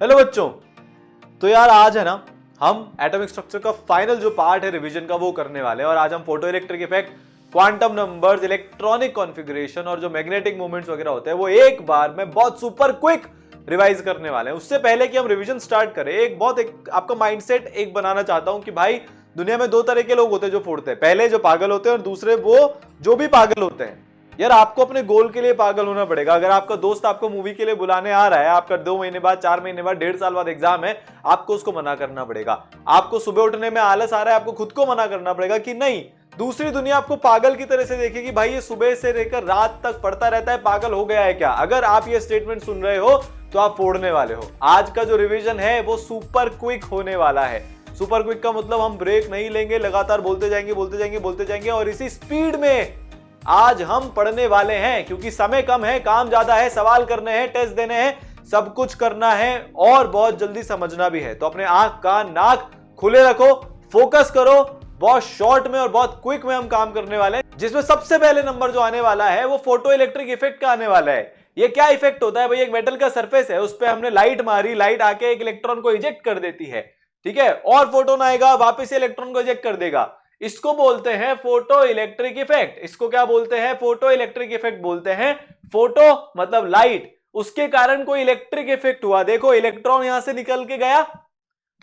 Hello बच्चों, तो यार आज है ना हम एटॉमिक स्ट्रक्चर का फाइनल जो पार्ट है रिवीजन का वो करने वाले हैं। और आज हम photo electric effect, quantum numbers, electronic configuration और जो मैग्नेटिक मूवमेंट्स वगैरह होते हैं वो एक बार में बहुत सुपर क्विक रिवाइज करने वाले हैं। उससे पहले कि हम रिवीजन स्टार्ट करें, एक आपका माइंडसेट एक बनाना चाहता हूं कि भाई दुनिया में दो तरह के लोग होते हैं जो फोड़ते हैं। पहले जो पागल होते हैं और दूसरे वो जो भी पागल होते हैं। यार आपको अपने गोल के लिए पागल होना पड़ेगा। अगर आपका दोस्त आपको मूवी के लिए बुलाने आ रहा है, आपका 2 महीने बाद, 4 महीने बाद, 1.5 साल बाद एग्जाम है, आपको उसको मना करना पड़ेगा। आपको सुबह उठने में आलस आ रहा है, आपको खुद को मना करना पड़ेगा कि नहीं। दूसरी दुनिया आपको पागल की तरह से देखेगी, भाई ये सुबह से लेकर रात तक पढ़ता रहता है, पागल हो गया है क्या। अगर आप ये स्टेटमेंट सुन रहे हो तो आप फोड़ने वाले हो। आज का जो रिवीजन है वो सुपर क्विक होने वाला है। सुपर क्विक का मतलब हम ब्रेक नहीं लेंगे, लगातार बोलते जाएंगे बोलते जाएंगे बोलते जाएंगे और इसी स्पीड में आज हम पढ़ने वाले हैं। क्योंकि समय कम है, काम ज्यादा है, सवाल करने हैं, टेस्ट देने हैं, सब कुछ करना है और बहुत जल्दी समझना भी है। तो अपने आंख कान नाक खुले रखो, फोकस करो। बहुत शॉर्ट में और बहुत क्विक में हम काम करने वाले हैं, जिसमें सबसे पहले नंबर जो आने वाला है वो फोटो इलेक्ट्रिक इफेक्ट का आने वाला है। ये क्या इफेक्ट होता है भाई? एक मेटल का सरफेस है, उस पर हमने लाइट मारी, लाइट आके एक इलेक्ट्रॉन को इजेक्ट कर देती है, ठीक है, और फोटोन आएगा वापस इलेक्ट्रॉन को इजेक्ट कर देगा। इसको बोलते हैं फोटो इलेक्ट्रिक इफेक्ट। इसको क्या बोलते हैं? फोटो इलेक्ट्रिक इफेक्ट बोलते हैं। फोटो मतलब लाइट, उसके कारण कोई इलेक्ट्रिक इफेक्ट हुआ। देखो इलेक्ट्रॉन यहां से निकल के गया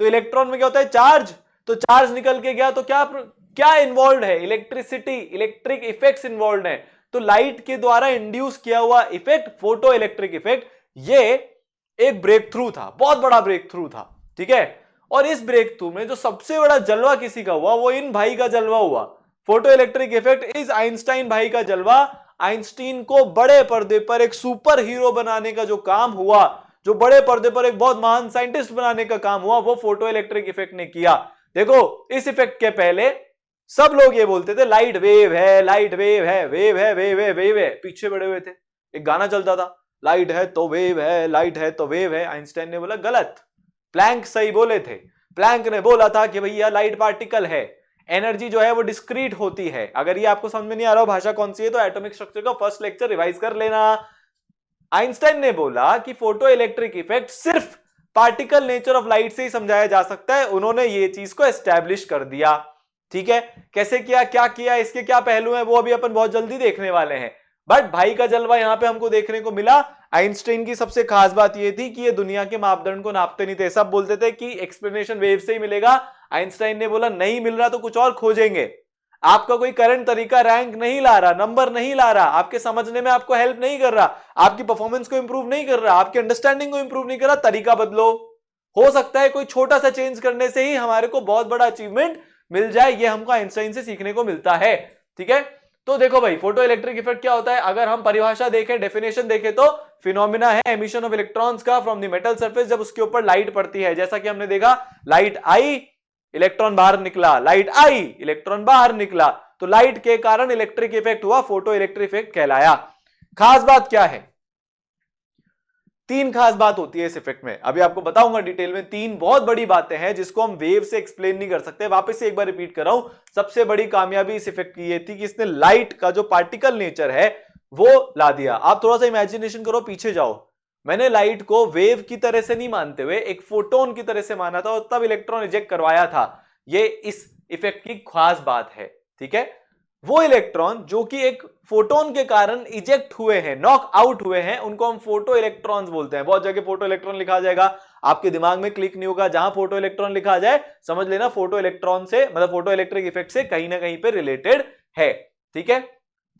तो इलेक्ट्रॉन में क्या होता है? चार्ज। तो चार्ज निकल के गया तो क्या क्या इन्वॉल्व है? इलेक्ट्रिसिटी, इलेक्ट्रिक इफेक्ट्स इन्वॉल्व है। तो लाइट के द्वारा इंड्यूस किया हुआ इफेक्ट फोटो इलेक्ट्रिक इफेक्ट, ये एक ब्रेक थ्रू था, बहुत बड़ा ब्रेक थ्रू था, ठीक है। और इस ब्रेक थ्रू में जो सबसे बड़ा जलवा किसी का हुआ वो इन भाई का जलवा हुआ। फोटो इलेक्ट्रिक इफेक्ट इस आइंस्टाइन भाई का जलवा। आइंस्टीन को बड़े पर्दे पर एक सुपर हीरो बनाने का जो काम हुआ, जो बड़े पर्दे पर एक बहुत महान साइंटिस्ट बनाने का काम हुआ, वो फोटो इलेक्ट्रिक इफेक्ट ने किया। देखो इस इफेक्ट के पहले सब लोग ये बोलते थे लाइट वेव है, लाइट वेव है, वेव है, वेव है, वेव है, पीछे बड़े हुए थे। एक गाना चलता था, लाइट है तो वेव है, लाइट है तो वेव है। आइंस्टाइन ने बोला गलत, प्लैंक सही बोले थे। प्लैंक ने बोला था कि भैया लाइट पार्टिकल है, एनर्जी जो है वो डिस्क्रीट होती है। अगर ये आपको समझ में नहीं आ रहा हो भाषा कौन सी है, तो एटॉमिक स्ट्रक्चर का फर्स्ट लेक्चर रिवाइज कर लेना। आइंस्टाइन ने बोला कि फोटो इलेक्ट्रिक इफेक्ट सिर्फ पार्टिकल नेचर ऑफ लाइट से ही समझाया जा सकता है। उन्होंने ये चीज को एस्टैब्लिश कर दिया, ठीक है। कैसे किया, क्या किया, इसके क्या पहलू हैं, वो अभी अपन बहुत जल्दी देखने वाले हैं। बट भाई का जलवा यहां पे हमको देखने को मिला। आइंस्टाइन की सबसे खास बात यह थी कि ये दुनिया के मापदंड को नापते नहीं थे। सब बोलते थे कि एक्सप्लेनेशन वेव से ही मिलेगा। आइंस्टाइन ने बोला नहीं मिल रहा तो कुछ और खोजेंगे। आपका कोई करंट तरीका रैंक नहीं ला रहा, नंबर नहीं ला रहा, आपके समझने में आपको हेल्प नहीं कर रहा, आपकी परफॉर्मेंस को इंप्रूव नहीं कर रहा, आपकी अंडरस्टैंडिंग को इंप्रूव नहीं कर रहा, तरीका बदलो। हो सकता है कोई छोटा सा चेंज करने से ही हमारे को बहुत बड़ा अचीवमेंट मिल जाए। ये हमको आइंस्टाइन से सीखने को मिलता है, ठीक है। तो देखो भाई फोटो इलेक्ट्रिक इफेक्ट क्या होता है? अगर हम परिभाषा देखें, डेफिनेशन देखें, तो फिनोमिना है एमिशन ऑफ इलेक्ट्रॉन्स का फ्रॉम द मेटल सरफेस, जब उसके ऊपर लाइट पड़ती है। जैसा कि हमने देखा, लाइट आई, इलेक्ट्रॉन बाहर निकला, लाइट आई, इलेक्ट्रॉन बाहर निकला, तो लाइट के कारण इलेक्ट्रिक इफेक्ट हुआ, फोटो इलेक्ट्रिक इफेक्ट कहलाया। खास बात क्या है? 3 खास बात होती है इस इफेक्ट में, अभी आपको बताऊंगा डिटेल में। 3 बहुत बड़ी बातें हैं जिसको हम वेव से एक्सप्लेन नहीं कर सकते। वापस से एक बार रिपीट कर रहा हूं, सबसे बड़ी कामयाबी इस इफेक्ट की ये थी कि इसने लाइट का जो पार्टिकल नेचर है वो ला दिया। आप थोड़ा सा इमेजिनेशन करो, पीछे जाओ। मैंने लाइट को वेव की तरह से नहीं मानते हुए एक फोटोन की तरह से माना था और तब इलेक्ट्रॉन इजेक्ट करवाया था। ये इस इफेक्ट की खास बात है, ठीक है। वो इलेक्ट्रॉन जो कि एक फोटोन के कारण इजेक्ट हुए हैं, नॉक आउट हुए हैं, उनको हम फोटो इलेक्ट्रॉन्स बोलते हैं। बहुत जगह फोटो इलेक्ट्रॉन लिखा जाएगा, आपके दिमाग में क्लिक नहीं होगा। जहां फोटो इलेक्ट्रॉन लिखा जाए समझ लेना फोटो इलेक्ट्रॉन से, मतलब फोटो इलेक्ट्रिक इफेक्ट से कहीं ना कहीं पे रिलेटेड है, ठीक है।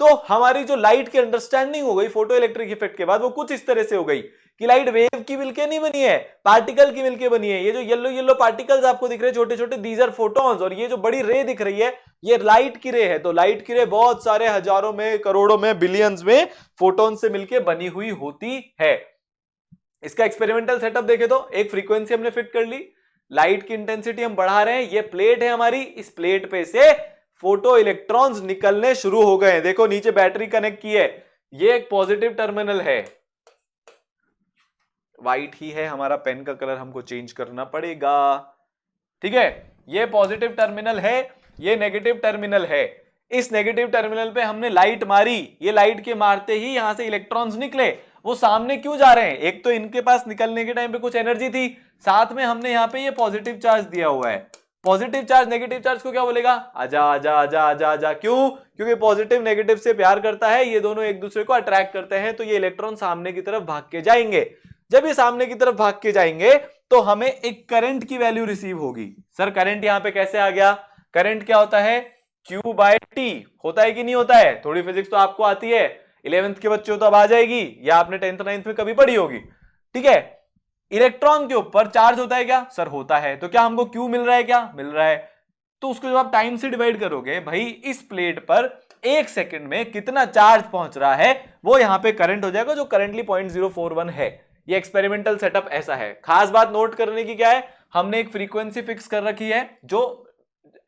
तो हमारी जो लाइट की अंडरस्टैंडिंग हो गई फोटो इलेक्ट्रिक इफेक्ट के बाद, वो कुछ इस तरह से हो गई कि लाइट वेव की मिलके नहीं बनी है, पार्टिकल की मिलके बनी है। ये जो येलो येलो पार्टिकल्स आपको दिख रहे हैं छोटे छोटे, दीज आर फोटॉन्स। और ये जो बड़ी रे दिख रही है ये लाइट की रे है। तो लाइट की रे बहुत सारे हजारों में, करोड़ों में, बिलियंस में फोटोन से मिलके बनी हुई होती है। इसका एक्सपेरिमेंटल सेटअप देखे तो एक फ्रीक्वेंसी हमने फिट कर ली, लाइट की इंटेंसिटी हम बढ़ा रहे हैं, ये प्लेट है हमारी, इस प्लेट पे से फोटो इलेक्ट्रॉन्स निकलने शुरू हो गए हैं। देखो नीचे बैटरी कनेक्ट की है, ये एक पॉजिटिव टर्मिनल है, व्हाइट ही है हमारा, पेन का कलर हमको चेंज करना पड़ेगा, ठीक है। ये पॉजिटिव टर्मिनल है, ये नेगेटिव टर्मिनल है। इस नेगेटिव टर्मिनल पे हमने लाइट मारी, ये लाइट के मारते ही यहां से इलेक्ट्रॉन्स निकले वो सामने क्यों जा रहे हैं? एक तो इनके पास निकलने के टाइम पे कुछ एनर्जी थी, साथ में हमने यहाँ पे ये पॉजिटिव चार्ज दिया हुआ है। पॉजिटिव चार्ज नेगेटिव चार्ज को क्या बोलेगा? आजा आजा आजा आजा आजा। क्यों? क्योंकि पॉजिटिव नेगेटिव से प्यार करता है, ये दोनों एक दूसरे को अट्रैक्ट करते हैं, तो ये इलेक्ट्रॉन सामने की तरफ भाग के जाएंगे। जब ये सामने की तरफ भाग के जाएंगे तो हमें एक करंट की वैल्यू रिसीव होगी। सर करंट यहां पे कैसे आ गया? करंट क्या होता है? Q बाय टी होता है कि नहीं होता है? थोड़ी फिजिक्स तो आपको आती है, 11th के बच्चों तो अब आ जाएगी, या आपने 10th 9th में कभी पढ़ी होगी। ठीक है, इलेक्ट्रॉन के ऊपर चार्ज होता है क्या? सर होता है। तो क्या हमको Q मिल रहा है? क्या मिल रहा है? तो उसको जब आप टाइम से डिवाइड करोगे, भाई इस प्लेट पर 1 सेकंड में कितना चार्ज पहुंच रहा है, वो यहां पे करंट हो जाएगा, जो करंटली 0.041 है। ये एक्सपेरिमेंटल सेटअप ऐसा है। खास बात नोट करने की क्या है, हमने एक फ्रीक्वेंसी फिक्स कर रखी है, जो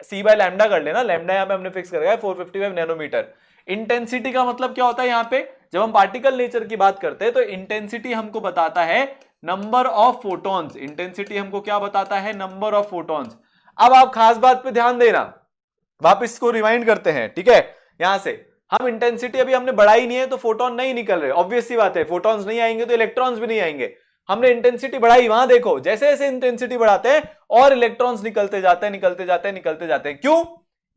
C बाय लैम्डा कर लेना, लैम्डा यहां पे हमने फिक्स कर रखा है 455 नैनोमीटर। इंटेंसिटी का मतलब क्या होता है? यहां पे जब हम पार्टिकल नेचर की बात करते हैं तो इंटेंसिटी हमको बताता है नंबर ऑफ फोटॉन्स। इंटेंसिटी हमको क्या बताता है? Number of photons. अब आप खास बात पे ध्यान देना, वापस इसको रिवाइंड करते हैं। ठीक है, यहां से हम इंटेंसिटी अभी हमने बढ़ाई नहीं है तो फोटोन नहीं निकल रहे, ऑब्वियस सी बात है, फोटॉन्स नहीं आएंगे तो इलेक्ट्रॉन्स भी नहीं आएंगे। हमने इंटेंसिटी बढ़ाई, वहां देखो जैसे जैसे इंटेंसिटी बढ़ाते हैं और इलेक्ट्रॉन्स निकलते जाते हैं, निकलते जाते हैं, निकलते जाते हैं। क्यों?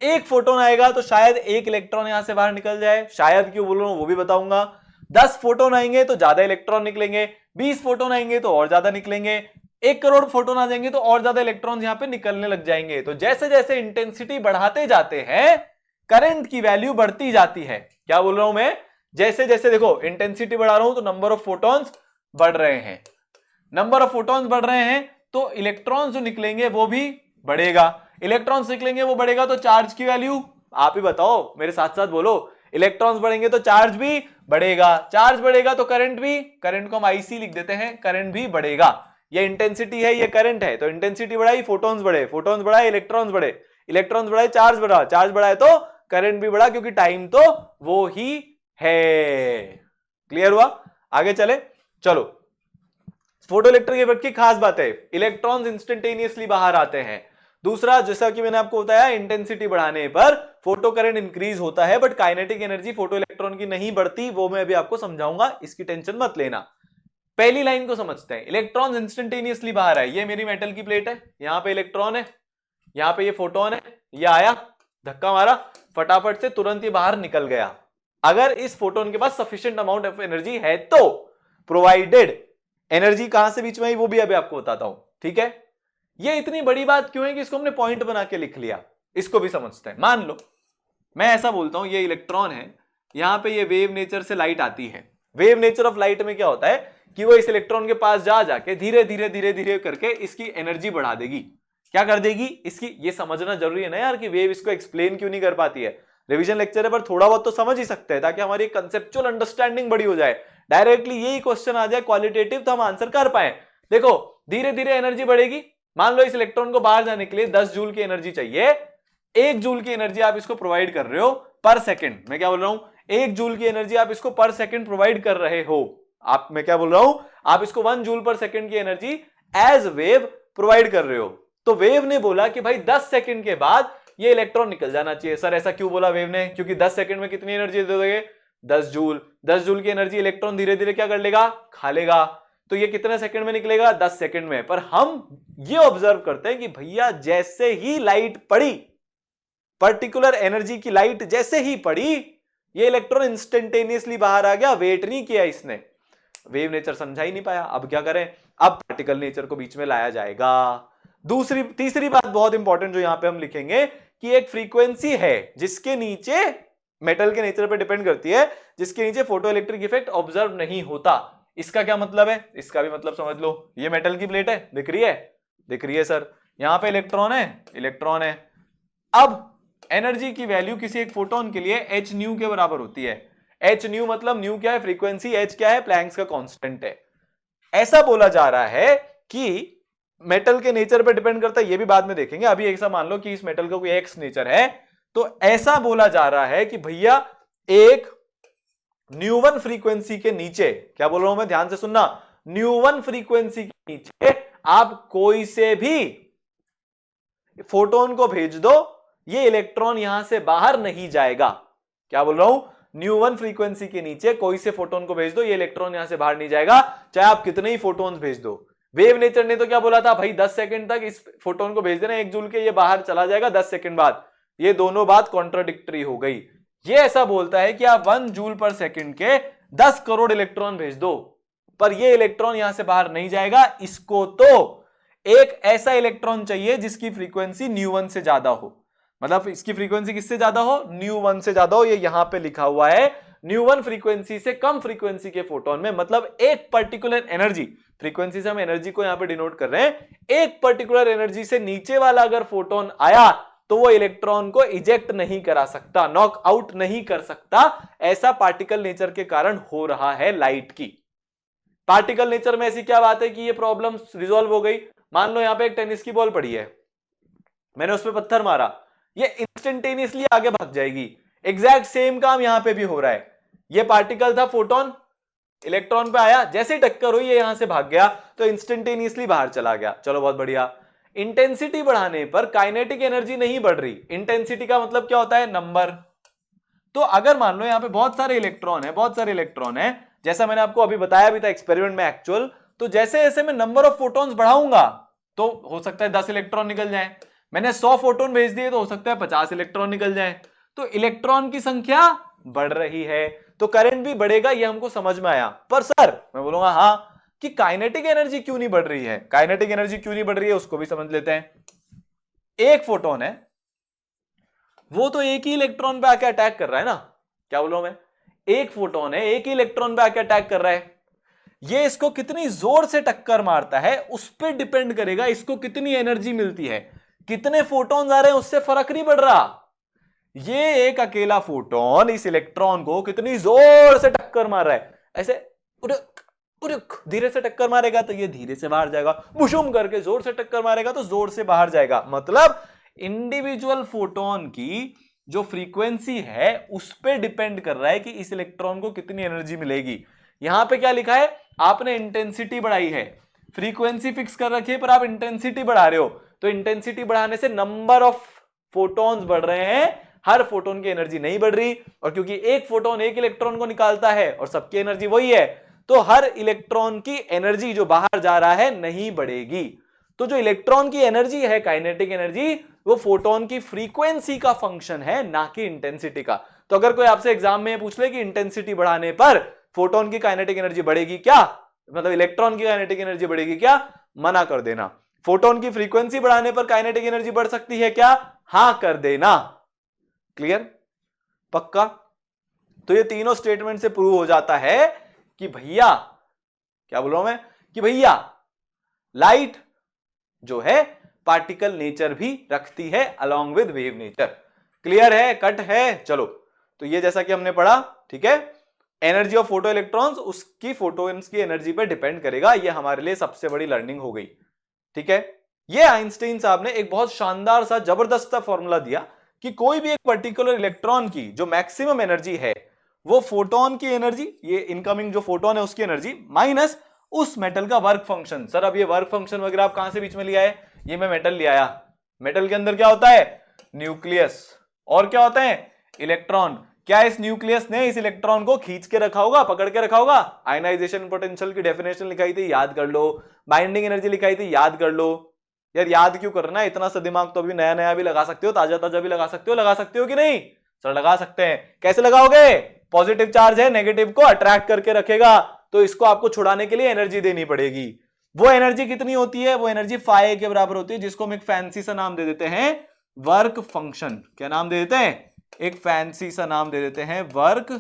एक फोटोन आएगा तो शायद एक इलेक्ट्रॉन यहां से बाहर निकल जाए, शायद क्यों बोल रहा हूं वो भी बताऊंगा। 10 फोटोन आएंगे तो ज्यादा इलेक्ट्रॉन निकलेंगे, 20 फोटोन आएंगे तो और ज्यादा निकलेंगे, 1 करोड़ फोटोन आ जाएंगे तो और ज्यादा इलेक्ट्रॉन्स यहां पे निकलने लग जाएंगे। तो जैसे जैसे इंटेंसिटी बढ़ाते जाते हैं करंट की वैल्यू बढ़ती जाती है। क्या बोल रहा हूं मैं? जैसे जैसे देखो इंटेंसिटी बढ़ा रहा हूं तो नंबर ऑफ फोटॉन्स बढ़ रहे हैं, नंबर ऑफ फोटॉन्स बढ़ रहे हैं तो इलेक्ट्रॉन्स जो निकलेंगे वो भी बढ़ेगा, इलेक्ट्रॉन्स निकलेंगे वो बढ़ेगा, तो चार्ज की वैल्यू आप ही बताओ, मेरे साथ साथ बोलो। इलेक्ट्रॉन्स बढ़ेंगे तो चार्ज भी बढ़ेगा, चार्ज बढ़ेगा तो करंट भी, करंट को हम IC लिख देते हैं, करंट भी बढ़ेगा। ये इंटेंसिटी है, ये करंट है, तो इंटेंसिटी बढ़ाई फोटॉन्स बढ़े, फोटॉन्स बढ़ाए इलेक्ट्रॉन्स बढ़े, इलेक्ट्रॉन्स बढ़ाए चार्ज बढ़ा, चार्ज बढ़ाए तो करंट भी बढ़ा, क्योंकि टाइम तो वो ही है। क्लियर हुआ? आगे चले, चलो। फोटो इलेक्ट्रिक इफेक्ट की खास बात है, इलेक्ट्रॉन्स इंस्टेंटेनियसली बाहर आते हैं। दूसरा, जैसा कि मैंने आपको बताया, इंटेंसिटी बढ़ाने पर फोटो करंट इंक्रीज होता है, but kinetic energy photo electron की नहीं बढ़ती, वो मैं अभी आपको समझाऊंगा, इसकी टेंशन मत लेना। पहली लाइन को समझते हैं, इलेक्ट्रॉन्स इंस्टेंटेनियसली बाहर आए। ये मेरी मेटल की प्लेट है, यहां पे इलेक्ट्रॉन है, यहां पे ये फोटोन है, ये आया, धक्का मारा, फटाफट से तुरंत ये बाहर निकल गया। अगर इस फोटोन के पास सफिशिएंट अमाउंट ऑफ एनर्जी है तो, प्रोवाइडेड एनर्जी कहां से बीच में आई वो भी अभी आपको बताता हूं। ठीक है, ये इतनी बड़ी बात क्यों है कि इसको हमने पॉइंट बना के लिख लिया, इसको भी समझते हैं। मान लो मैं ऐसा बोलता हूं, ये इलेक्ट्रॉन है, यहां पे ये वेव नेचर से लाइट आती है। वेव नेचर ऑफ लाइट में क्या होता है कि वो इस इलेक्ट्रॉन के पास जा जाके धीरे धीरे धीरे धीरे करके इसकी एनर्जी बढ़ा देगी। क्या कर देगी इसकी? ये समझना जरूरी है ना यार कि वेव इसको एक्सप्लेन क्यों नहीं कर पाती है। रिवीजन लेक्चर है पर थोड़ा बहुत तो समझ ही सकते हैं, ताकि हमारी कंसेप्चुअल अंडरस्टैंडिंग बड़ी हो जाए। डायरेक्टली यही क्वेश्चन आ जाए क्वालिटेटिव तो हम आंसर कर पाए। देखो धीरे धीरे एनर्जी बढ़ेगी। मान लो इस इलेक्ट्रॉन को बाहर जाने के लिए 10 जूल की एनर्जी चाहिए, 1 जूल की एनर्जी आप इसको प्रोवाइड कर रहे हो पर सेकंड। मैं क्या बोल रहा हूं? 1 जूल की एनर्जी आप इसको पर सेकंड प्रोवाइड कर रहे हो। आप, मैं क्या बोल रहा हूं, आप इसको 1 जूल पर सेकंड की एनर्जी एज वेव प्रोवाइड कर रहे हो। तो वेव ने बोला कि भाई 10 सेकंड के बाद ये इलेक्ट्रॉन निकल जाना चाहिए। सर ऐसा क्यों बोला वेव ने? क्योंकि 10 सेकंड में कितनी एनर्जी दे दोगे? 10 जूल। 10 जूल की एनर्जी इलेक्ट्रॉन धीरे धीरे क्या कर लेगा? खा लेगा। तो ये कितने सेकंड में निकलेगा? 10 सेकंड में। पर हम ये ऑब्जर्व करते हैं कि भैया जैसे ही लाइट पड़ी, पर्टिकुलर एनर्जी की लाइट जैसे ही पड़ी, ये इलेक्ट्रॉन इंस्टेंटेनियसली बाहर आ गया, वेट नहीं किया इसने। वेव नेचर समझा ही नहीं पाया। अब क्या करें? अब पार्टिकल नेचर को बीच में लाया जाएगा। तीसरी बात बहुत इंपॉर्टेंट जो यहां पे हम लिखेंगे कि एक फ्रीक्वेंसी है जिसके नीचे, मेटल के नेचर पर डिपेंड करती है, जिसके नीचे फोटो इलेक्ट्रिक इफेक्ट ऑब्जर्व नहीं होता। इसका क्या मतलब है? इसका भी मतलब समझ लो। ये मेटल की प्लेट है, दिख रही है? दिख रही है सर। यहां पे इलेक्ट्रॉन है, इलेक्ट्रॉन है। अब एनर्जी की वैल्यू किसी एक फोटोन के लिए h न्यू के बराबर होती है। h न्यू मतलब न्यू क्या है? फ्रीक्वेंसी। h क्या है? प्लैंक्स का कांस्टेंट है। ऐसा बोला जा रहा है कि मेटल के नेचर पर डिपेंड करता है, ये भी बाद में देखेंगे। अभी ऐसा मान लो कि इस मेटल का कोई एक्स नेचर है, तो ऐसा बोला जा रहा है कि भैया एक न्यू1 फ्रीक्वेंसी के नीचे, क्या बोल रहा हूं मैं, ध्यान से सुनना, न्यू1 फ्रीक्वेंसी के नीचे आप कोई से भी फोटोन को भेज दो, ये इलेक्ट्रॉन यहां से बाहर नहीं जाएगा। क्या बोल रहा हूं? ν1 फ्रीक्वेंसी के नीचे कोई से फोटोन को भेज दो, ये इलेक्ट्रॉन यहां से बाहर नहीं जाएगा, चाहे आप कितने ही फोटोन्स भेज दो। वेव नेचर ने तो क्या बोला था भाई, 10 सेकंड तक इस फोटोन को भेज देना 1 जूल के, ये बाहर चला जाएगा 10 सेकंड बाद। ये दोनों बात कॉन्ट्राडिक्टरी हो गई। ये ऐसा बोलता है कि आप 1 जूल पर सेकंड के 10 करोड़ इलेक्ट्रॉन भेज दो, पर ये इलेक्ट्रॉन यहां से बाहर नहीं जाएगा। इसको तो एक ऐसा इलेक्ट्रॉन चाहिए जिसकी फ्रीक्वेंसी ν1 से ज्यादा हो, मतलब इसकी फ्रीक्वेंसी किससे ज्यादा हो, ν1 से ज्यादा हो। ये यहां पे लिखा हुआ है ν1 फ्रीक्वेंसी से कम फ्रीक्वेंसी के फोटोन में, मतलब एक पर्टिकुलर एनर्जी, फ्रीक्वेंसी से हम एनर्जी को यहां पे डिनोट कर रहे हैं, एक पर्टिकुलर एनर्जी से नीचे वाला अगर फोटोन आया तो वो इलेक्ट्रॉन को इजेक्ट नहीं करा सकता, नॉक आउट नहीं कर सकता। ऐसा पार्टिकल नेचर के कारण हो रहा है लाइट की। पार्टिकल नेचर में ऐसी क्या बात है कि ये प्रॉब्लम रिजॉल्व हो गई। मान लो यहां पे एक टेनिस की बॉल पड़ी है, मैंने उस पर पत्थर मारा, ये इंस्टेंटेनियसली आगे भाग जाएगी। एग्जैक्ट सेम काम यहां पे भी हो रहा है। ये पार्टिकल था, फोटोन इलेक्ट्रॉन पे आया, जैसे ही टक्कर हुई ये यहां से भाग गया तो इंस्टेंटेनियसली बाहर चला गया। चलो बहुत बढ़िया। इंटेंसिटी बढ़ाने पर काइनेटिक एनर्जी नहीं बढ़ रही। इंटेंसिटी का मतलब क्या होता है, नंबर। तो अगर मान लो यहां पे बहुत सारे इलेक्ट्रॉन है, जैसा मैंने आपको अभी बताया भी था एक्सपेरिमेंट में एक्चुअल, तो जैसे जैसे मैं नंबर ऑफ फोटोन्स बढ़ाऊंगा तो हो सकता है 10 इलेक्ट्रॉन निकल जाए। मैंने 100 फोटोन भेज दिए तो हो सकता है 50 इलेक्ट्रॉन निकल जाए। तो इलेक्ट्रॉन की संख्या बढ़ रही है तो करंट भी बढ़ेगा, ये हमको समझ में आया। पर सर मैं बोलूंगा हाँ कि काइनेटिक एनर्जी क्यों नहीं बढ़ रही है, काइनेटिक एनर्जी क्यों नहीं बढ़ रही है उसको भी समझ लेते हैं। एक फोटोन है, वो तो एक ही इलेक्ट्रॉन पे आके अटैक कर रहा है ना, क्या बोलूं मैं, एक फोटोन है, एक ही इलेक्ट्रॉन पे आके अटैक कर रहा है। ये इसको कितनी जोर से टक्कर मारता है उस पर डिपेंड करेगा इसको कितनी एनर्जी मिलती है। कितने फोटोन्स आ रहे हैं उससे फर्क नहीं पड़ रहा। ये एक अकेला फोटोन इस इलेक्ट्रॉन को कितनी जोर से टक्कर मार रहा है, ऐसे उड़क उड़क धीरे से टक्कर मारेगा तो ये धीरे से बाहर जाएगा, बुशुम करके जोर से टक्कर मारेगा तो जोर से बाहर जाएगा। मतलब इंडिविजुअल फोटोन की जो फ्रीक्वेंसी है उस पर डिपेंड कर रहा है कि इस इलेक्ट्रॉन को कितनी एनर्जी मिलेगी। यहां पे क्या लिखा है, आपने इंटेंसिटी बढ़ाई है, फ्रीक्वेंसी फिक्स कर रखी है पर आप इंटेंसिटी बढ़ा रहे हो, तो इंटेंसिटी बढ़ाने से नंबर ऑफ फोटॉन्स बढ़ रहे हैं, हर फोटोन की एनर्जी नहीं बढ़ रही। और क्योंकि एक फोटोन एक इलेक्ट्रॉन को निकालता है और सबकी एनर्जी वही है, तो हर इलेक्ट्रॉन की एनर्जी जो बाहर जा रहा है नहीं बढ़ेगी। तो जो इलेक्ट्रॉन की एनर्जी है, काइनेटिक एनर्जी, वो फोटोन की फ्रीक्वेंसी का फंक्शन है, ना कि इंटेंसिटी का। तो अगर कोई आपसे एग्जाम में पूछ ले कि इंटेंसिटी बढ़ाने पर फोटोन की काइनेटिक एनर्जी बढ़ेगी क्या, मतलब इलेक्ट्रॉन की काइनेटिक एनर्जी बढ़ेगी क्या, मना कर देना। फोटोन की फ्रीक्वेंसी बढ़ाने पर काइनेटिक एनर्जी बढ़ सकती है क्या, हां कर देना। क्लियर, पक्का। तो ये तीनों स्टेटमेंट से प्रूव हो जाता है कि भैया, क्या बोल रहा हूं मैं, कि भैया लाइट जो है पार्टिकल नेचर भी रखती है along with wave nature. Clear है, कट है। चलो, तो ये जैसा कि हमने पढ़ा, ठीक है, एनर्जी ऑफ फोटो इलेक्ट्रॉन्स उसकी फोटोन्स की एनर्जी पर डिपेंड करेगा। ये हमारे लिए सबसे बड़ी लर्निंग हो गई, ठीक है। ये आइंस्टाइन साहब ने एक बहुत शानदार सा जबरदस्त सा फॉर्मूला दिया कि कोई भी एक पर्टिकुलर इलेक्ट्रॉन की जो मैक्सिमम एनर्जी है वो फोटोन की एनर्जी, ये इनकमिंग जो फोटोन है उसकी एनर्जी माइनस उस मेटल का वर्क फंक्शन। सर अब ये वर्क फंक्शन वगैरह आप कहां से बीच में लिया है, ये मैं मेटल ले आया। मेटल के अंदर क्या होता है, न्यूक्लियस, और क्या होता है, इलेक्ट्रॉन। क्या इस न्यूक्लियस ने इस इलेक्ट्रॉन को खींच के रखा होगा, पकड़ के रखा होगा। आयनाइजेशन पोटेंशियल की डेफिनेशन लिखाई थी, याद कर लो। बाइंडिंग एनर्जी लिखाई थी, याद कर लो। यार याद क्यों करना है, इतना सा दिमाग तो अभी नया नया भी लगा सकते हो, ताजा ताजा भी लगा सकते हो कि नहीं। सर लगा सकते हैं, कैसे लगाओगे, पॉजिटिव चार्ज है नेगेटिव को अट्रैक्ट करके रखेगा, तो इसको आपको छुड़ाने के लिए एनर्जी देनी पड़ेगी। वो एनर्जी कितनी होती है, वो एनर्जी फाई के बराबर होती है, जिसको हम एक फैंसी सा नाम दे देते हैं वर्क फंक्शन। क्या नाम दे देते हैं, एक फैंसी सा नाम दे देते हैं वर्क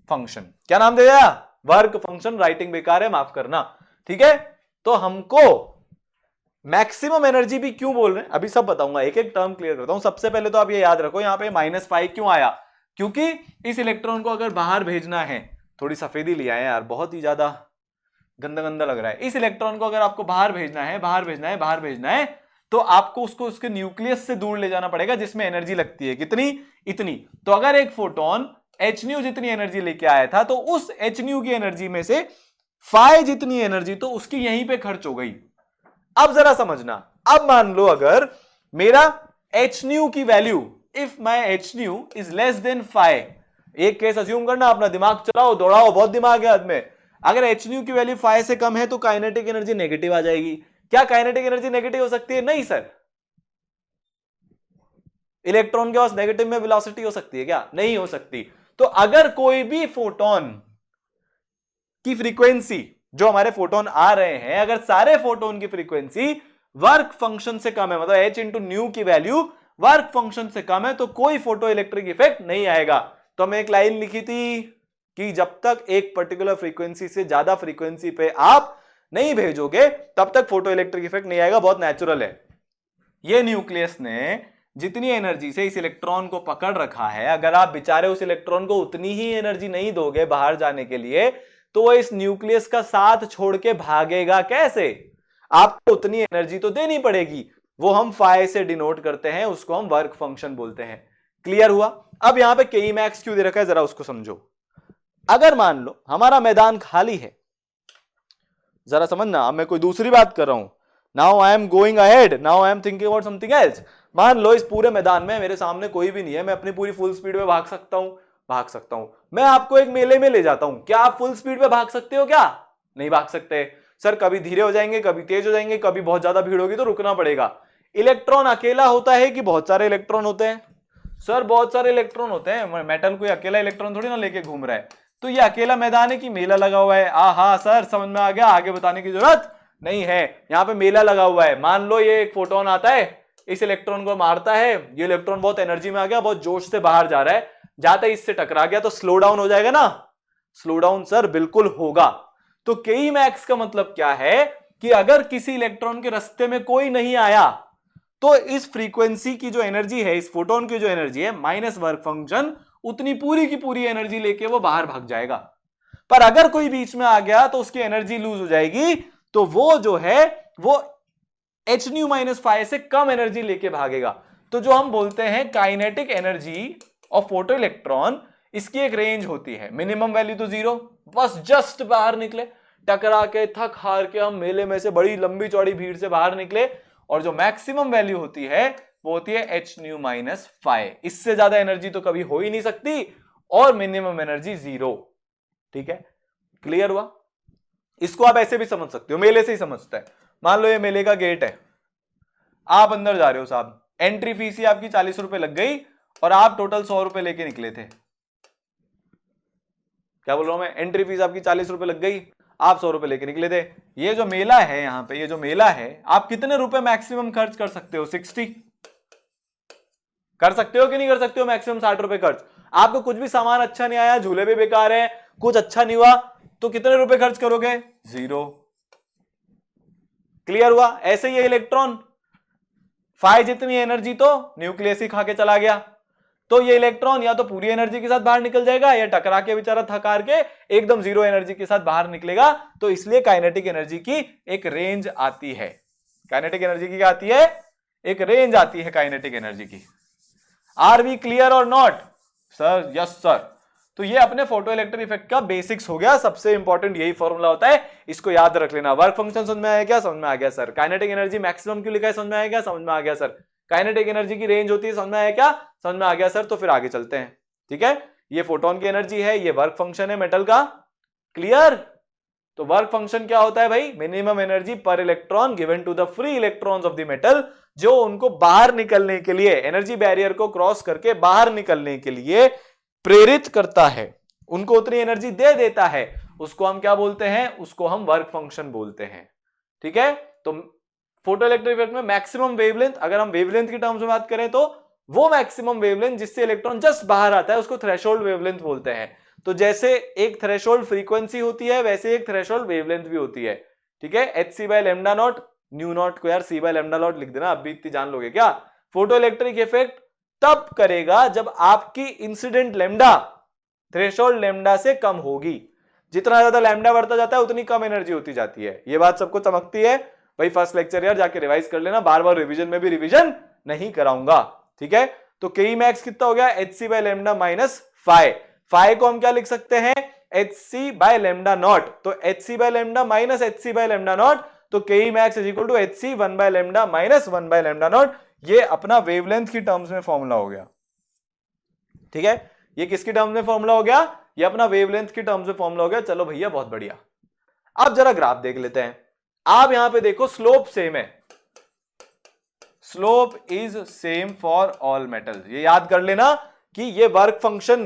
फंक्शन। क्या नाम दे दिया, वर्क फंक्शन। राइटिंग बेकार है, माफ करना, ठीक है। तो हमको मैक्सिमम एनर्जी भी क्यों बोल रहे हैं अभी सब बताऊंगा, एक एक टर्म क्लियर करता हूं। सबसे पहले तो आप ये याद रखो यहां पे -5 क्यों आया, क्योंकि इस इलेक्ट्रॉन को अगर बाहर भेजना है, थोड़ी सफेदी लिया है यार, बहुत ही ज्यादा गंदा गंदा लग रहा है। इस इलेक्ट्रॉन को अगर आपको बाहर भेजना है तो आपको उसको उसके न्यूक्लियस से दूर ले जाना पड़ेगा, जिसमें एनर्जी लगती है कितनी, इतनी। तो अगर एक फोटोन hν जितनी एनर्जी लेके आया था, तो उस hν की एनर्जी में से फाई जितनी एनर्जी तो उसकी यहीं पे खर्च हो गई। अब जरा समझना, अब मान लो अगर मेरा hν की वैल्यू, if my hν is less than phi, एक केस अज्यूम करना, अपना दिमाग चलाओ, दौड़ाओ, बहुत दिमाग है हाथ में। अगर एच न्यू की वैल्यू 5 से कम है तो काइनेटिक एनर्जी नेगेटिव आ जाएगी। क्या काइनेटिक एनर्जी नेगेटिव हो सकती है? नहीं सर। इलेक्ट्रॉन के पास नेगेटिव में वेलोसिटी हो सकती है क्या? नहीं हो सकती। तो अगर कोई भी फोटोन की फ्रीक्वेंसी, जो हमारे फोटोन आ रहे हैं, अगर सारे फोटोन की फ्रीक्वेंसी वर्क फंक्शन से कम है, मतलब एच इंटू न्यू की वैल्यू वर्क फंक्शन से कम है, तो कोई फोटो इलेक्ट्रिक इफेक्ट नहीं आएगा। तो हमने एक लाइन लिखी थी कि जब तक एक पर्टिकुलर फ्रीक्वेंसी से ज्यादा फ्रीक्वेंसी पे आप नहीं भेजोगे तब तक फोटो इलेक्ट्रिक इफेक्ट नहीं आएगा। बहुत नेचुरल है। ये न्यूक्लियस ने जितनी एनर्जी से इस इलेक्ट्रॉन को पकड़ रखा है, अगर आप बेचारे उस इलेक्ट्रॉन को उतनी ही एनर्जी नहीं दोगे बाहर जाने के लिए, तो वो इस न्यूक्लियस का साथ छोड़ के भागेगा कैसे? आपको उतनी एनर्जी तो देनी पड़ेगी। वो हम फाई से डिनोट करते हैं, उसको हम वर्क फंक्शन बोलते हैं। क्लियर हुआ? अब यहां पे के मैक्स क्यों दे रखा है जरा उसको समझो। अगर मान लो हमारा मैदान खाली है, जरा समझना, अब मैं कोई दूसरी बात कर रहा हूं। Now I am going ahead, now I am thinking about something else. मान लो इस पूरे मैदान में मेरे सामने कोई भी नहीं है, मैं अपनी पूरी फुल स्पीड में भाग सकता हूं। मैं आपको एक मेले में ले जाता हूं, क्या आप फुल स्पीड में भाग सकते हो? क्या नहीं भाग सकते सर। कभी धीरे हो जाएंगे, कभी तेज हो जाएंगे, कभी बहुत ज्यादा भीड़ होगी तो रुकना पड़ेगा। इलेक्ट्रॉन अकेला होता है कि बहुत सारे इलेक्ट्रॉन होते हैं? सर बहुत सारे इलेक्ट्रॉन होते हैं। मेटल कोई अकेला इलेक्ट्रॉन थोड़ी ना लेके घूम रहा है। तो ये अकेला मैदान है कि मेला लगा हुआ है? हाँ सर समझ में आ गया, आगे बताने की जरूरत नहीं है। यहाँ पे मेला लगा हुआ है। मान लो ये एक फोटोन आता है, इस इलेक्ट्रॉन को मारता है, ये इलेक्ट्रॉन बहुत एनर्जी में आ गया, बहुत जोश से बाहर जा रहा है, जाते ही इससे टकरा गया तो स्लो डाउन हो जाएगा ना? स्लो डाउन सर बिल्कुल होगा। तो के मैक्स का मतलब क्या है कि अगर किसी इलेक्ट्रॉन के रास्ते में कोई नहीं आया तो इस फ्रीक्वेंसी की जो एनर्जी है, इस फोटोन की जो एनर्जी है माइनस वर्क फंक्शन, उतनी पूरी की पूरी एनर्जी लेके वो बाहर भाग जाएगा। पर अगर कोई बीच में आ गया तो उसकी एनर्जी लूज हो जाएगी, तो वो जो है वो एच न्यू माइनस 5 से कम एनर्जी लेके भागेगा। तो जो हम बोलते हैं kinetic energy of photo electron, इसकी एक रेंज होती है। मिनिमम वैल्यू तो 0, बस जस्ट बाहर निकले, टकरा के थक हार के हम मेले में से बड़ी लंबी चौड़ी भीड़ से बाहर निकले, और जो मैक्सिमम वैल्यू होती है वो होती है एच न्यू माइनस 5। इससे ज्यादा एनर्जी तो कभी हो ही नहीं सकती, और मिनिमम एनर्जी 0। ठीक है, क्लियर हुआ? इसको आप ऐसे भी समझ सकते हो, मेले से ही समझता है। मान लो ये मेले का गेट है, आप अंदर जा रहे हो साहब, एंट्री फीस ही आपकी 40 रुपए लग गई और आप टोटल 100 रुपए लेके निकले थे। क्या बोल रहा हूं मैं? एंट्री फीस आपकी 40 रुपए लग गई, आप 100 रुपए लेके निकले थे। ये जो मेला है यहां पे, ये जो मेला है, आप कितने रुपए मैक्सिमम खर्च कर सकते हो? 60 कर सकते हो कि नहीं कर सकते हो? मैक्सिमम 60 रुपए खर्च। आपको कुछ भी सामान अच्छा नहीं आया, झूले भी बेकार है, कुछ अच्छा नहीं हुआ, तो कितने रुपए खर्च करोगे? 0। क्लियर हुआ? ऐसे ही इलेक्ट्रॉन, फाई जितनी एनर्जी तो न्यूक्लियस ही खा के चला गया, तो ये इलेक्ट्रॉन या तो पूरी एनर्जी के साथ बाहर निकल जाएगा या टकरा के बेचारा थकार के एकदम 0 एनर्जी के साथ बाहर निकलेगा। तो इसलिए काइनेटिक एनर्जी की एक रेंज आती है। काइनेटिक एनर्जी की क्या आती है? एक रेंज आती है काइनेटिक एनर्जी की। आर वी क्लियर और नॉट? Sir yes sir. तो ये अपने फोटो इलेक्ट्रिक इफेक्ट का बेसिक्स हो गया। सबसे इंपॉर्टेंट यही फॉर्मूला होता है, इसको याद रख लेना। वर्क फंक्शन समझ में आया क्या? समझ में आ गया सर। काइनेटिक एनर्जी मैक्सिमम क्यों लिखा है? समझ में आया क्या? समझ में आ गया सर। काइनेटिक एनर्जी की रेंज होती है, समझ में आया क्या? समझ में आ गया सर। तो फिर आगे चलते हैं। ठीक है, ये फोटोन की एनर्जी है, ये वर्क फंक्शन है मेटल का। क्लियर? तो वर्क फंक्शन क्या होता है भाई? मिनिमम एनर्जी पर electron given to the free electrons of the metal, जो उनको बाहर निकलने के लिए, एनर्जी बैरियर को क्रॉस करके बाहर निकलने के लिए प्रेरित करता है, उनको उतनी एनर्जी दे देता है, उसको हम क्या बोलते हैं? उसको हम वर्क फंक्शन बोलते हैं। ठीक है, तो फोटो इलेक्ट्रिक इफेक्ट में मैक्सिमम वेवलेंथ, अगर हम वेवलेंथ की टर्म्स में बात करें तो वो मैक्सिमम वेवलेंथ जिससे इलेक्ट्रॉन जस्ट बाहर आता है उसको थ्रेशोल्ड वेवलेंथ बोलते हैं। तो जैसे एक थ्रेशोल्ड फ्रीक्वेंसी होती है, वैसे एक थ्रेशोल्ड वेवलेंथ भी होती है। ठीक है, H C by lambda naught, nu naught को यार सी बाय लेमडा नॉट लिख देना, अभी इतनी जान लोगे क्या? फोटो इलेक्ट्रिक इफेक्ट तब करेगा जब आपकी इंसिडेंट लेमडा थ्रेशोल्ड लेमडा से कम होगी। जितना ज्यादा लैम्डा बढ़ता जाता है उतनी कम एनर्जी होती जाती है। ये बात सबको चमकती है भाई? फर्स्ट लेक्चर यार जाके रिवाइज कर लेना, बार बार रिवीजन में भी रिवीजन नहीं कराऊंगा। ठीक है, तो के मैक्स कितना हो गया? H C by lambda minus phi. Phi को हम क्या लिख सकते हैं? H C by lambda nought. तो H C by lambda minus H C by lambda nought, तो K max is equal to H C 1 by lambda minus 1 by lambda nought. ये अपना वेवलेंथ की टर्म्स में फॉर्मूला हो गया। ठीक है, ये किसकी टर्म्स में फॉर्मूला हो गया? ये अपना वेवलेंथ की टर्म्स में फॉर्मूला हो गया। चलो भैया बहुत बढ़िया। अब जरा ग्राफ देख लेते हैं। आप यहां पे देखो स्लोप सेम है, slope is same for all metals. ये याद कर लेना कि ये वर्क फंक्शन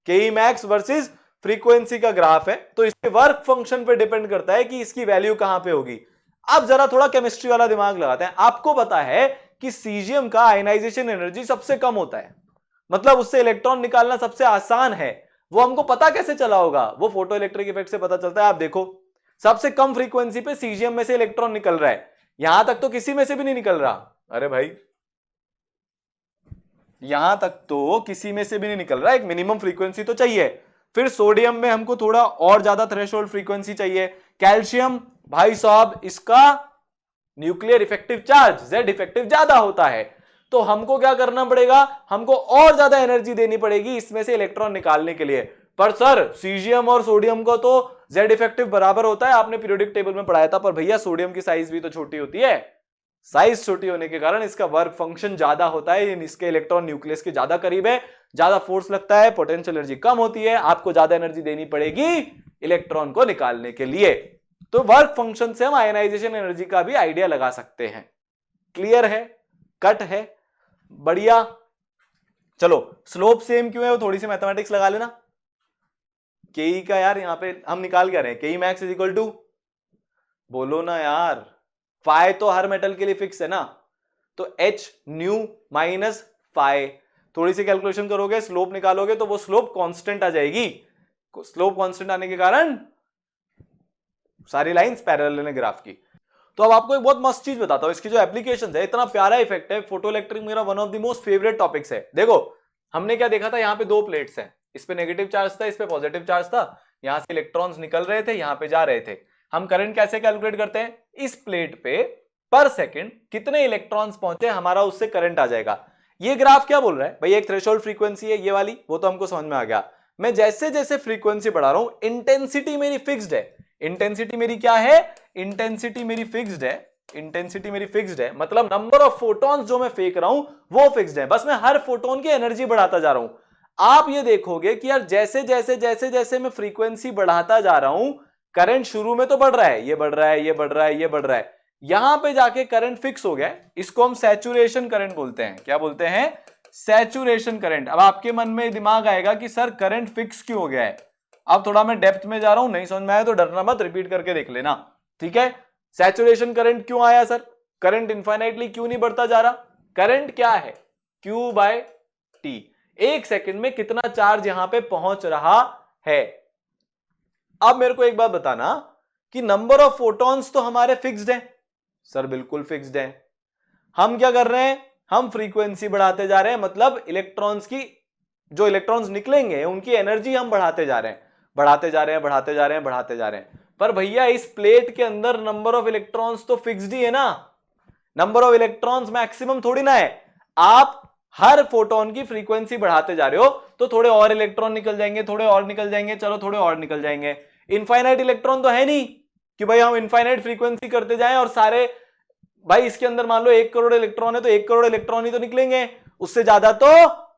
के मैक्स वर्सेस फ्रीक्वेंसी का ग्राफ है, तो इसके वर्क फंक्शन पे डिपेंड करता है कि इसकी वैल्यू कहां पे होगी। अब जरा थोड़ा केमिस्ट्री वाला दिमाग लगाते हैं। आपको पता है कि सीजियम का आयनाइजेशन एनर्जी सबसे कम होता है, मतलब उससे इलेक्ट्रॉन निकालना सबसे आसान है। वो हमको पता कैसे चला होगा? वो फोटो इलेक्ट्रिक इफेक्ट से पता चलता है। आप देखो सबसे कम फ्रीक्वेंसी पे सीजियम में से इलेक्ट्रॉन निकल रहा है, यहां तक तो किसी में से भी नहीं निकल रहा। अरे भाई यहां तक तो किसी में से भी नहीं निकल रहा, एक मिनिमम फ्रीक्वेंसी तो चाहिए। फिर सोडियम में हमको थोड़ा और ज्यादा थ्रेशोल्ड फ्रीक्वेंसी चाहिए। कैल्शियम भाई साहब इसका nuclear effective charge Z effective ज्यादा होता है, तो हमको क्या करना पड़ेगा? हमको और ज्यादा एनर्जी देनी पड़ेगी इसमें से इलेक्ट्रॉन निकालने के लिए। पर सर सीजियम और सोडियम को तो Z इफेक्टिव बराबर होता है, आपने पीरियोडिक टेबल में पढ़ाया था। पर भैया सोडियम की साइज भी तो छोटी होती है, साइज छोटी होने के कारण इसका वर्क फंक्शन ज्यादा होता है, इसके इलेक्ट्रॉन न्यूक्लियस के ज्यादा करीब है, ज्यादा फोर्स लगता है, पोटेंशियल एनर्जी कम होती है, आपको ज्यादा एनर्जी देनी पड़ेगी इलेक्ट्रॉन को निकालने के लिए। तो वर्क फंक्शन से हम आयनाइजेशन एनर्जी का भी आइडिया लगा सकते हैं। क्लियर है? कट है? बढ़िया। चलो स्लोप सेम क्यों है वो थोड़ी सी मैथमेटिक्स लगा लेना। के का यार यहां पे हम निकाल क्या रहे हैं? के मैक्स इज इक्वल टू, बोलो ना यार, फाई तो हर मेटल के लिए फिक्स है ना, तो एच न्यू माइनस फाई। थोड़ी सी कैलकुलेशन करोगे, स्लोप निकालोगे तो वो स्लोप कांस्टेंट आ जाएगी। स्लोप कांस्टेंट आने के कारण सारी लाइंस पैरेलल है ग्राफ की। तो अब आपको एक बहुत मस्त चीज बताता हूं, इसकी जो एप्लीकेशन है, इतना प्यारा इफेक्ट है। फोटो इलेक्ट्रिक मेरा one of the most favourite topics है। देखो हमने क्या देखा था, यहाँ पे दो प्लेट्स हैं, इस पे नेगेटिव चार्ज था, इस पे पॉजिटिव चार्ज था, यहां से इलेक्ट्रॉन्स निकल रहे थे, यहां पे जा रहे थे। हम करंट कैसे कैलकुलेट करते हैं? इस प्लेट पे पर सेकंड कितने इलेक्ट्रॉन्स पहुंचे, हमारा उससे करंट आ जाएगा। ये ग्राफ क्या बोल रहा है भाई? एक थ्रेशोल्ड फ्रीक्वेंसी है ये वाली, वो तो हमको समझ में आ गया। मैं जैसे जैसे फ्रीक्वेंसी बढ़ा रहा हूं, इंटेंसिटी मेरी फिक्स्ड है। इंटेंसिटी मेरी क्या है? इंटेंसिटी मेरी फिक्स्ड है। इंटेंसिटी मेरी फिक्स्ड है मतलब नंबर ऑफ फोटॉन्स जो मैं फेंक रहा हूं वो फिक्स्ड है, बस मैं हर फोटोन की एनर्जी बढ़ाता जा रहा हूं। आप ये देखोगे कि यार जैसे जैसे जैसे जैसे मैं फ्रीक्वेंसी बढ़ाता जा रहा हूं, करंट शुरू में तो बढ़ रहा है, ये बढ़ रहा है, ये बढ़ रहा है, ये बढ़ रहा है, यहां पे जाके करंट फिक्स हो गया। इसको हम सैचुरेशन करंट बोलते हैं। क्या बोलते हैं? Saturation current. अब आपके मन में दिमाग आएगा कि सर करंट फिक्स क्यों हो गया है? अब थोड़ा मैं डेप्थ में जा रहा हूं, नहीं समझ में आया तो डरना मत, रिपीट करके देख लेना, ठीक है? सैचुरेशन करंट क्यों आया सर? करंट इनफाइनाइटली क्यों नहीं बढ़ता जा रहा? करंट क्या है? Q बाय टी। एक सेकंड में कितना चार्ज यहां पे पहुंच रहा है। अब मेरे को एक बात बताना कि नंबर ऑफ फोटॉन्स तो हमारे फिक्स्ड हैं। सर बिल्कुल फिक्स्ड है। हम क्या कर रहे हैं? हम फ्रीक्वेंसी बढ़ाते जा रहे हैं, मतलब इलेक्ट्रॉन्स की, जो इलेक्ट्रॉन्स निकलेंगे उनकी एनर्जी हम बढ़ाते जा रहे हैं, बढ़ाते जा रहे हैं, बढ़ाते जा रहे हैं, बढ़ाते जा रहे हैं। पर भैया इस प्लेट के अंदर नंबर ऑफ इलेक्ट्रॉन्स तो फिक्स्ड ही है ना, नंबर ऑफ इलेक्ट्रॉन्स मैक्सिमम थोड़ी ना है। आप हर फोटोन की फ्रीक्वेंसी बढ़ाते जा रहे हो तो थोड़े और इलेक्ट्रॉन निकल जाएंगे, थोड़े और निकल जाएंगे, चलो थोड़े और निकल जाएंगे। इनफाइनाइट इलेक्ट्रॉन तो है नहीं कि भाई हम इनफाइनाइट फ्रीक्वेंसी करते जाएं और सारे, भाई इसके अंदर मान लो 1 करोड़ इलेक्ट्रॉन है तो 1 करोड़ इलेक्ट्रॉन ही तो निकलेंगे, उससे ज्यादा तो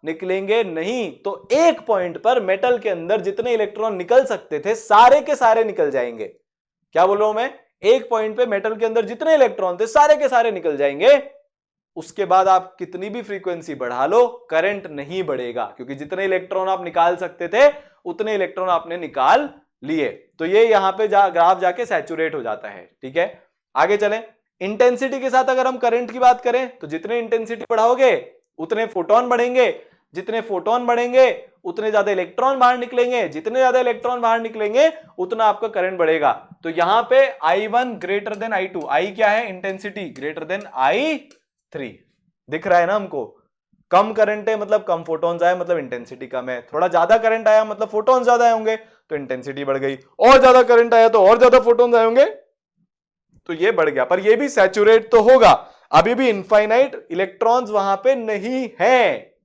निकलेंगे नहीं। तो एक पॉइंट पर मेटल के अंदर जितने इलेक्ट्रॉन निकल सकते थे सारे के सारे निकल जाएंगे। क्या बोल रहा हूं मैं? एक पॉइंट पे मेटल के अंदर जितने इलेक्ट्रॉन थे सारे के सारे निकल जाएंगे। उसके बाद आप कितनी भी फ्रीक्वेंसी बढ़ा लो, करंट नहीं बढ़ेगा, क्योंकि जितने इलेक्ट्रॉन आप निकाल सकते थे उतने इलेक्ट्रॉन आपने निकाल लिए। तो ये यहां पे ग्राफ जाके सैचुरेट हो जाता है, ठीक है? आगे चलें। इंटेंसिटी के साथ अगर हम करंट की बात करें तो जितने इंटेंसिटी बढ़ाओगे उतने फोटोन बढ़ेंगे, जितने फोटोन बढ़ेंगे उतने ज्यादा इलेक्ट्रॉन बाहर निकलेंगे, जितने ज्यादा इलेक्ट्रॉन बाहर निकलेंगे उतना आपका करंट बढ़ेगा। तो यहां पे I1 greater than I2, I क्या है? Intensity, greater than I3। दिख रहा है ना हमको? कम करंट है मतलब कम फोटोन्स आए, मतलब इंटेंसिटी कम है। थोड़ा ज्यादा करंट आया मतलब फोटोन ज्यादा आए होंगे तो इंटेंसिटी बढ़ गई, और ज्यादा करंट आया तो और ज्यादा फोटोन्स आए होंगे तो ये बढ़ गया। पर ये भी सैचुरेट तो होगा, अभी भी इनफाइनाइट इलेक्ट्रॉन्स वहां पे नहीं है।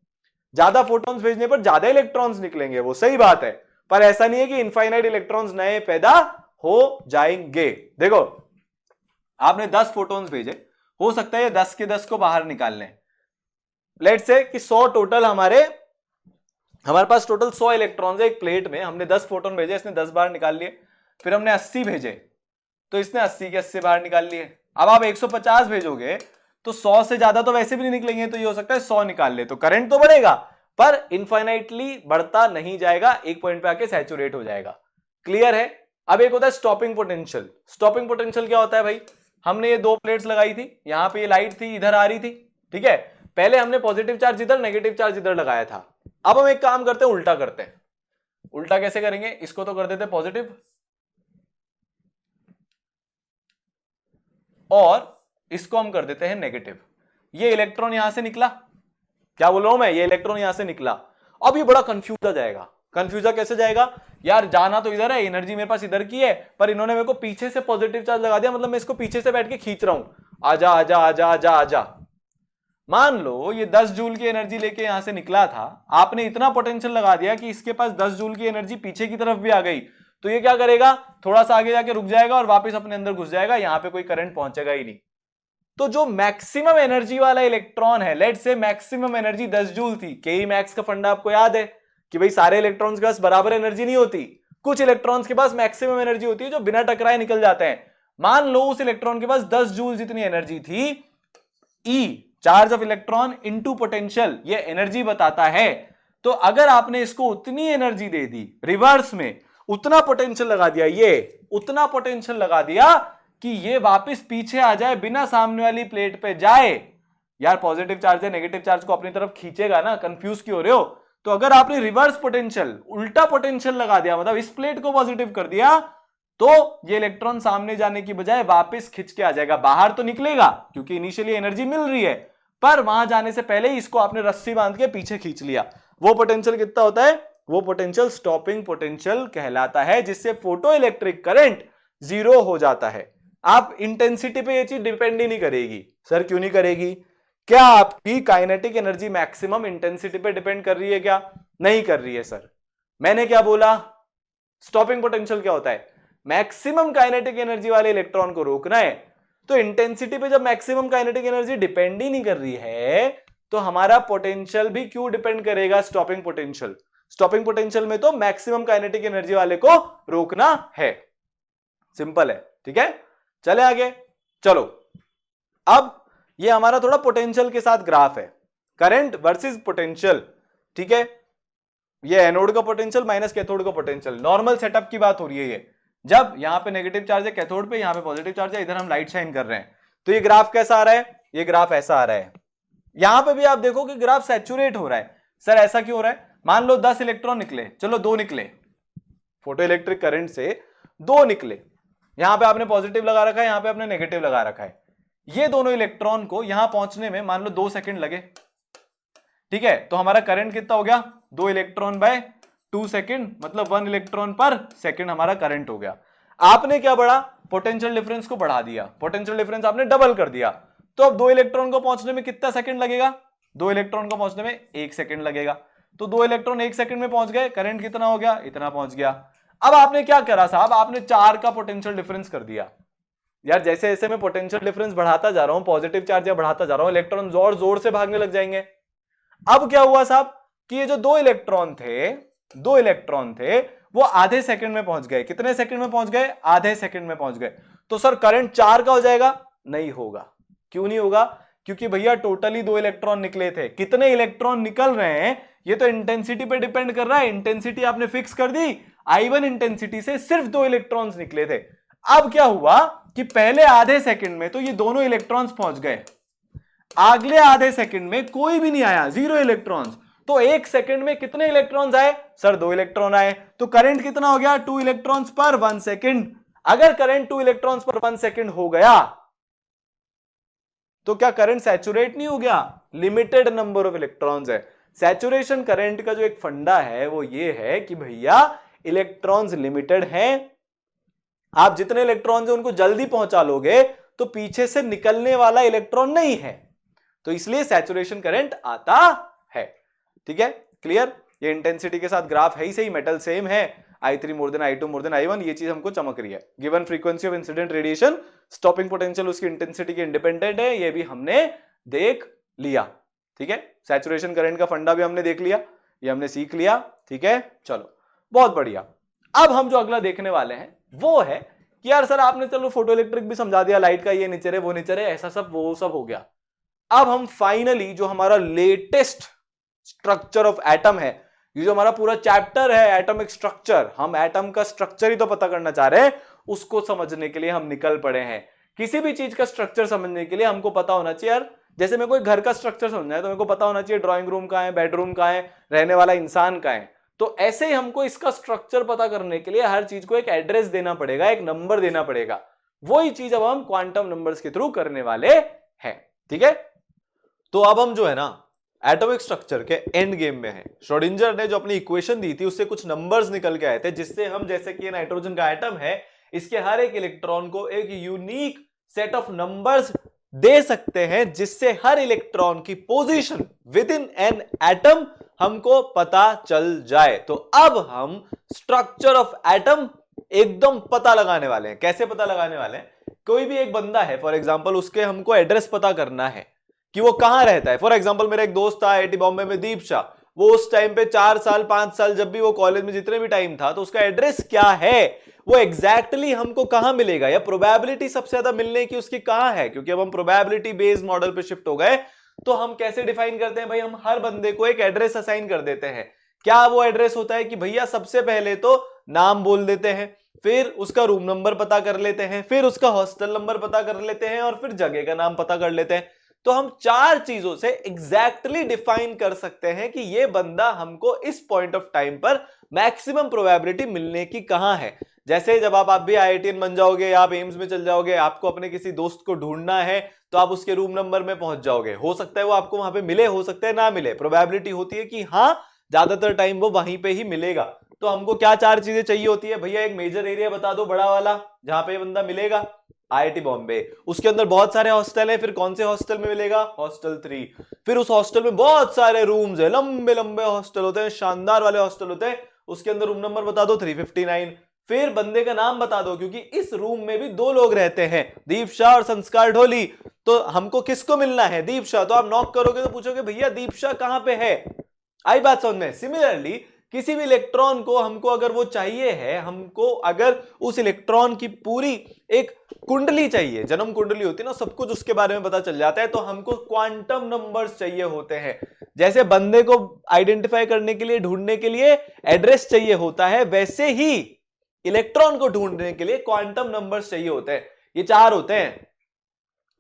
ज्यादा फोटॉन्स भेजने पर ज्यादा इलेक्ट्रॉन्स निकलेंगे, वो सही बात है, पर ऐसा नहीं है कि इनफाइनाइट इलेक्ट्रॉन्स नए पैदा हो जाएंगे। देखो आपने 10 फोटॉन्स भेजे, हो सकता है ये 10 के 10 को बाहर निकाल लें। लेट्स से कि 100 टोटल हमारे हमारे पास टोटल 100 इलेक्ट्रॉन्स है एक प्लेट में, हमने 10 फोटोन भेजे, इसने 10 बाहर निकाल लिए, फिर हमने 80 भेजे तो इसने 80 के 80 बाहर निकाल लिए। अब आप 150 भेजोगे तो 100 से ज्यादा तो वैसे भी नहीं निकलेंगे, तो ये हो सकता है 100 निकाल ले, तो करंट तो बढ़ेगा पर इनफाइनाइटली बढ़ता नहीं जाएगा, एक पॉइंट पे आके सैचुरेट हो जाएगा। क्लियर है? अब एक होता है स्टॉपिंग पोटेंशियल। स्टॉपिंग पोटेंशियल क्या होता है भाई? हमने ये दो प्लेट्स लगाई थी, यहां पे ये लाइट थी इधर आ रही थी, ठीक है, पहले हमने पॉजिटिव चार्ज इधर नेगेटिव चार्ज इधर लगाया था। अब हम एक काम करते हैं, उल्टा करते हैं। उल्टा कैसे करेंगे? इसको तो कर देते पॉजिटिव और इसको हम कर देते हैं नेगेटिव। ये इलेक्ट्रॉन यहां से निकला, क्या बोल रहा हूं मैं, ये इलेक्ट्रॉन यहां से निकला। अब ये बड़ा कंफ्यूज जाएगा। कंफ्यूजर कैसे जाएगा? यार जाना तो इधर है, एनर्जी मेरे पास इधर की है, पर इन्होंने मेरे को पीछे से पॉजिटिव चार्ज लगा दिया, मतलब मैं इसको पीछे से बैठ के खींच रहा हूं, आजा आजा आजा आजा आजा। मान लो ये 10 जूल की एनर्जी लेके यहां से निकला था, आपने इतना पोटेंशियल लगा दिया कि इसके पास 10 जूल की एनर्जी पीछे की तरफ भी आ गई, तो ये क्या करेगा? थोड़ा सा आगे जाके रुक जाएगा और वापस अपने अंदर घुस जाएगा, यहां पे कोई करंट पहुंचेगा ही नहीं। तो जो मैक्सिमम एनर्जी वाला इलेक्ट्रॉन है, let's say maximum energy 10 joule थी, के मैक्स का फंडा आपको याद है कि भाई सारे इलेक्ट्रॉन्स के पास बराबर एनर्जी नहीं होती, कुछ इलेक्ट्रॉन्स के पास मैक्सिमम एनर्जी होती है जो बिना टकराए निकल जाते हैं। मान लो उस इलेक्ट्रॉन के पास 10 जूल जितनी एनर्जी थी, E charge of electron into potential, ये एनर्जी बताता है। तो अगर आपने इसको उतनी एनर्जी दे दी, रिवर्स में उतना पोटेंशियल लगा दिया, ये उतना पोटेंशियल लगा दिया कि ये वापस पीछे आ जाए, बिना सामने वाली प्लेट पे जाए। यार पॉजिटिव चार्ज है, नेगेटिव चार्ज को अपनी तरफ खींचेगा ना, कंफ्यूज क्यों हो रहे हो? तो अगर आपने रिवर्स पोटेंशियल, उल्टा पोटेंशियल लगा दिया, मतलब इस प्लेट को पॉजिटिव कर दिया, तो ये इलेक्ट्रॉन सामने जाने की बजाय वापस खिंच के आ जाएगा। बाहर तो निकलेगा क्योंकि इनिशियली एनर्जी मिल रही है, पर वहां जाने से पहले ही इसको आपने रस्सी बांध के पीछे खींच लिया। वो पोटेंशियल कितना होता है? वो पोटेंशियल स्टॉपिंग पोटेंशियल कहलाता है, जिससे फोटो इलेक्ट्रिक करंट जीरो हो जाता है। आप इंटेंसिटी पे ये चीज डिपेंड ही नहीं करेगी। सर क्यों नहीं करेगी? क्या आपकी काइनेटिक एनर्जी मैक्सिमम इंटेंसिटी पे डिपेंड कर रही है क्या? नहीं कर रही है सर। मैंने क्या बोला? स्टॉपिंग पोटेंशियल क्या होता है? मैक्सिमम काइनेटिक एनर्जी वाले इलेक्ट्रॉन को रोकना है। तो इंटेंसिटी पे जब मैक्सिमम काइनेटिक एनर्जी डिपेंड ही नहीं कर रही है, तो हमारा पोटेंशियल भी क्यों डिपेंड करेगा? Stopping potential. स्टॉपिंग पोटेंशियल में तो मैक्सिमम काइनेटिक एनर्जी वाले को रोकना है। सिंपल है, ठीक है। चले आगे, चलो। अब ये हमारा थोड़ा पोटेंशियल के साथ ग्राफ है, करंट वर्सेस पोटेंशियल, ठीक है। ये एनोड का पोटेंशियल माइनस कैथोड का पोटेंशियल, नॉर्मल सेटअप की बात हो रही है ये। जब यहां पे नेगेटिव चार्ज है कैथोड पे, यहां पे पॉजिटिव चार्ज है, इधर हम लाइट शाइन कर रहे हैं, तो ये ग्राफ कैसा आ रहा है? ये ग्राफ ऐसा आ रहा है। यहां पे भी आप देखो कि ग्राफ सैचुरेट हो रहा है। सर ऐसा क्यों हो रहा है? मान लो 10 इलेक्ट्रॉन निकले, चलो 2 निकले, फोटो इलेक्ट्रिक करंट से 2 निकले, यहां पे आपने पॉजिटिव लगा रखा है, यहां पे आपने नेगेटिव लगा रखा है। ये दोनों इलेक्ट्रॉन को यहां पहुंचने में मान लो 2 सेकंड लगे, ठीक है। तो हमारा करंट कितना हो गया? 2 इलेक्ट्रॉन बाय 2 सेकंड, मतलब 1 इलेक्ट्रॉन पर सेकंड हमारा करंट हो गया। आपने क्या बढ़ा? पोटेंशियल डिफरेंस को बढ़ा दिया, पोटेंशियल डिफरेंस आपने डबल कर दिया। तो अब 2 इलेक्ट्रॉन को पहुंचने में कितना सेकंड लगेगा? 2 इलेक्ट्रॉन को पहुंचने में 1 सेकंड लगेगा। तो 2 इलेक्ट्रॉन 1 सेकंड में पहुंच गए, करंट कितना हो गया? इतना पहुंच गया। अब आपने क्या करा साहब? आपने 4 का पोटेंशियल डिफरेंस कर दिया। यार जैसे जैसे मैं पोटेंशियल डिफरेंस बढ़ाता जा रहा हूं, पॉजिटिव चार्ज या बढ़ाता जा रहा हूं, इलेक्ट्रॉन जोर जोर से भागने लग जाएंगे। अब क्या हुआ साहब कि ये जो 2 इलेक्ट्रॉन थे वो आधे सेकंड में पहुंच गए। कितने सेकंड में पहुंच गए? आधे सेकंड में पहुंच गए। तो सर करंट 4 का हो जाएगा? नहीं होगा। क्यों नहीं होगा? क्योंकि भैया टोटली 2 इलेक्ट्रॉन निकले थे। कितने इलेक्ट्रॉन निकल रहे हैं ये तो इंटेंसिटी पे डिपेंड कर रहा है। इंटेंसिटी आपने फिक्स कर दी, I1 इंटेंसिटी से सिर्फ 2 इलेक्ट्रॉन्स निकले थे। अब क्या हुआ कि पहले आधे सेकंड में तो ये दोनों इलेक्ट्रॉन्स पहुंच गए, अगले आधे सेकंड में कोई भी नहीं आया, 0 इलेक्ट्रॉन्स। तो 1 सेकंड में कितने इलेक्ट्रॉन्स आए? सर 2 इलेक्ट्रॉन आए। तो करंट कितना हो गया? 2 इलेक्ट्रॉन्स पर 1 सेकंड। अगर करंट 2 इलेक्ट्रॉन्स पर 1 सेकंड हो गया तो क्या करंट सैचुरेट नहीं हो गया? लिमिटेड नंबर ऑफ इलेक्ट्रॉन्स है। सैचुरेशन करंट का जो एक फंडा है वो ये है कि भैया इलेक्ट्रॉन्स लिमिटेड हैं, आप जितने इलेक्ट्रॉन्स हैं उनको जल्दी पहुंचा लोगे तो पीछे से निकलने वाला इलेक्ट्रॉन नहीं है, तो इसलिए सैचुरेशन करंट आता है। ठीक है, क्लियर? ये इंटेंसिटी के साथ ग्राफ है ही सही, मेटल सेम है, I3 more than I2 more than I1, ये चीज हमको चमक रही है। Given frequency of incident radiation, stopping potential उसकी इंटेंसिटी के इंडिपेंडेंट है, ये भी हमने देख लिया। ठीक है, सैचुरेशन करंट का फंडा भी हमने देख लिया। ये हमने सीख लिया, ठीक है। चलो बहुत बढ़िया। अब हम जो अगला देखने वाले हैं वो है कि यार सर आपने चलो फोटो इलेक्ट्रिक भी समझा दिया, लाइट का ये नेचर है वो नेचर है, ऐसा सब वो सब हो गया। अब हम फाइनली जो हमारा लेटेस्ट स्ट्रक्चर ऑफ एटम है, ये जो हमारा पूरा चैप्टर है एटॉमिक स्ट्रक्चर, हम एटम का स्ट्रक्चर ही तो पता करना चाह रहे हैं, उसको समझने के लिए हम निकल पड़े हैं। किसी भी चीज का स्ट्रक्चर समझने के लिए हमको पता होना चाहिए यार, जैसे मैं कोई घर का स्ट्रक्चर समझना है तो मेरे को पता होना चाहिए ड्राइंग रूम कहाँ है, बेडरूम कहाँ है, रहने वाला इंसान कहाँ है। तो ऐसे ही हमको इसका स्ट्रक्चर पता करने के लिए हर चीज को एक एड्रेस देना पड़ेगा, एक नंबर देना पड़ेगा। वही चीज अब हम क्वांटम नंबर्स के थ्रू करने वाले हैं, ठीक है। तो अब हम जो है ना एटॉमिक स्ट्रक्चर के एंड गेम में है। श्रोडिंगर ने जो अपनी इक्वेशन दी थी उससे कुछ नंबर्स निकल के आए थे, जिससे हम, जैसे कि नाइट्रोजन का एटम है, इसके हर एक इलेक्ट्रॉन को एक unique set of numbers they सकते हैं, जिससे हर इलेक्ट्रॉन की position with in an atom हमको पता चल जाए। तो अब हम स्ट्रक्चर ऑफ एटम एकदम पता लगाने वाले हैं। कैसे पता लगाने वाले हैं? कोई भी एक बंदा है फॉर एग्जांपल, उसके हमको एड्रेस पता करना है कि वो कहां रहता है। फॉर एग्जांपल मेरा एक दोस्त था आईआईटी बॉम्बे में, दीप शाह, वो उस टाइम पे 4 साल 5 साल जब भी वो कॉलेज में जितने भी टाइम था, तो उसका एड्रेस क्या है, वो एग्जैक्टली हमको कहां मिलेगा, या प्रोबेबिलिटी सबसे ज्यादा मिलने की उसकी कहां है। क्योंकि अब हम प्रोबेबिलिटी बेस्ड मॉडल पे शिफ्ट हो गए, तो हम कैसे डिफाइन करते हैं भाई, हम हर बंदे को एक एड्रेस असाइन कर देते हैं। क्या वो एड्रेस होता है कि भैया सबसे पहले तो नाम बोल देते हैं, फिर उसका रूम नंबर पता कर लेते हैं, फिर उसका हॉस्टल नंबर पता कर लेते हैं, और फिर जगह का नाम पता कर लेते हैं। तो हम 4 चीजों से एग्जैक्टली डिफाइन कर सकते हैं कि ये बंदा हमको इस पॉइंट ऑफ टाइम पर मैक्सिमम प्रोबेबिलिटी मिलने की कहां है। जैसे जब आप भी आईआईटीएन बन जाओगे, आप एम्स में चल जाओगे, आपको अपने किसी दोस्त को ढूंढना है, तो आप उसके रूम नंबर में पहुंच जाओगे। हो सकता है वो आपको वहां पे मिले, हो सकता है ना मिले। प्रोबेबिलिटी होती है कि हाँ, ज्यादातर टाइम वो वहीं पे ही मिलेगा। तो हमको क्या 4 चीजें चाहिए होती है भैया? एक मेजर एरिया बता दो, बड़ा वाला, जहां पे ये बंदा मिलेगा, आईआईटी बॉम्बे। उसके अंदर बहुत सारे हॉस्टल है, फिर कौन से हॉस्टल में मिलेगा? हॉस्टल 3। फिर उस हॉस्टल में बहुत सारे रूम्स है, लंबे लंबे हॉस्टल होते हैं, शानदार वाले हॉस्टल होते हैं। उसके अंदर रूम नंबर बता दो 359। फिर बंदे का नाम बता दो, क्योंकि इस रूम में भी 2 लोग रहते हैं, दीप शाह और संस्कार ढोली। तो हमको किसको मिलना है? दीप शाह। तो आप नॉक करोगे तो पूछोगे भैया दीप शाह कहां पे है? आई बात समझ में? सिमिलरली किसी भी इलेक्ट्रॉन को हमको अगर वो चाहिए है, हमको अगर उस इलेक्ट्रॉन की पूरी एक कुंडली चाहिए, जन्म कुंडली होती है ना, सब कुछ उसके बारे में पता चल जाता है, तो हमको क्वांटम नंबर्स चाहिए होते हैं। जैसे बंदे को आइडेंटिफाई करने के लिए, ढूंढने के लिए एड्रेस चाहिए होता है, वैसे ही इलेक्ट्रॉन को ढूंढने के लिए क्वांटम नंबर्स चाहिए होते हैं। ये 4 होते हैं,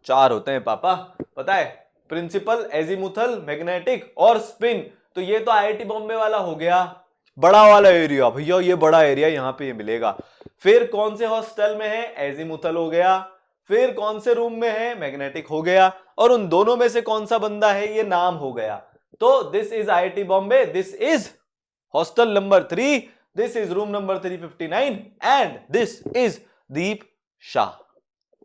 4 होते हैं पापा, पता है? प्रिंसिपल, एजीमुथल, मैग्नेटिक और स्पिन। तो ये तो आईआईटी बॉम्बे वाला हो गया, बड़ा वाला एरिया। भैया ये बड़ा एरिया, यहां पे ये मिलेगा। फिर कौन से हॉस्टल में है? एजीमुथल हो गया। फिर कौन से रूम में है? मैग्नेटिक हो गया। और उन दोनों में से कौन सा बंदा है? ये नाम हो गया। तो this is IIT Bombay, this is hostel number 3, this is room number 359 and this is Deep Shah.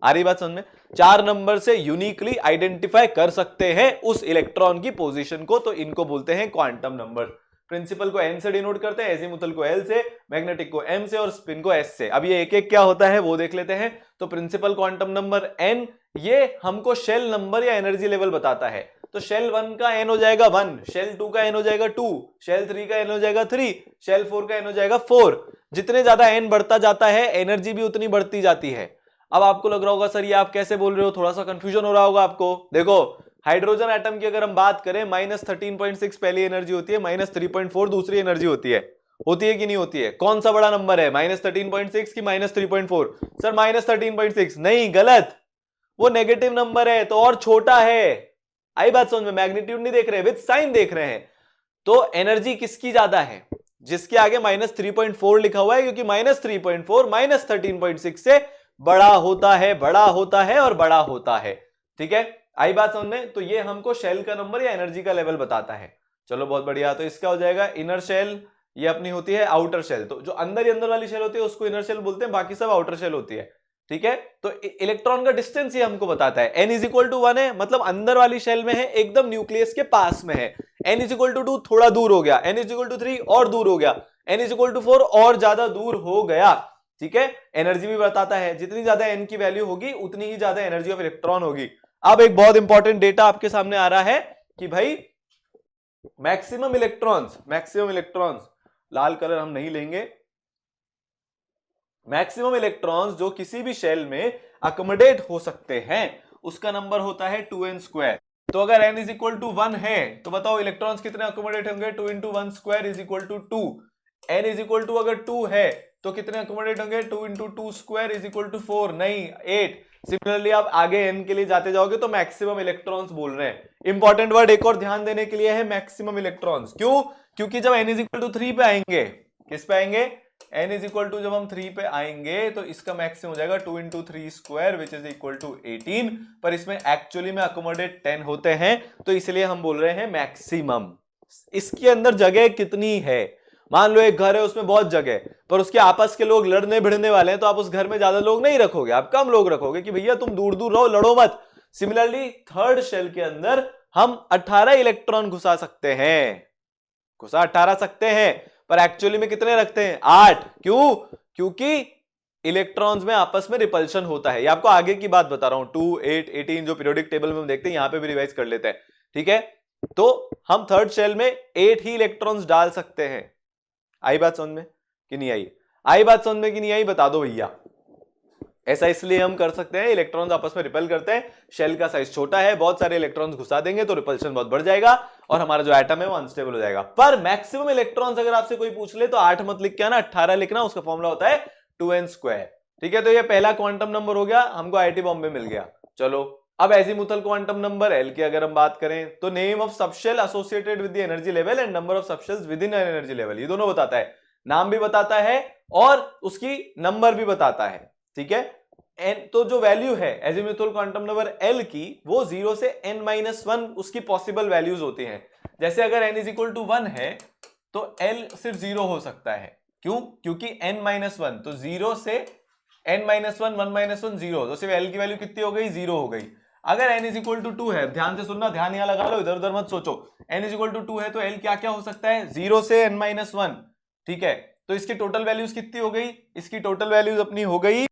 आ रही बात समझ में? 4 नंबर से यूनिकली आइडेंटिफाई कर सकते हैं उस इलेक्ट्रॉन की पोजीशन को, तो इनको बोलते हैं क्वांटम नंबर। प्रिंसिपल को एन से डिनोट करते हैं, एजीमुथल को एल से, मैग्नेटिक को एम से और स्पिन को एस से। अब ये एक एक क्या होता है वो देख लेते हैं। तो प्रिंसिपल क्वांटम नंबर एन, ये हमको शेल नंबर या एनर्जी लेवल बताता है। तो शेल 1 का एन हो जाएगा 1, शेल 2 का एन हो जाएगा 2, शेल 3 का एन हो जाएगा 3, शेल 4 का एन हो जाएगा 4। जितने ज्यादा एन बढ़ता जाता है, एनर्जी भी उतनी बढ़ती जाती है। अब आपको लग रहा होगा सर ये आप कैसे बोल रहे हो, थोड़ा सा कंफ्यूजन हो रहा होगा आपको। देखो हाइड्रोजन एटम की अगर हम बात करें, -13.6 पहली एनर्जी होती है, -3.4 दूसरी एनर्जी होती है कि नहीं होती है? कौन सा बड़ा नंबर है, -13.6 की -3.4? सर -13.6 नहीं, गलत, वो नेगेटिव नंबर है, तो और छोटा है। आई बात समझ में? मैग्नीट्यूड नहीं देख रहे, विद साइन देख रहे हैं। तो एनर्जी किसकी ज्यादा है? जिसके आगे -3.4 लिखा हुआ है, क्योंकि -3.4 -13.6 से बड़ा होता है, बड़ा होता है और बड़ा होता है। ठीक है, आई बात समझ में? तो ये हमको शेल का नंबर या एनर्जी का लेवल बताता है। चलो बहुत बढ़िया। तो इसका हो जाएगा इनर शेल, ये अपनी होती है आउटर शेल। तो जो अंदर ही अंदर वाली शेल होती है उसको इनर शेल बोलते हैं, बाकी सब आउटर शेल होती है। ठीक है, तो इलेक्ट्रॉन का डिस्टेंस ये हमको बताता है। n = 1 है, मतलब अंदर वाली शेल में है, एकदम न्यूक्लियस के पास में है। n = 2 थोड़ा दूर हो गया, n = 3 और दूर हो गया, n = 4 और ज्यादा दूर हो गया। ठीक है, एनर्जी भी बताता है, जितनी ज्यादा n की वैल्यू होगी उतनी ही ज्यादा एनर्जी ऑफ इलेक्ट्रॉन होगी। अब एक बहुत इंपॉर्टेंट डेटा आपके सामने आ रहा है कि भाई मैक्सिमम इलेक्ट्रॉन्स, लाल कलर हम नहीं लेंगे। मैक्सिमम इलेक्ट्रॉन्स जो किसी भी शेल में अकोमोडेट हो सकते हैं उसका नंबर होता है 2n²। तो अगर n इज इक्वल टू 1 है तो बताओ इलेक्ट्रॉन्स कितने अकोमोडेट होंगे? 2 into 1² is equal to 2। n is equal to अगर 2 है तो कितने अकोमोडेट होंगे? 2 इंटू 2² इज इक्वल टू 4, नहीं 8। सिमिलरली आप आगे n के लिए जाते जाओगे तो मैक्सिमम इलेक्ट्रॉन्स बोल रहे हैं। इंपॉर्टेंट वर्ड एक और ध्यान देने के लिए है मैक्सिमम इलेक्ट्रॉन्स। क्यों? क्योंकि जब n इज इक्वल टू 3 पे आएंगे, किस पे आएंगे? n इज इक्वल टू जब हम 3 पे आएंगे तो इसका मैक्सिमम हो जाएगा 2 into 3² which is equal to 18, पर इसमें एक्चुअली में अकोमोडेट 10 होते हैं तो इसलिए हम बोल रहे हैं मैक्सिमम। इसके अंदर जगह कितनी है? मान लो एक घर है उसमें बहुत जगह, पर उसके आपस के लोग लड़ने भिड़ने वाले हैं तो आप उस घर में ज्यादा लोग नहीं रखोगे, आप कम लोग रखोगे कि भैया तुम दूर दूर रहो, लड़ो मत। सिमिलरली थर्ड शेल के अंदर हम 18 इलेक्ट्रॉन घुसा सकते हैं, घुसा 18 सकते हैं, पर एक्चुअली में कितने रखते हैं? 8। क्यों? क्योंकि इलेक्ट्रॉन्स में आपस में रिपल्शन होता है। ये आपको आगे की बात बता रहा हूं, 2, 8, 18 जो पीरियोडिक टेबल में हम देखते हैं, यहां पे भी रिवाइज कर लेते हैं, ठीक है। तो हम थर्ड शेल में 8 ही इलेक्ट्रॉन्स डाल सकते हैं। आई बात समझ में कि नहीं आई? आई बात समझ में कि नहीं आई? बता दो भैया। ऐसा इसलिए हम कर सकते हैं, इलेक्ट्रॉन्स आपस में रिपेल करते हैं, शेल का साइज छोटा है, बहुत सारे इलेक्ट्रॉन्स घुसा देंगे तो रिपल्शन बहुत बढ़ जाएगा और हमारा जो एटम है वो अनस्टेबल हो जाएगा। पर मैक्सिमम इलेक्ट्रॉन्स अगर आपसे कोई पूछ ले तो 8 मत लिख के आना, 18 लिखना, उसका फॉर्मूला होता है 2n²। ठीक है, तो ये पहला क्वांटम नंबर हो गया, हमको आईआईटी बॉम्बे मिल गया। चलो अब एजीमुथल क्वांटम नंबर एल की अगर हम बात करें तो name of subshell associated with the energy level and number of subshells with in an energy level, ये दोनों बताता है, नाम भी बताता है और उसकी नंबर भी बताता है। ठीक है, तो जो वैल्यू है एजीमुथल क्वांटम नंबर एल की वो 0 से n-1 उसकी पॉसिबल वैल्यूज होती हैं। जैसे अगर n इज इक्वल टू 1 है तो l सिर्फ 0 हो सकता है। क्यों? क्योंकि n-1, तो 0 से n-1, 1-1 0, तो सिर्फ l की वैल्यू कितनी हो गई? 0 हो गई। अगर n इज इक्वल टू 2 है, ध्यान से सुनना, ध्यान यहां लगा लो, इधर उधर मत सोचो। n इज इक्वल टू 2 है तो l क्या क्या हो सकता है? 0 से n-1। ठीक है, तो इसकी टोटल वैल्यूज कितनी हो गई? इसकी टोटल वैल्यूज अपनी हो गई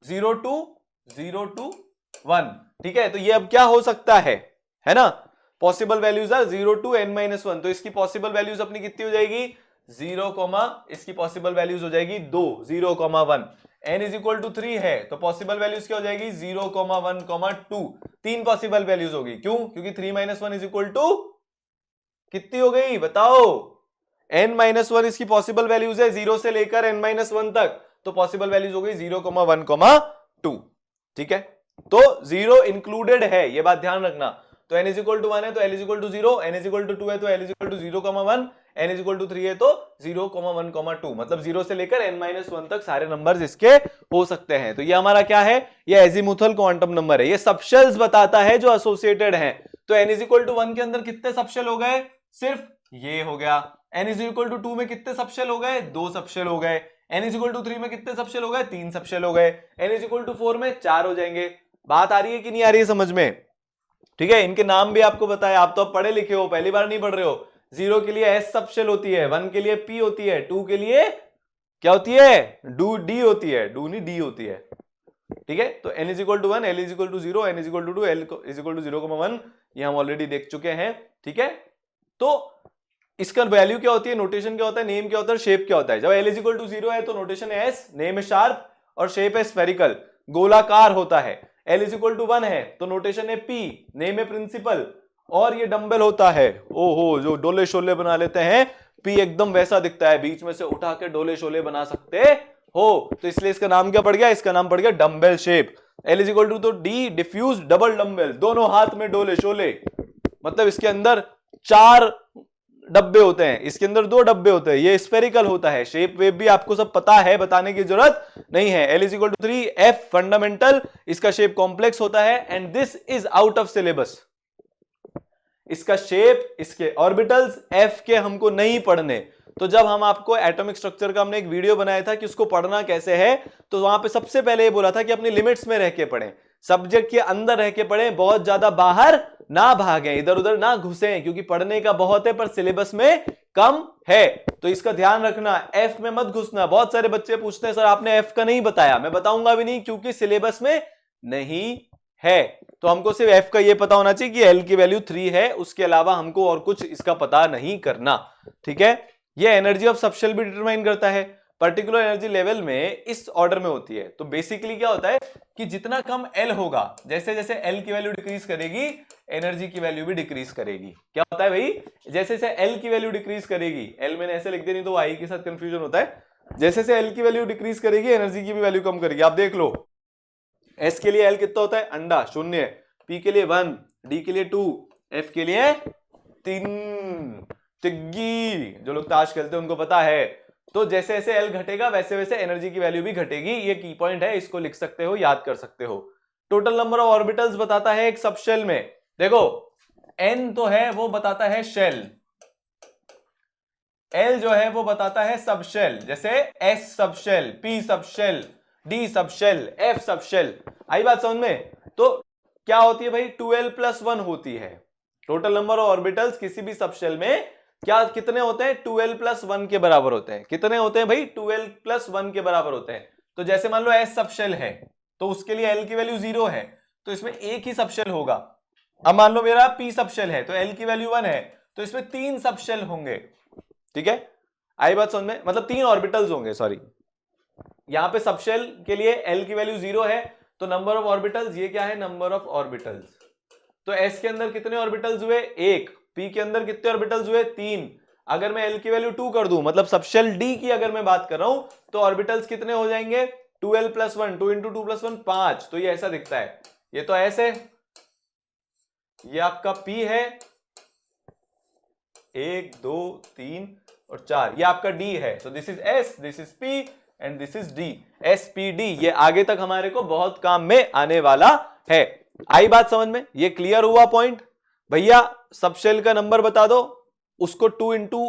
0 to 1। ठीक है, तो ये अब क्या हो सकता है ना? Possible values are 0 to n-1, तो इसकी पॉसिबल वैल्यूज अपनी कितनी हो जाएगी? 0, इसकी पॉसिबल वैल्यूज हो जाएगी 2, 0,1। n इज इक्वल टू 3 है तो पॉसिबल वैल्यूज क्या हो जाएगी? 0,1,2। 3 पॉसिबल वैल्यूज होगी। क्यों? क्योंकि 3-1 इज इक्वल टू कितनी हो गई? बताओ। n-1 इसकी पॉसिबल वैल्यूज है 0 से लेकर n-1 तक, तो पॉसिबल वैल्यूज हो गई 0,1,2। ठीक है, तो 0 इंक्लूडेड है, ये बात ध्यान रखना। तो n इज इक्वल टू 1 है तो l is equal to 0, n is equal to 2 है तो l is equal to 0,1, n is equal to 3 है तो 0,1,2, मतलब 0 से लेकर n-1 तक सारे नंबर्स इसके हो सकते हैं। तो ये हमारा क्या है? ये एजीमुथल क्वांटम नंबर है, ये सबशेल्स बताता है जो एसोसिएटेड हैं। तो n इज इक्वल टू 1 के अंदर कितने सबशेल हो गए? सिर्फ ये हो गया। n इज इक्वल टू 2 में कितने सबशेल हो गए? 2 सबशेल हो गए। n इज इक्वल टू 3 में कितने सबशेल हो गए? 3 सबशेल हो गए। n इज इक्वल टू 4 में 4 हो जाएंगे। बात आ रही है कि नहीं आ रही है समझ में? ठीक है, इनके नाम भी आपको बताया, आप तो अब पढ़े लिखे हो, पहली बार नहीं पढ़ रहे हो। 0 के लिए s सबशेल होती है, 1 के लिए p होती है, 2 के लिए क्या होती है? d होती है, d नहीं d होती है। ठीक है, तो n is equal to 1, l is equal to 0, n is equal to 2, l is equal to 0,1, ये हम ऑलरेडी देख चुके हैं। ठीक है, तो इसका वैल्यू क्या होती है, नोटेशन क्या होता है, नेम क्या होता है, शेप क्या होता है। जब l इज इक्वल टू 0 है तो नोटेशन है s, नेम है शार्प और शेप है स्फेरिकल, गोलाकार होता है। l इज इक्वल टू 1 है तो नोटेशन है p, नेम है प्रिंसिपल और ये डंबल होता है। ओहो, जो डोले शोले बना लेते हैं, p एकदम वैसा दिखता है, बीच में से उठा के डोले शोले बना सकते हो, तो इसलिए इसका नाम क्या पड़ गया? इसका नाम पड़ गया dumbbell shape. l is equal to तो d, डिफ्यूज डबल डंबल, दोनों हाथ में डोले शोले, मतलब इसके अंदर 4 डब्बे होते हैं, इसके अंदर 2 डब्बे होते हैं, ये स्फेरिकल होता है। शेप वेप भी आपको सब पता है, बताने की जरूरत नहीं है। l is equal to 3, f fundamental, इसका शेप कॉम्प्लेक्स होता है and this is out of syllabus. इसका शेप, इसके ऑर्बिटल्स f के हमको नहीं पढ़ने। तो जब हम आपको एटॉमिक स्ट्रक्चर का हमने एक वीडियो बनाया था कि उसको पढ़ना कैसे है, तो वहां पे सबसे पहले ये बोला था कि अपनी लिमिट्स में रह के पढ़ें, सब्जेक्ट के अंदर रह के पढ़ें, बहुत ज्यादा बाहर ना भागें, इधर उधर ना घुसें, क्योंकि पढ़ने का बहुत है पर सिलेबस में कम है। तो इसका ध्यान रखना, एफ में मत घुसना। बहुत सारे बच्चे पूछते हैं सर आपने एफ का नहीं बताया, मैं बताऊंगा भी नहीं क्योंकि सिलेबस में नहीं है, तो हमको सिर्फ एफ का ये पता होना चाहिए कि एल की वैल्यू 3 है, उसके अलावा हमको और कुछ इसका पता नहीं करना। ठीक है, ये एनर्जी ऑफ सबशेल भी डिटरमाइन करता है, पर्टिकुलर एनर्जी लेवल में इस ऑर्डर में होती है। तो बेसिकली क्या होता है कि जितना कम एल होगा, जैसे जैसे एल की वैल्यू डिक्रीज करेगी एनर्जी की वैल्यू भी डिक्रीज करेगी। क्या होता है भाई, जैसे जैसे एल की वैल्यू डिक्रीज करेगी, एल मैंने ऐसे लिख दिया नहीं तो आई के साथ कंफ्यूजन होता है, जैसे जैसे एल की वैल्यू डिक्रीज करेगी एनर्जी की भी वैल्यू कम करेगी। आप देख लो, एस के लिए एल कितना होता है अंडा 0, पी के लिए 1, डी के लिए 2, एफ के लिए 3, तिग्गी, जो लोग ताश खेलते हैं उनको पता है। तो जैसे जैसे एल घटेगा वैसे वैसे एनर्जी की वैल्यू भी घटेगी, ये की पॉइंट है, इसको लिख सकते हो, याद कर सकते हो। टोटल नंबर ऑफ ऑर्बिटल्स बताता है एक सबशेल में, देखो एन तो है वो बताता है शेल, एल जो है वो बताता है सबशेल, जैसे S subshell, P subshell, D subshell, F subshell. आई बात समझ में? तो क्या होती है भाई, 2l+1 होती है। टोटल नंबर ऑफ ऑर्बिटल्स किसी भी सबशेल में क्या कितने होते हैं, 2l+1 के बराबर होते हैं। कितने होते हैं भाई, 2l+1 के बराबर होते हैं। तो जैसे मान लो एस सबशेल है तो उसके लिए एल की वैल्यू 0 है, तो इसमें एक ही सबशेल होगा। अब मान लो मेरा पी सबशेल है तो एल की वैल्यू 1 है, तो इसमें 3 सबशेल होंगे। ठीक है, आई बात समझ में? मतलब 3 ऑर्बिटल्स होंगे, सॉरी, यहां पे सबशेल के लिए एल की वैल्यू 0 है, तो नंबर ऑफ ऑर्बिटल्स ये क्या है, नंबर ऑफ ऑर्बिटल्स। तो एस के अंदर कितने ऑर्बिटल्स हुए, 1, पी के अंदर कितने ऑर्बिटल्स हुए, 3। अगर मैं एल की वैल्यू 2 कर दूं, मतलब सबशेल डी की अगर मैं बात कर रहा हूं, तो ऑर्बिटल्स कितने हो जाएंगे, 2l+1, 2 इंटू 2+1 5। तो ये ऐसा दिखता है, ये तो एस है, ये आपका पी है, 1 2 3 और 4, ये आपका डी है। तो this is S, this is P and this is D, S P D. ये आगे तक हमारे को बहुत काम में आने वाला है। आई बात समझ में? ये क्लियर हुआ पॉइंट? भैया सबशेल का नंबर बता दो, उसको 2 इंटू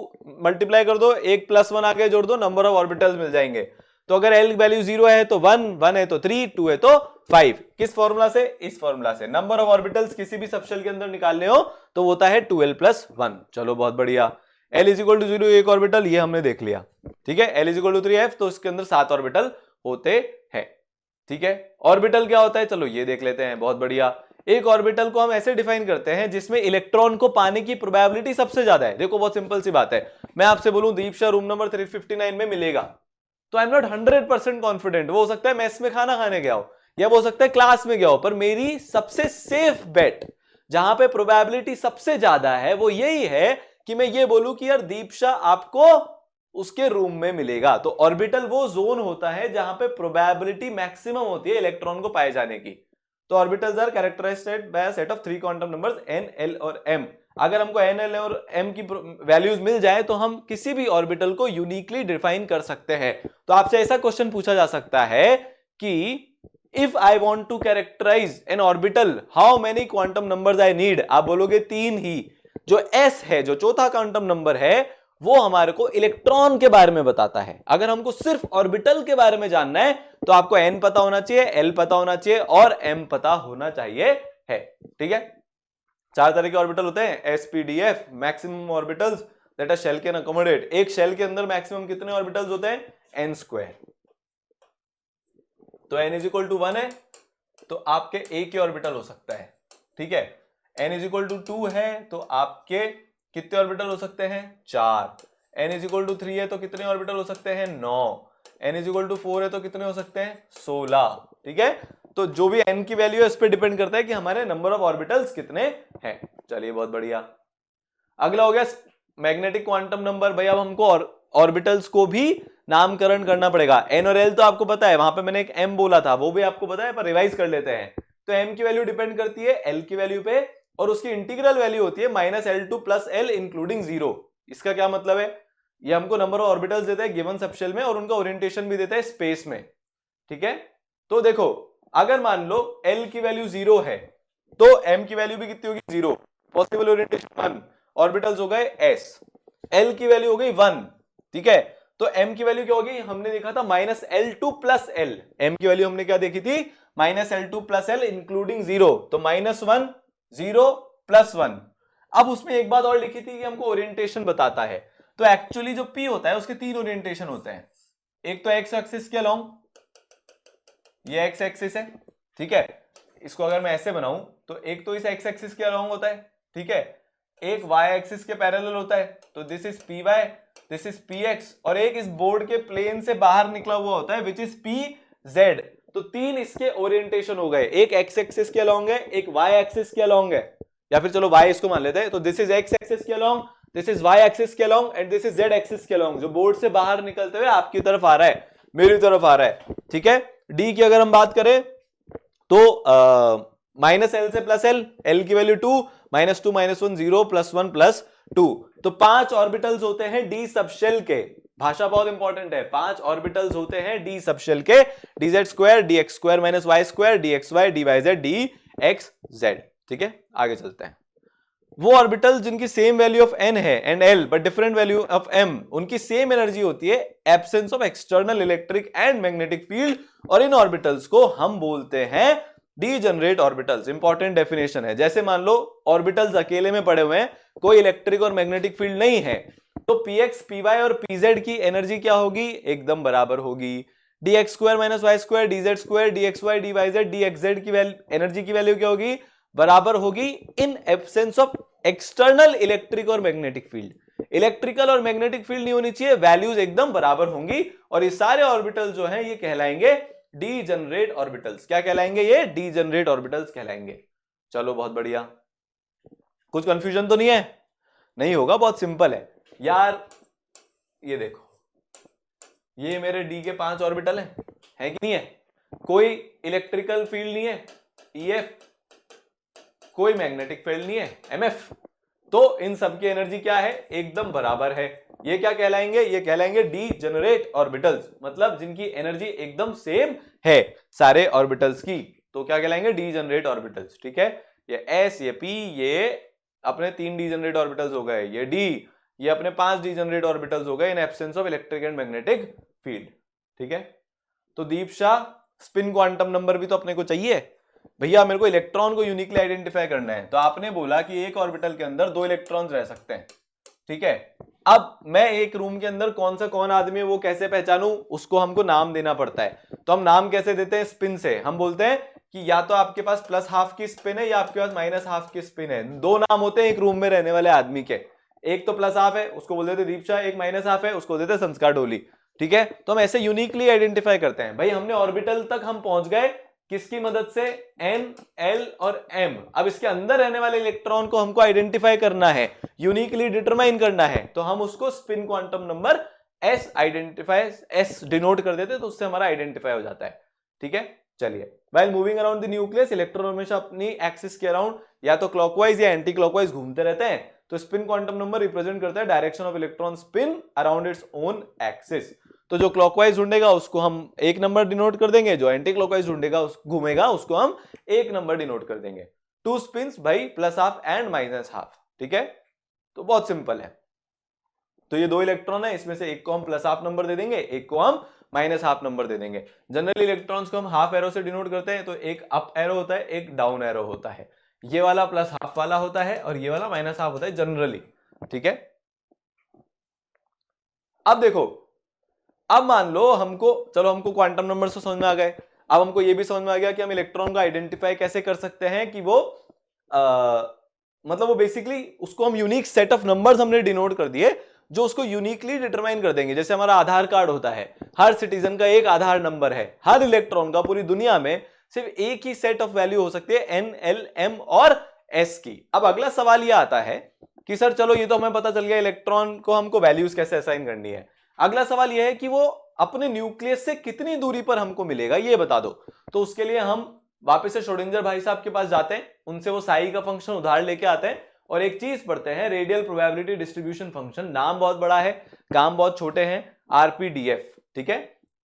मल्टीप्लाई कर दो, 1+1 आगे जोड़ दो, नंबर ऑफ ऑर्बिटल्स मिल जाएंगे। तो अगर एल वैल्यू 0 है तो 1, 1 है तो 3, 2 है तो 5। किस फॉर्मूला से? इस फॉर्मूला से। नंबर ऑफ ऑर्बिटल्स किसी भी सबशेल के अंदर निकालने हो तो वो होता है 2l+1। चलो बहुत बढ़िया। L = 0 एक ऑर्बिटल, ये हमने देख लिया। ठीक है, L = 3f, तो इसके अंदर 7 ऑर्बिटल होते हैं। ठीक है, ऑर्बिटल क्या होता है, चलो ये देख लेते हैं। बहुत बढ़िया। एक ऑर्बिटल को हम ऐसे डिफाइन करते हैं जिसमें इलेक्ट्रॉन को पाने की प्रोबेबिलिटी सबसे ज्यादा है। देखो बहुत सिंपल सी बात है, मैं आपसे बोलूं दीप शाह रूम नंबर 359 में मिलेगा, तो आई एम नॉट 100% कॉन्फिडेंट। वो हो सकता है मेस में खाना खाने गया हो, या वो हो सकता है क्लास में गया हो, पर मेरी सबसे सेफ बेट जहां पे प्रोबेबिलिटी सबसे ज्यादा है वो यही है कि मैं ये बोलूं कि यार दीपशा आपको उसके रूम में मिलेगा। तो ऑर्बिटल वो जोन होता है जहां पे प्रोबेबिलिटी मैक्सिमम होती है इलेक्ट्रॉन को पाए जाने की। तो orbitals are characterized by a set of 3 quantum numbers n, l और m। अगर हमको n, l और m की वैल्यूज मिल जाए तो हम किसी भी ऑर्बिटल को यूनिकली डिफाइन कर सकते हैं। तो आपसे ऐसा क्वेश्चन पूछा जा सकता है कि if I want to characterize an orbital, how many quantum numbers I need? आप बोलोगे 3 ही। जो s है, जो चौथा क्वांटम नंबर है, वो हमारे को इलेक्ट्रॉन के बारे में बताता है। अगर हमको सिर्फ ऑर्बिटल के बारे में जानना है तो आपको n पता होना चाहिए, l पता होना चाहिए और m पता होना चाहिए है। ठीक है, 4 तरह के ऑर्बिटल होते हैं, s p d f, maximum orbitals that a shell can accommodate. एक शेल के अंदर मैक्सिमम कितने ऑर्बिटल्स होते हैं, n²। तो n = 1 है तो आपके एक ही ऑर्बिटल हो सकता है। ठीक है, n = 2 है तो आपके कितने ऑर्बिटल हो सकते हैं, 4। n = 3 है तो कितने ऑर्बिटल हो सकते हैं, 9। n = 4 है तो कितने हो सकते हैं, 16। ठीक है, तो जो भी n की वैल्यू है इस पे डिपेंड करता है कि हमारे नंबर ऑफ ऑर्बिटल्स कितने हैं। चलिए बहुत बढ़िया। अगला हो गया मैग्नेटिक क्वांटम नंबर। भाई अब हमको ऑर्बिटल्स को भी नामकरण करना पड़ेगा। n और l तो आपको पता है, वहां पे मैंने एक m बोला था वो भी आपको पता है, पर रिवाइज कर लेते हैं। तो m की वैल्यू डिपेंड करती है l की वैल्यू पे, और उसकी इंटीग्रल वैल्यू होती है -L2 + L इंक्लूडिंग 0। इसका क्या मतलब है, ये हमको नंबर ऑफ ऑर्बिटल्स देता है गिवन सबशेल में और उनका ओरिएंटेशन भी देता है स्पेस में। ठीक है, तो देखो अगर मान लो L की वैल्यू 0 है तो M की वैल्यू भी कितनी होगी, 0। पॉसिबल ओरिएंटेशन 1, ऑर्बिटल्स हो गए s, L की वैल्यू हो गई 1। ठीक है, तो M की वैल्यू क्या होगी, हमने देखा था -L2 + L। M की वैल्यू हमने क्या देखी थी, -L2 + L इंक्लूडिंग 0। तो -1 0 +1। अब उसमें एक बात और लिखी थी कि हमको ओरिएंटेशन बताता है। तो एक्चुअली जो P होता है उसके 3 ओरिएंटेशन होते हैं। एक तो एक्स एक्सिस के अलोंग, ये एक्स एक्सिस है। ठीक है, इसको अगर मैं ऐसे बनाऊं तो एक तो इस एक्स एक्सिस के अलोंग होता है, ठीक है, एक वाई एक्सिस के पैरेलल होता है, तो this is P Y, this is P X, और एक इस बोर्ड के प्लेन से बाहर निकला हुआ होता है विच इज पी जेड। तो तीन इसके ओरिएंटेशन हो गए, एक एक्स एक्सिस के अलोंग है, एक वाई एक्सिस के अलोंग है, या फिर चलो वाई इसको मान लेते हैं, तो दिस इज एक्स एक्सिस के अलोंग, दिस इज वाई एक्सिस के अलोंग and this is Z axis के अलोंग, जो बोर्ड से बाहर निकलते हुए आपकी तरफ आ रहा है, मेरी तरफ आ रहा है, ठीक है। डी की अगर हम बात करें तो माइनस एल से प्लस एल, एल की वैल्यू 2, -2 -1 0 +1 +2, तो 5 ऑर्बिटल्स होते हैं डी सबशेल के, भाषा बहुत इंपॉर्टेंट है, 5 ऑर्बिटल्स होते हैं डी सबशेल के, dz² dx² -y² dxy dyz dxz, ठीक है। आगे चलते हैं, वो ऑर्बिटल जिनकी सेम वैल्यू ऑफ n है and l but different value of m, उनकी सेम एनर्जी होती है, absence of external electric and magnetic field, और इन ऑर्बिटल्स को हम बोलते हैं डीजनरेट ऑर्बिटल्स। इंपॉर्टेंट डेफिनेशन है, जैसे मान लो ऑर्बिटल्स अकेले में पड़े हुए हैं, कोई इलेक्ट्रिक और मैग्नेटिक फील्ड नहीं है, तो px py और pz की एनर्जी क्या होगी, एकदम बराबर होगी, dx² -y² dz² dxy dyz dxz की एनर्जी की वैल्यू क्या होगी, बराबर होगी, in absence of external electric और मैग्नेटिक फील्ड। इलेक्ट्रिकल और मैग्नेटिक फील्ड नहीं होनी चाहिए, वैल्यूज एकदम बराबर होंगी, और ये सारे ऑर्बिटल जो हैं ये कहलाएंगे डीजनरेट ऑर्बिटल्स। क्या कहलाएंगे, ये डीजनरेट ऑर्बिटल्स कहलाएंगे। चलो बहुत बढ़िया, कुछ कंफ्यूजन तो नहीं है, नहीं होगा, बहुत सिंपल है यार। ये देखो, ये मेरे डी के 5 ऑर्बिटल हैं, है कि नहीं है, कोई इलेक्ट्रिकल फील्ड नहीं है EF, कोई मैग्नेटिक फील्ड नहीं है MF, तो इन सब की एनर्जी क्या है, एकदम बराबर है। ये क्या कहलाएंगे, ये कहलाएंगे डीजनरेट ऑर्बिटल्स, मतलब जिनकी एनर्जी एकदम सेम है सारे ऑर्बिटल्स की, तो क्या कहलाएंगे, डीजनरेट ऑर्बिटल्स, ठीक है। ये S, ये P, ये अपने 3 डीजनरेट ऑर्बिटल्स हो गए, ये D, ये अपने 5 डीजनरेट ऑर्बिटल्स हो गए in absence of electric and magnetic field, ठीक है। तो दीप शाह, स्पिन क्वांटम नंबर भी तो अपने को चाहिए भैया, मेरे को इलेक्ट्रॉन को यूनिकली आइडेंटिफाई करना है, तो आपने बोला कि एक ऑर्बिटल के अंदर 2 इलेक्ट्रॉन्स रह सकते हैं, ठीक है। अब मैं एक रूम के अंदर कौन आदमी है वो कैसे पहचानूं, उसको हमको नाम देना पड़ता है, तो हम नाम कैसे देते हैं, स्पिन से। हम बोलते हैं कि या तो आपके पास +½ की स्पिन है या आपके पास -½ की स्पिन है, 2 नाम होते हैं एक रूम में रहने वाले आदमी के, एक तो +½ है उसको बोल देते दीप शाह, एक -½ है उसको देते संस्कार डोली, ठीक है। तो हम ऐसे यूनिकली आइडेंटिफाई करते हैं। भाई हमने ऑर्बिटल तक हम पहुंच गए, किसकी मदद से, N, L और M। अब इसके अंदर रहने वाले इलेक्ट्रॉन को हमको आइडेंटिफाई करना है, यूनिकली डिटरमाइन करना है, तो हम उसको spin quantum number S identify, S denote कर देते, तो उससे हमारा आइडेंटिफाई हो जाता है, ठीक है। चलिए, while moving around the nucleus, electron हमेशा अपनी एक्सिस के अराउंड या तो क्लॉकवाइज या एंटी क्लॉकवाइज घूमते रहते हैं, तो स्पिन क्वांटम नंबर रिप्रेजेंट करता है direction of electron spin around its own axis. तो जो क्लॉकवाइज ढूंढेगा उसको हम 1 नंबर डिनोट कर देंगे, जो एंटी क्लॉकवाइज ढूंढेगा घूमेगा उसको हम 1 नंबर डिनोट कर देंगे। 2 स्पिन्स भाई +½ एंड -½ ठीक है, तो बहुत सिंपल है। तो ये 2 इलेक्ट्रॉन है, इसमें से एक को हम +½ नंबर दे देंगे, एक को हम -½ नंबर दे देंगे। जनरली इलेक्ट्रॉन्स को हम हाफ एरो से डिनोट करते हैं, तो एक अप एरो होता है, एक डाउन एरो होता है, ये वाला +½ वाला होता है और ये वाला -½ होता है जनरली, ठीक है। अब देखो, अब मान लो हमको, चलो हमको क्वांटम नंबर से समझ में आ गए, अब हमको ये भी समझ में आ गया कि हम इलेक्ट्रॉन को आइडेंटिफाई कैसे कर सकते हैं कि वो मतलब वो बेसिकली उसको हम यूनिक सेट ऑफ नंबर्स हमने डिनोट कर दिए जो उसको यूनिकली डिटरमाइन कर देंगे। जैसे हमारा आधार कार्ड होता है, हर सिटीजन का एक आधार नंबर है, हर इलेक्ट्रॉन का पूरी दुनिया में सिर्फ एक ही सेट ऑफ वैल्यू हो सकती है, N, L, M और S की। अब अगला सवाल यह आता है कि सर चलो ये तो हमें पता चल गया इलेक्ट्रॉन को हमको वैल्यूज कैसे असाइन करनी है, अगला सवाल यह है कि वो अपने न्यूक्लियस से कितनी दूरी पर हमको मिलेगा ये बता दो। तो उसके लिए हम वापस से श्रोडिंगर भाई साहब के पास जाते हैं, उनसे वो साई का फंक्शन उधार लेके आते हैं और एक चीज पढ़ते हैं, रेडियल प्रोबेबिलिटी डिस्ट्रीब्यूशन फंक्शन। नाम बहुत बड़ा है, काम बहुत छोटे हैं, RPDF, ठीक है।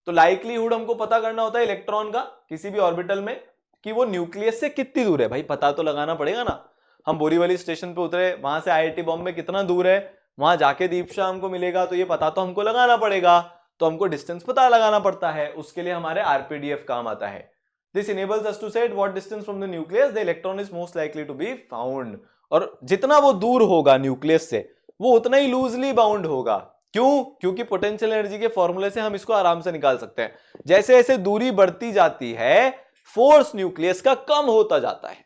तो लाइक्लीहुड हमको पता करना होता है इलेक्ट्रॉन का किसी भी ऑर्बिटल में कि वो न्यूक्लियस से कितनी दूर है। भाई पता तो लगाना पड़ेगा ना। हम बोरीवली स्टेशन पे उतरे, वहां से IIT बॉम्बे कितना दूर है, वहां जाके दीप शाह हमको मिलेगा, तो ये पता तो हमको लगाना पड़ेगा, तो हमको डिस्टेंस पता लगाना पड़ता है, उसके लिए हमारे RPDF काम आता है। This enables us to set what distance from the nucleus the electron is most likely to be found. और जितना वो दूर होगा न्यूक्लियस से वो उतना ही लूजली बाउंड होगा। क्यों? क्योंकि पोटेंशियल एनर्जी के फॉर्मूले से हम इसको आराम से निकाल सकते हैं। जैसे जैसे दूरी बढ़ती जाती है फोर्स न्यूक्लियस का कम होता जाता है,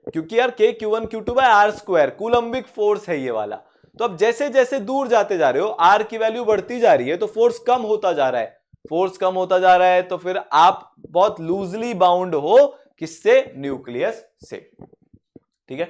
क्योंकि यार k q1 q2 by R square coulombic force है ये वाला। तो अब जैसे जैसे दूर जाते जा रहे हो आर की वैल्यू बढ़ती जा रही है तो फोर्स कम होता जा रहा है, फोर्स कम होता जा रहा है तो फिर आप बहुत लूजली बाउंड हो किससे, न्यूक्लियस से। ठीक है,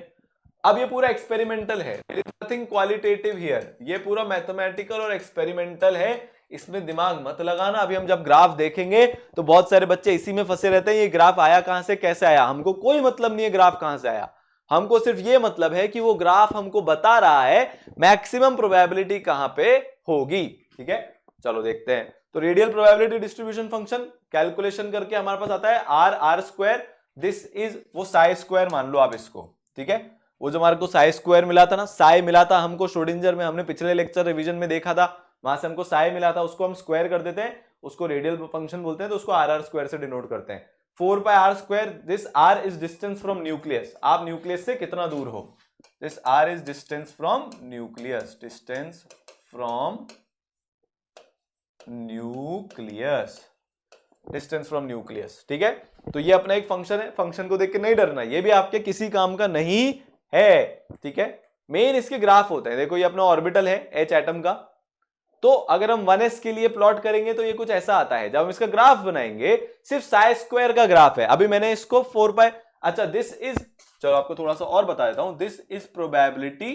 अब ये पूरा एक्सपेरिमेंटल है, नथिंग क्वालिटेटिव हियर, ये पूरा मैथमेटिकल और एक्सपेरिमेंटल है, इसमें दिमाग मत लगाना। अभी हम जब ग्राफ देखेंगे तो बहुत सारे बच्चे इसी में फंसे रहते हैं, ये ग्राफ आया कहां से, कैसे आया, हमको कोई मतलब नहीं है ग्राफ कहां से आया, हमको सिर्फ ये मतलब है कि वो ग्राफ हमको बता रहा है मैक्सिमम प्रोबेबिलिटी कहां पे होगी। ठीक है, चलो देखते हैं। तो radial probability distribution function calculation करके हमारे पास आता है R R square, this is वो साई स्क्वायर मान लो आप इसको। ठीक है, वो जो हमारे को साई स्क्वायर मिला था ना, साई मिला था हमको श्रोडिंगर में, हमने पिछले लेक्चर रिवीजन में देखा था, वहां से हमको साई मिला था, उसको हम स्क्वायर कर देते हैं, उसको रेडियल फंक्शन बोलते हैं, तो उसको आर आर स्क्वायर से डिनोट करते हैं। 4 pi R square, this R is distance from nucleus, आप न्यूक्लियस से कितना दूर हो, this R is distance from nucleus, distance from nucleus, distance from nucleus. ठीक है, तो ये अपना एक फंक्शन है, फंक्शन को देख के नहीं डरना, ये भी आपके किसी काम का नहीं है। ठीक है, मेन इसके ग्राफ होते हैं, देखो ये अपना ऑर्बिटल है एच एटम का, तो अगर हम 1s के लिए प्लॉट करेंगे तो ये कुछ ऐसा आता है, जब हम इसका ग्राफ बनाएंगे सिर्फ साई स्क्वायर का ग्राफ है। अभी मैंने इसको 4 पाई, अच्छा दिस इज, चलो आपको थोड़ा सा और बता देता हूं, दिस इज प्रोबेबिलिटी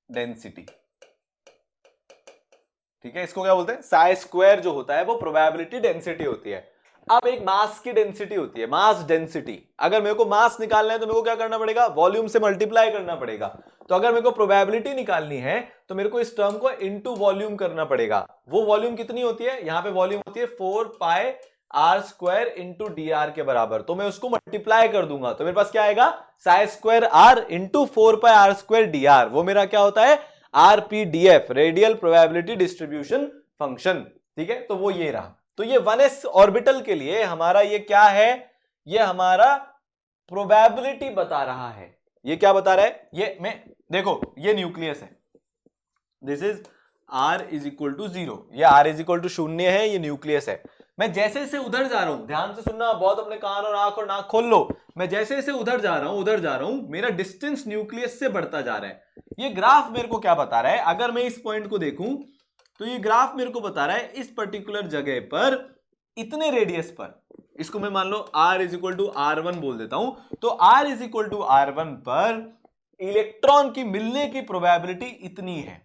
डेंसिटी। ठीक है, इसको क्या बोलते हैं, साई स्क्वायर जो होता है वो प्रोबेबिलिटी डेंसिटी होती है। अब एक मास की डेंसिटी होती है, मास डेंसिटी, अगर मेरे को मास निकालना है तो मेरे को क्या करना पड़ेगा, वॉल्यूम से मल्टीप्लाई करना पड़ेगा। तो अगर मेरे को प्रोबेबिलिटी निकालनी है तो मेरे को इस टर्म को इनटू वॉल्यूम करना पड़ेगा। वो वॉल्यूम कितनी होती है, यहां पे वॉल्यूम होती है 4 pi R square into D R के बराबर, तो मैं उसको मल्टीप्लाई कर दूंगा तो मेरे पास क्या आएगा, psi square R into 4 pi R square D R, वो मेरा क्या होता है, RPDF, radial probability distribution function. ठीक है, तो वो ये रहा। तो ये 1s ऑर्बिटल के लिए हमारा ये क्या है, ये हमारा प्रोबेबिलिटी बता रहा है। ये क्या बता रहा है, ये मैं देखो ये न्यूक्लियस है, this is r is equal to 0, ये r इज इक्वल टू 0 है, ये न्यूक्लियस है। मैं जैसे जैसे उधर जा रहा हूं, ध्यान से सुनना, बहुत अपने कान और आंख और नाक खोल लो, मैं जैसे जैसे उधर जा रहा हूं मेरा डिस्टेंस न्यूक्लियस से बढ़ता जा रहा है। ये ग्राफ मेरे को क्या बता रहा है, अगर मैं इस पॉइंट को देखूं तो ये ग्राफ मेरे को बता रहा है इस पर्टिकुलर जगह पर इतने रेडियस पर, इसको मैं मान लो r is equal to r1 बोल देता हूं, तो r is equal to r1 पर इलेक्ट्रॉन की मिलने की प्रोबेबिलिटी इतनी है।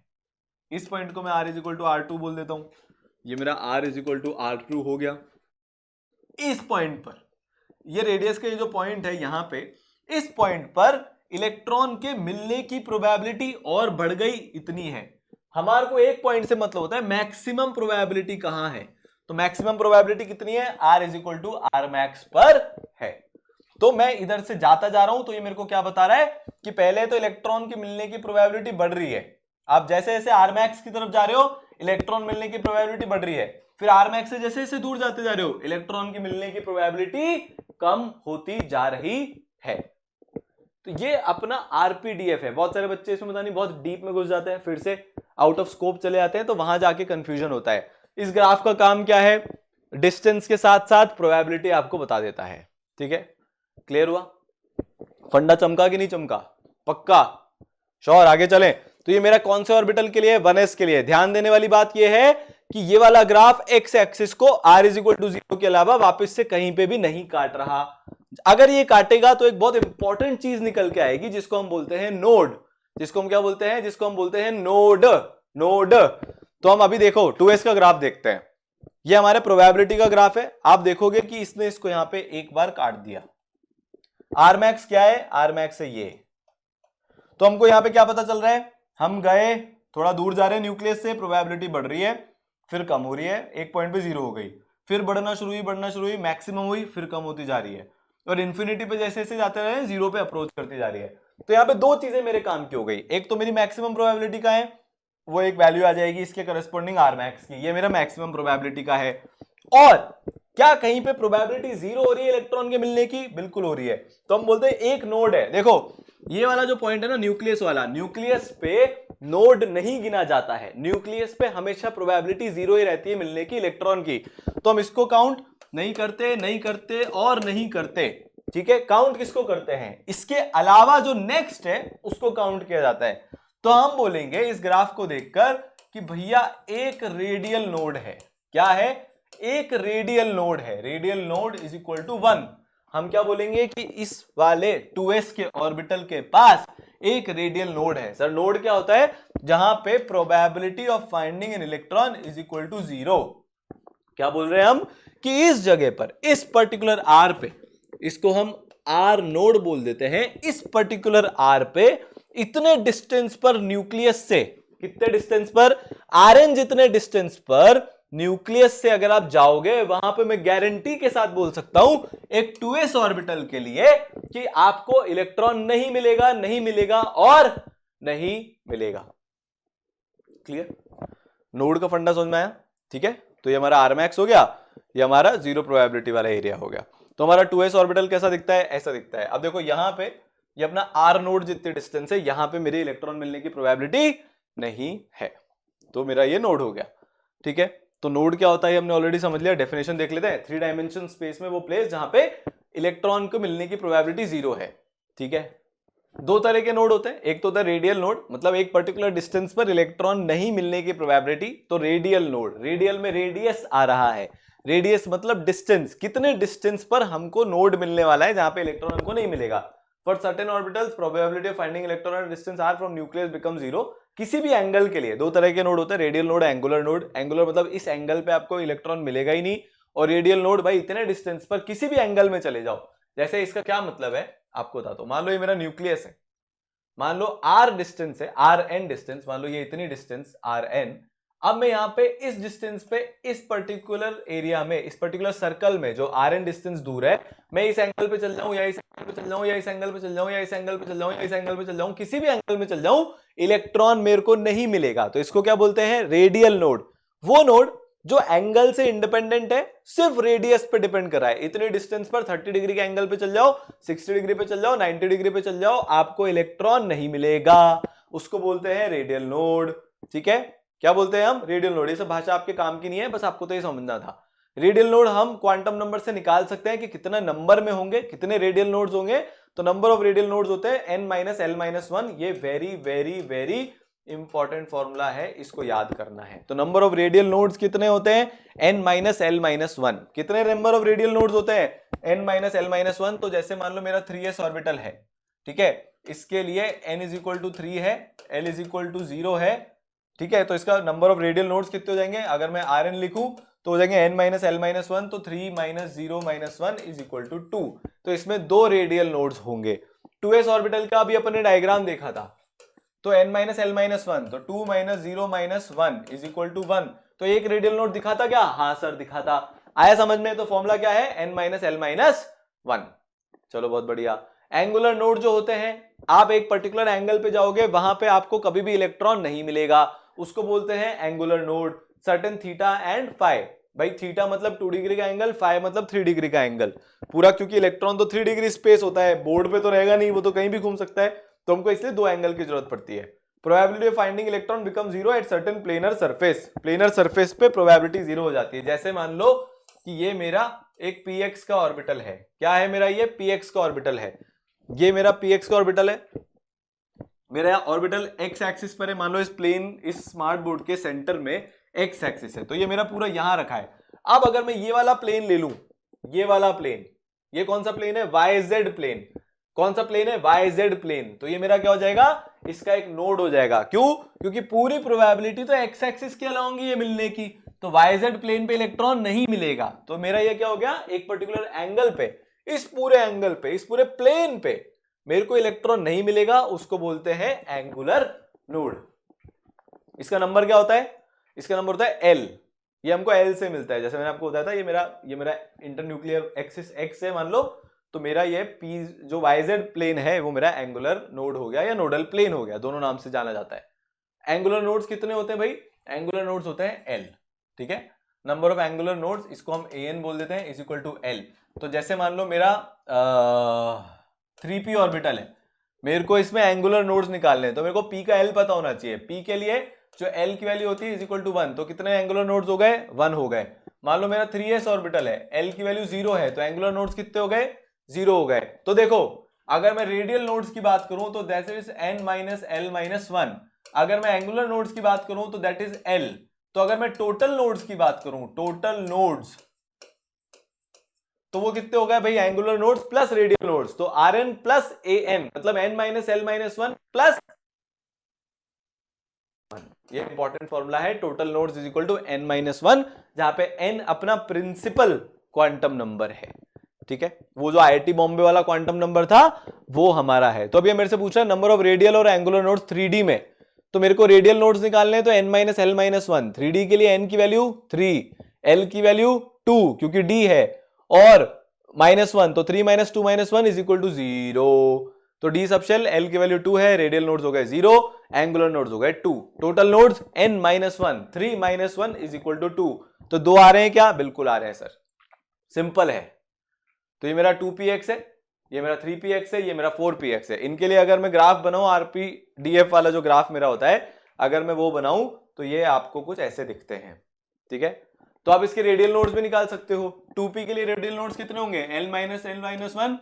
इस पॉइंट को मैं r is equal to r2 बोल देता हूं, ये मेरा r is equal to r2 हो गया। इस पॉइंट पर, ये रेडियस का ये जो पॉइंट है यहां पे, इस पॉइंट पर इलेक्ट्रॉन के मिलने की प्रोबेबिलिटी और बढ़ गई, इतनी है। हमारे को एक पॉइंट से मतलब होता है मैक्सिमम प्रोबेबिलिटी कहां है, तो मैक्सिमम प्रोबेबिलिटी कितनी है, r is equal to r max पर है। तो मैं इधर से जाता जा रहा हूं तो ये मेरे को क्या बता रहा है कि पहले तो इलेक्ट्रॉन की मिलने की प्रोबेबिलिटी बढ़ रही है, आप जैसे जैसे r मैक्स की तरफ जा रहे हो इलेक्ट्रॉन मिलने की प्रोबेबिलिटी बढ़ रही है, फिर r मैक्स से जैसे जैसे दूर जाते जा रहे हो इलेक्ट्रॉन की मिलने की प्रोबेबिलिटी कम होती जा रही है। तो ये अपना आरपीडीएफ है। बहुत सारे बच्चे इसमें पता नहीं बहुत डीप में घुस जाते हैं, फिर से आउट ऑफ स्कोप चले जाते हैं, तो वहां जाके कंफ्यूजन होता है। इस ग्राफ का काम क्या है, डिस्टेंस के साथ साथ प्रोबेबिलिटी आपको बता देता है। ठीक है, क्लियर हुआ, फंडा चमका कि नहीं चमका, पक्का श्योर, आगे चलें। तो ये मेरा कौन से ऑर्बिटल के लिए, 1s के लिए। ध्यान देने वाली बात ये है कि ये वाला ग्राफ एक्स एक्सिस को r इज इक्वल टू 0 के अलावा वापस से कहीं पे भी नहीं काट रहा। अगर ये काटेगा तो एक बहुत इंपॉर्टेंट चीज निकल के आएगी जिसको हम बोलते हैं नोड, जिसको हम क्या बोलते हैं, जिसको हम बोलते हैं नोड। नोड, तो हम अभी देखो 2s का ग्राफ देखते हैं, ये हमारे प्रोबेबिलिटी का ग्राफ है। आप देखोगे कि इसने इसको यहां पे एक बार काट दिया, r मैक्स क्या है, r मैक्स है ये, तो हमको यहां पे क्या पता चल रहा है, हम गए थोड़ा दूर जा रहे हैं न्यूक्लियस से, प्रोबेबिलिटी बढ़ रही है, फिर कम हो रही है, एक पॉइंट पे 0 हो गई, फिर बढ़ना शुरू हुई, मैक्सिमम हुई, फिर कम होती जा रही है, और इन्फिनिटी पे जैसे जैसे जाते रहे 0 पे अप्रोच करती जा रही है। तो यहाँ पे दो चीजें मेरे काम की हो गई, एक तो मेरी मैक्सिमम प्रोबेबिलिटी का है, वो एक वैल्यू आ जाएगी इसके करस्पॉन्डिंग r मैक्स की, ये मेरा मैक्सिमम प्रोबेबिलिटी का है। और क्या कहीं पे प्रोबेबिलिटी 0 हो रही है इलेक्ट्रॉन के मिलने की, बिल्कुल हो रही है। तो हम बोलते हैं एक नोड है, देखो ये वाला जो पॉइंट है ना न्यूक्लियस वाला, न्यूक्लियस पे नोड नहीं गिना जाता है। न्यूक्लियस पे हमेशा प्रोबेबिलिटी 0 ही रहती है मिलने की इलेक्ट्रॉन की, तो हम इसको काउंट नहीं करते, नहीं करते और नहीं करते। ठीक है, काउंट किसको करते हैं? इसके अलावा जो नेक्स्ट है उसको काउंट किया जाता है। तो हम बोलेंगे इस ग्राफ को देखकर कि भैया एक रेडियल नोड है। क्या है? एक रेडियल नोड है। Radial node is equal to 1। हम क्या बोलेंगे कि इस वाले 2s के ऑर्बिटल के पास एक रेडियल नोड है। सर नोड क्या होता है? जहां पे probability of finding an electron is equal to 0। क्या बोल रहे हैं हम? कि इस जगह पर, इस पर्टिकुलर आर पे, इसको हम आर नोड बोल देते हैं, इस पर्टिकुलर आर पे इतने डिस्टेंस पर न्यूक्लियस से, कितने डिस्टेंस पर? Rn जितने डिस्टेंस पर न्यूक्लियस से अगर आप जाओगे, वहां पे मैं गारंटी के साथ बोल सकता हूं एक 2s ऑर्बिटल के लिए कि आपको इलेक्ट्रॉन नहीं मिलेगा, नहीं मिलेगा और नहीं मिलेगा। क्लियर? नोड का फंडा समझ में आया? ठीक है, तो ये हमारा आरमैक्स हो गया, ये हमारा जीरो प्रोबेबिलिटी वाला एरिया हो गया। तो हमारा 2s ऑर्बिटल कैसा दिखता है? ऐसा दिखता है। अब देखो यहां पे ये अपना आर नोड जितनी डिस्टेंस है, यहां पे मेरे इलेक्ट्रॉन मिलने की प्रोबेबिलिटी नहीं है, तो मेरा ये नोड हो गया। ठीक है, तो नोड क्या होता है हमने ऑलरेडी समझ लिया, डेफिनेशन देख लेते हैं। 3 डायमेंशन स्पेस में वो प्लेस जहां पे इलेक्ट्रॉन को मिलने की प्रोबेबिलिटी 0 है। ठीक है, दो तरह के नोड होते हैं, एक तो होता है रेडियल नोड, मतलब एक पर्टिकुलर डिस्टेंस पर इलेक्ट्रॉन नहीं मिलने की प्रोबेबिलिटी, तो रेडियल नोड। रेडियल में रेडियस आ रहा है, रेडियस मतलब डिस्टेंस, कितने डिस्टेंस पर हमको नोड मिलने वाला है जहां पे इलेक्ट्रॉन हमको नहीं मिलेगा। For certain orbitals probability of finding electron at distance R from nucleus become 0। किसी भी एंगल के लिए दो तरह के नोड होते हैं, radial node, angular node. Angular मतलब इस एंगल पे आपको इलेक्ट्रॉन मिलेगा ही नहीं, और रेडियल नोड भाई इतने डिस्टेंस पर किसी भी एंगल में चले जाओ। जैसे इसका क्या मतलब है आपको बता दो, मान लो ये मेरा न्यूक्लियस है, मान लो आर डिस्टेंस है, आर एन डिस्टेंस, मान लो ये इतनी डिस्टेंस आर एन। अब मैं यहां पे इस डिस्टेंस पे, इस पर्टिकुलर एरिया में, इस पर्टिकुलर सर्कल में जो आर एन डिस्टेंस दूर है, मैं इस एंगल पे चल जाऊं या इस एंगल पे चल जाऊं या इस एंगल पे चल जाऊं या इस एंगल पे चल जाऊं या इस एंगल पे चल जाऊं, किसी भी एंगल में चल जाऊं, इलेक्ट्रॉन मेरे को नहीं मिलेगा। तो इसको क्या बोलते हैं? Radial node. वो नोड जो एंगल से इंडिपेंडेंट है, सिर्फ रेडियस पे डिपेंड कर रहा है। इतने डिस्टेंस पर 30 डिग्री के एंगल पे चल जाओ, 60 डिग्री पे चल जाओ, 90 डिग्री पे चल जाओ, आपको इलेक्ट्रॉन नहीं मिलेगा। उसको बोलते हैं रेडियल नोड। ठीक है, क्या बोलते हैं हम? Radial node. ये सब भाषा आपके काम की नहीं है, बस आपको तो ये समझना था। रेडियल नोड हम क्वांटम नंबर से निकाल सकते हैं कि कितना नंबर में होंगे, कितने रेडियल नोड्स होंगे। तो नंबर ऑफ रेडियल नोड्स होते हैं n-l-1। ये very very very important formula है, इसको याद करना है। तो नंबर ऑफ रेडियल नोड्स कितने होते हैं? n-l-1। कितने नंबर ऑफ रेडियल नोड्स होते हैं? n-l-1। तो जैसे मान लो मेरा 3s ऑर्बिटल है, ठीक है, इसके लिए n इज इक्वल टू 3 है, l इज इक्वल टू 0 है। ठीक है, तो इसका नंबर ऑफ रेडियल नोड्स कितने हो जाएंगे? अगर मैं Rn लिखूं तो हो जाएंगे n-l-1, तो 3 - 0 - 1 इज इक्वल टू 2। तो इसमें दो रेडियल नोड्स होंगे। 2s ऑर्बिटल का अभी अपने डायग्राम देखा था, तो n-l-1, तो 2 - 0 - 1 इज इक्वल टू 1। तो एक रेडियल नोड दिखा था क्या? हाँ सर दिखा था। आया समझ में? तो फॉर्मूला क्या है? n-l-1। चलो बहुत बढ़िया। एंगुलर नोड जो होते हैं, आप एक पर्टिकुलर एंगल पे जाओगे, वहां पे आपको कभी भी इलेक्ट्रॉन नहीं मिलेगा, उसको बोलते हैं angular node. Certain theta and phi, भाई थीटा मतलब 2 डिग्री का एंगल, फाई मतलब 3 डिग्री का एंगल पूरा, क्योंकि इलेक्ट्रॉन तो 3 डिग्री स्पेस होता है, बोर्ड पे तो रहेगा नहीं, वो तो कहीं भी घूम सकता है, तो हमको इसलिए दो एंगल की जरूरत पड़ती है। Probability of finding electron become 0 at certain planar surface. Planar surface पे प्रोबेबिलिटी 0 हो जाती है। जैसे मान लो कि ये मेरा एक px का ऑर्बिटल है। क्या है मेरा? ये px का ऑर्बिटल है। ये मेरा px का ऑर्बिटल है, मेरा ऑर्बिटल x एक्सिस पर है। मान लो इस प्लेन, इस स्मार्ट बोर्ड के सेंटर में x एक्सिस है, तो ये मेरा पूरा यहां रखा है। अब अगर मैं ये वाला प्लेन ले लूं, ये वाला प्लेन, ये कौन सा प्लेन है? YZ plane. कौन सा प्लेन है? YZ plane. तो ये मेरा क्या हो जाएगा? इसका एक नोड हो जाएगा। क्यों? क्योंकि पूरी प्रोबेबिलिटी तो x एक्सिस के अलाउंग ये मिलने की, तो YZ प्लेन पे इलेक्ट्रॉन नहीं मिलेगा। तो मेरा ये क्या हो गया? एक पर्टिकुलर एंगल पे, इस पूरे एंगल पे, इस पूरे प्लेन पे मेरे को इलेक्ट्रॉन नहीं मिलेगा, उसको बोलते हैं एंगुलर नोड। इसका नंबर क्या होता है? इसका नंबर होता है L। ये हमको L से मिलता है। जैसे मैंने आपको बताया था, ये मेरा इंटरन्यूक्लियर एक्सिस X है मान लो, तो मेरा ये P जो YZ प्लेन है वो मेरा एंगुलर नोड हो गया या नोडल प्लेन हो गया, दोनों नाम से जाना जाता है। एंगुलर नोड्स कितने होते हैं भाई? एंगुलर नोड्स होते हैं L। ठीक है, नंबर ऑफ एंगुलर नोड्स, इसको हम AN बोल देते हैं, इज इक्वल टू L। तो जैसे मान लो मेरा 3p ऑर्बिटल है, मेरे को इसमें एंगुलर नोड्स निकालने हैं, तो मेरे को पी का एल पता होना चाहिए। पी के लिए जो एल की वैल्यू होती है इज इक्वल टू 1, तो कितने एंगुलर नोड्स हो गए? 1 हो गए। मान लो मेरा 3s ऑर्बिटल है, एल की वैल्यू 0 है, तो एंगुलर नोड्स कितने हो गए? 0 हो गए। तो देखो अगर मैं रेडियल नोड्स की बात करूं तो that is n minus L minus 1। अगर मैं एंगुलर नोड्स की बात करूं तो दैट इज l। तो अगर मैं टोटल नोड्स की बात करूं, टोटल नोड्स, तो वो कितने हो गए भाई? Angular nodes plus radial nodes, तो Rn प्लस An मतलब n minus L minus 1 plus 1। ये इंपॉर्टेंट फॉर्मूला है, total nodes is equal to n minus 1, जहां पे n अपना प्रिंसिपल क्वांटम नंबर है। ठीक है, वो जो IIT बॉम्बे वाला क्वांटम नंबर था वो हमारा है। तो अभी मेरे से पूछ रहा है नंबर ऑफ रेडियल और एंगुलर नोड्स 3D में, तो मेरे को रेडियल नोड्स निकालने हैं, तो n minus L minus 1। 3D के लिए n की वैल्यू 3, l की वैल्यू 2 क्योंकि d है, और -1, तो 3 minus 2 minus 1 is equal to 0। तो d सब शेल, l की वैल्यू 2 है, रेडियल नोड्स हो गए 0, एंगुलर नोड्स हो गए 2, total nodes n minus 1, 3 minus 1 is equal to 2। तो 2 आ रहे हैं क्या? बिल्कुल आ रहे हैं सर, सिंपल है। तो ये मेरा 2px है, ये मेरा 3px है, ये मेरा 4px है। इनके लिए अगर मैं ग्राफ बनाऊं, RPDF वाला जो ग्राफ मेरा होता है, अगर मैं वो बनाऊं तो ये आपको कुछ ऐसे दिखते हैं। ठीक है, तो आप इसके रेडियल नोड्स भी निकाल सकते हो। 2p के लिए रेडियल नोड्स कितने होंगे? l minus L minus 1,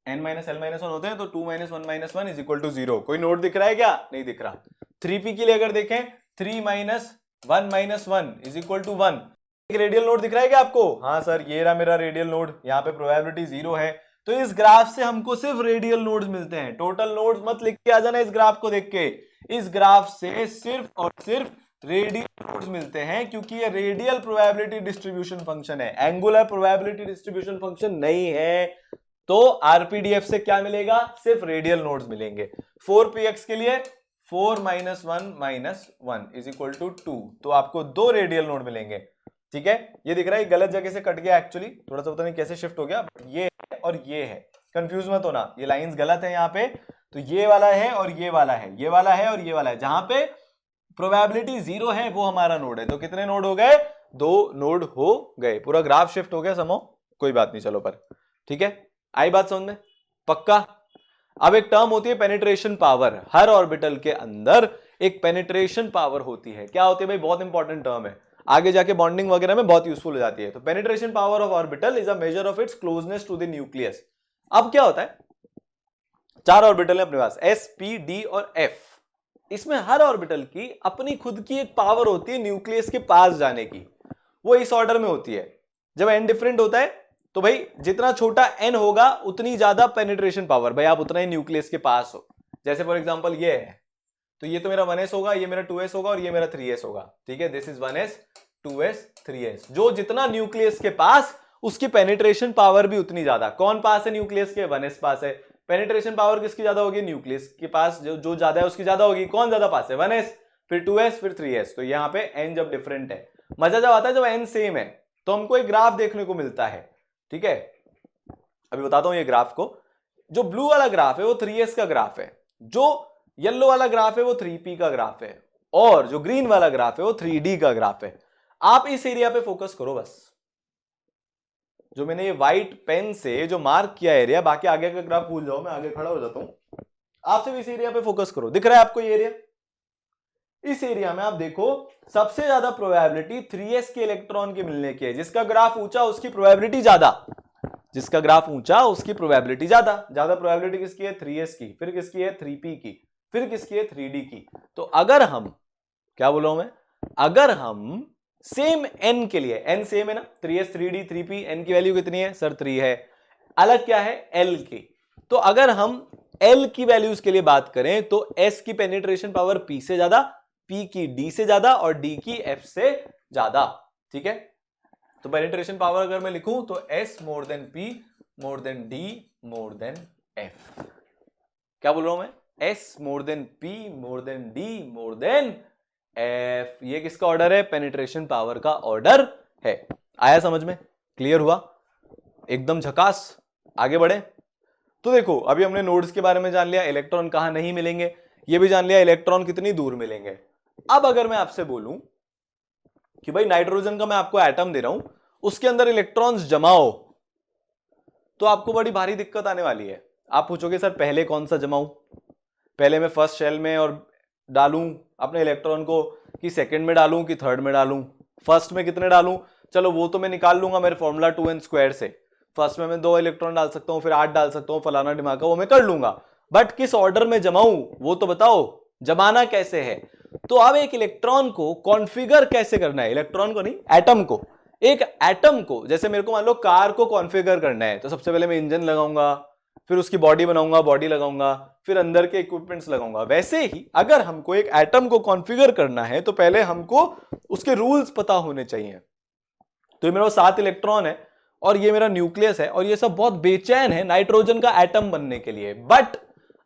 n minus L minus 1 होते हैं, तो 2 minus 1 minus 1 is equal to 0। कोई नोड दिख रहा है क्या? नहीं दिख रहा। 3p के लिए अगर देखें, 3 minus 1 minus 1 is equal to 1। एक रेडियल नोड दिख रहा है क्या आपको? हाँ सर, ये रहा मेरा रेडियल नोड, यहाँ पे प्रोबेबिलिटी 0 है। तो इस ग्राफ से हमको सिर्फ रेडियल नोड्स मिलते हैं, टोटल नोड्स मत लिख के आ जाना इस ग्राफ को देख के। इस ग्राफ से सिर्फ और सिर्फ रेडियल नोड्स मिलते हैं, क्योंकि ये रेडियल प्रोबेबिलिटी डिस्ट्रीब्यूशन फंक्शन है, एंगुलर प्रोबेबिलिटी डिस्ट्रीब्यूशन फंक्शन नहीं है। तो आरपीडीएफ से क्या मिलेगा? सिर्फ रेडियल नोड्स मिलेंगे। 4px के लिए 4 minus 1 minus 1 is equal to 2, तो आपको 2 रेडियल नोड मिलेंगे। ठीक है, ये दिख रहा है गलत जगह से कट गया, एक्चुअली थोड़ा सा पता नहीं कैसे शिफ्ट हो गया, ये है और ये है, कंफ्यूज मत होना, ये लाइंस गलत है यहाँ पे। तो ये वाला है और ये वाला है, ये वाला है और ये वाला है, जहां पे प्रोबेबिलिटी 0 है वो हमारा नोड है। तो कितने नोड हो गए? 2 नोड हो गए। पूरा ग्राफ शिफ्ट हो गया समो, कोई बात नहीं, चलो पर। ठीक है, आई बात समझ में? पक्का? अब एक टर्म होती है पेनिट्रेशन पावर। हर ऑर्बिटल के अंदर एक पेनिट्रेशन पावर होती है। क्या होती है भाई? बहुत इंपॉर्टेंट टर्म है, आगे जाके बॉन्डिंग वगैरह में बहुत यूजफुल हो जाती है। तो penetration power of orbital is a measure of its closeness to the nucleus. अब क्या होता है, 4 ऑर्बिटल है अपने पास, s, p, d और f। इसमें हर ऑर्बिटल की अपनी खुद की एक पावर होती है न्यूक्लियस के पास जाने की, वो इस ऑर्डर में होती है। जब n डिफरेंट होता है तो भाई जितना छोटा n होगा उतनी ज्यादा पेनिट्रेशन पावर, भाई आप उतना ही न्यूक्लियस के पास हो। जैसे फॉर एग्जांपल ये है, तो ये तो मेरा 1s होगा, ये मेरा 2s होगा और ये मेरा 3s होगा। ठीक है, this is 1s 2s 3s। जो जितना न्यूक्लियस के पास, उसकी पेनिट्रेशन पावर भी उतनी ज्यादा। कौन पास है न्यूक्लियस के? 1s पास है। पेनिट्रेशन पावर किसकी ज्यादा होगी? न्यूक्लियस के पास जो ज्यादा है उसकी ज्यादा होगी। कौन ज्यादा पास है? 1s, फिर 2s, फिर 3s। तो यहाँ पे n जब डिफरेंट है, मजा जब आता है जब n सेम है, तो हमको एक ग्राफ देखने को मिलता है। ठीक है, अभी बताता हूं ये ग्राफ को। जो ब्लू वाला ग्राफ है वो 3s का ग्राफ है, जो येलो वाला ग्राफ है वो 3p का ग्राफ है, और जो ग्रीन वाला ग्राफ है वो 3d का ग्राफ है। आप इस एरिया पे फोकस करो बस, जो मैंने ये व्हाइट पेन से जो मार्क किया एरिया, बाकी आगे का ग्राफ भूल जाओ, मैं आगे खड़ा हो जाता हूं। आप सिर्फ इस एरिया पे फोकस करो। दिख रहा है आपको ये एरिया? इस एरिया में आप देखो सबसे ज्यादा प्रोबेबिलिटी 3s के इलेक्ट्रॉन के मिलने की है। जिसका ग्राफ ऊंचा उसकी प्रोबेबिलिटी ज्यादा, जिसका ग्राफ ऊंचा उसकी प्रोबेबिलिटी ज्यादा। ज्यादा प्रोबेबिलिटी किसकी है? 3s की, फिर किसकी है? 3p की, फिर किसकी है? 3d की। तो अगर हम, क्या बोल रहा हूं मैं, अगर हम सेम n के लिए, n सेम है ना, 3s 3d 3p, n की वैल्यू कितनी है सर? 3 है। अलग क्या है? l की। तो अगर हम l की वैल्यूज के लिए बात करें तो s की पेनिट्रेशन पावर p से ज्यादा, p की d से ज्यादा और d की f से ज्यादा। ठीक है, तो पेनिट्रेशन पावर अगर मैं लिखूं तो s more than p more than d more than f। क्या बोल रहा हूं मैं? s more than p more than d more than f। ये किसका ऑर्डर है? पेनिट्रेशन पावर का ऑर्डर है। आया समझ में? क्लियर हुआ? एकदम झकास। आगे बढ़े तो देखो, अभी हमने नोड्स के बारे में जान लिया, इलेक्ट्रॉन कहां नहीं मिलेंगे, ये भी जान लिया इलेक्ट्रॉन कितनी दूर मिलेंगे। अब अगर मैं आपसे बोलूं कि भाई नाइट्रोजन का मैं आपको एटम दे रहा हूं, उसके अंदर इलेक्ट्रॉन्स जमाओ, तो आपको बड़ी भारी दिक्कत आने वाली है। आप पूछोगे सर पहले कौन सा जमाऊं, पहले मैं फर्स्ट शेल में और डालूं अपने इलेक्ट्रॉन को, कि सेकंड में डालूं कि थर्ड में डालूं, फर्स्ट में कितने डालूं, चलो वो तो मैं निकाल लूंगा मेरे फॉर्मूला 2n² से, फर्स्ट में मैं 2 इलेक्ट्रॉन डाल सकता हूं, फिर 8 डाल सकता हूं, फलाना ढिमाका, वो मैं कर लूंगा, बट किस ऑर्डर में जमाऊं वो तो बताओ, जमाना कैसे है। तो अब एक इलेक्ट्रॉन को कॉन्फ़िगर कैसे करना है, इलेक्ट्रॉन को नहीं, एटम को, एक एटम को, जैसे मेरे को मान लो कार को कॉन्फ़िगर करना है, तो सबसे पहले मैं इंजन लगाऊंगा, फिर उसकी बॉडी बनाऊंगा, बॉडी लगाऊंगा, फिर अंदर के इक्विपमेंट्स लगाऊंगा। वैसे ही अगर हमको एक एटम को कॉन्फ़िगर करना है तो पहले हमको उसके रूल्स पता होने चाहिए। तो ये मेरा 7 इलेक्ट्रॉन है और ये मेरा न्यूक्लियस है और ये सब बहुत बेचैन है नाइट्रोजन का एटम बनने के लिए, बट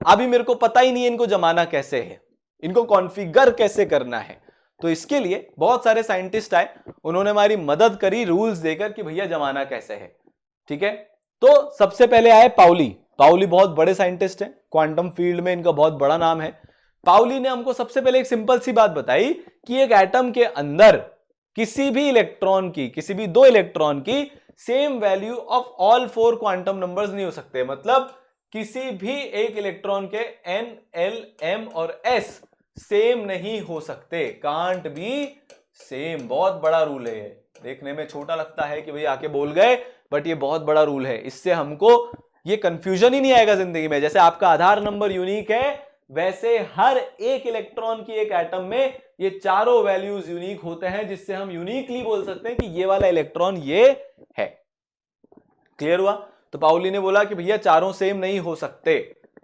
अभी मेरे को पता ही नहीं है इनको जमाना कैसे है, इनको कॉन्फ़िगर कैसे करना है। तो इसके लिए बहुत सारे साइंटिस्ट आए, उन्होंने हमारी मदद करी रूल्स देकर कि भैया जमाना कैसे है। ठीक है, तो सबसे पहले आए पाउली। पाउली बहुत बड़े साइंटिस्ट हैं, क्वांटम फील्ड में इनका बहुत बड़ा नाम है। पाउली ने हमको सबसे पहले एक सिंपल सी बात बताई कि एक एटम के अंदर किसी भी इलेक्ट्रॉन की, किसी भी 2 इलेक्ट्रॉन की same value of all 4 quantum numbers नहीं हो सकते। मतलब किसी भी एक इलेक्ट्रॉन के n, l, m और s सेम नहीं हो सकते, कांट बी सेम। बहुत बड़ा रूल है, देखने में छोटा लगता है कि भाई आके बोल गए, बट ये बहुत बड़ा रूल है। इससे हमको ये कंफ्यूजन ही नहीं आएगा जिंदगी में। जैसे आपका आधार नंबर यूनिक है, वैसे हर एक इलेक्ट्रॉन की एक एटम में ये चारों वैल्यूज यूनिक होते हैं, जिससे हम यूनिकली बोल सकते हैं कि ये वाला इलेक्ट्रॉन ये है। क्लियर हुआ? तो पाउली ने बोला कि भैया चारों सेम नहीं हो सकते।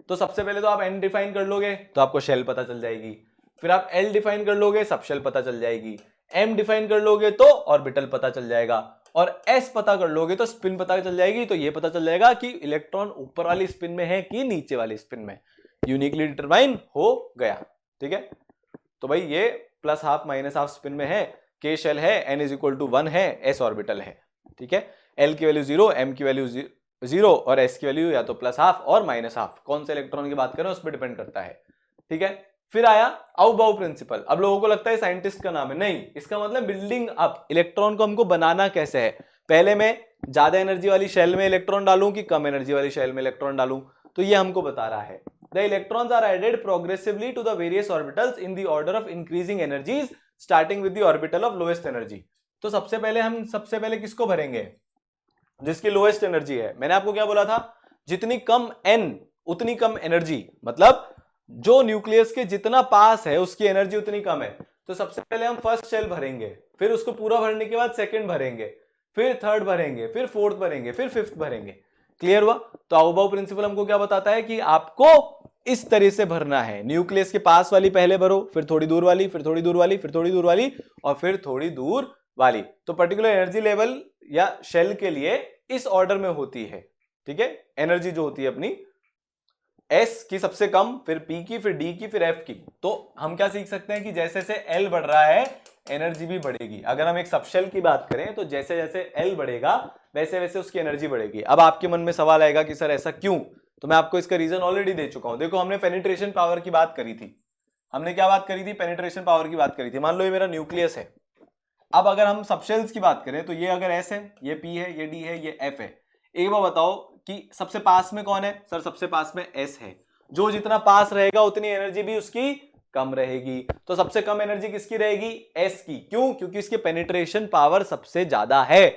तो सबसे पहले तो आप n डिफाइन कर लोगे तो आपको शेल पता चल जाएगी, फिर आप l डिफाइन कर लोगे सब शेल पता चल जाएगी, m डिफाइन कर लोगे तो ऑर्बिटल पता चल जाएगा, और s पता कर लोगे तो स्पिन पता चल जाएगी। तो ये पता चल जाएगा कि इलेक्ट्रॉन ऊपर वाली स्पिन में है कि नीचे वाली स्पिन में, यूनिकली डिटरमाइन हो गया। ठीक है, तो भाई ये +½ -½ स्पिन में है, k शेल है, n = 1 है, s ऑर्बिटल है। ठीक है, l की वैल्यू 0, m की वैल्यू 0 और s की वैल्यू या तो +½ और -½ कौन से इलेक्ट्रॉन की बात करें उस पर डिपेंड करता है। ठीक है, फिर आया आउ-बाउ प्रिंसिपल। अब लोगों को लगता है साइंटिस्ट का नाम है, नहीं, इसका मतलब बिल्डिंग अप, इलेक्ट्रॉन को हमको बनाना कैसे है। पहले मैं ज्यादा एनर्जी वाली शेल में इलेक्ट्रॉन डालूं कि कम एनर्जी वाली शेल में इलेक्ट्रॉन डालूं, तो ये हमको बता रहा है। The electrons are added progressively to the various orbitals in the order of increasing energies starting with the orbital of lowest energy. तो सबसे पहले किसको भरेंगे, जिसकी लोएस्ट एनर्जी है। मैंने आपको क्या बोला था, जितनी कम n उतनी कम एनर्जी, मतलब जो न्यूक्लियस के जितना पास है उसकी एनर्जी उतनी कम है। तो सबसे पहले हम फर्स्ट शेल भरेंगे, फिर उसको पूरा भरने के बाद सेकंड भरेंगे, फिर थर्ड भरेंगे, फिर फोर्थ भरेंगे, फिर फिफ्थ भरेंगे। क्लियर हुआ? तो आउ-बाउ प्रिंसिपल हमको क्या बताता है कि आपको इस तरह से भरना है, न्यूक्लियस के पास वाली पहले भरो, फिर थोड़ी दूर वाली, फिर थोड़ी दूर वाली, फिर थोड़ी दूर वाली और फिर थोड़ी दूर वाली। तो पर्टिकुलर एनर्जी लेवल या शेल के लिए इस ऑर्डर में होती है। ठीक है, एनर्जी जो होती है अपनी, S की सबसे कम, फिर P की, फिर D की, फिर F की। तो हम क्या सीख सकते हैं कि जैसे जैसे L बढ़ रहा है एनर्जी भी बढ़ेगी। अगर हम एक सबशेल की बात करें तो जैसे जैसे L बढ़ेगा वैसे वैसे उसकी एनर्जी बढ़ेगी। अब आपके मन में सवाल आएगा कि सर ऐसा क्यों, तो मैं आपको इसका रीजन ऑलरेडी दे चुका हूं। देखो, हमने पेनिट्रेशन पावर की बात करी थी, हमने क्या बात करी थी, पेनिट्रेशन पावर की बात करी थी। मान लो ये मेरा न्यूक्लियस है। अब अगर हम सबशेल्स की बात करें तो ये अगर S है, ये P है, ये D है, ये F है। एक बार बताओ कि सबसे पास में कौन है? सर सबसे पास में S है। जो जितना पास रहेगा उतनी एनर्जी भी उसकी कम रहेगी। तो सबसे कम एनर्जी किसकी रहेगी? S की। क्यों? क्योंकि इसकी पेनिट्रेशन पावर सबसे ज्यादा है।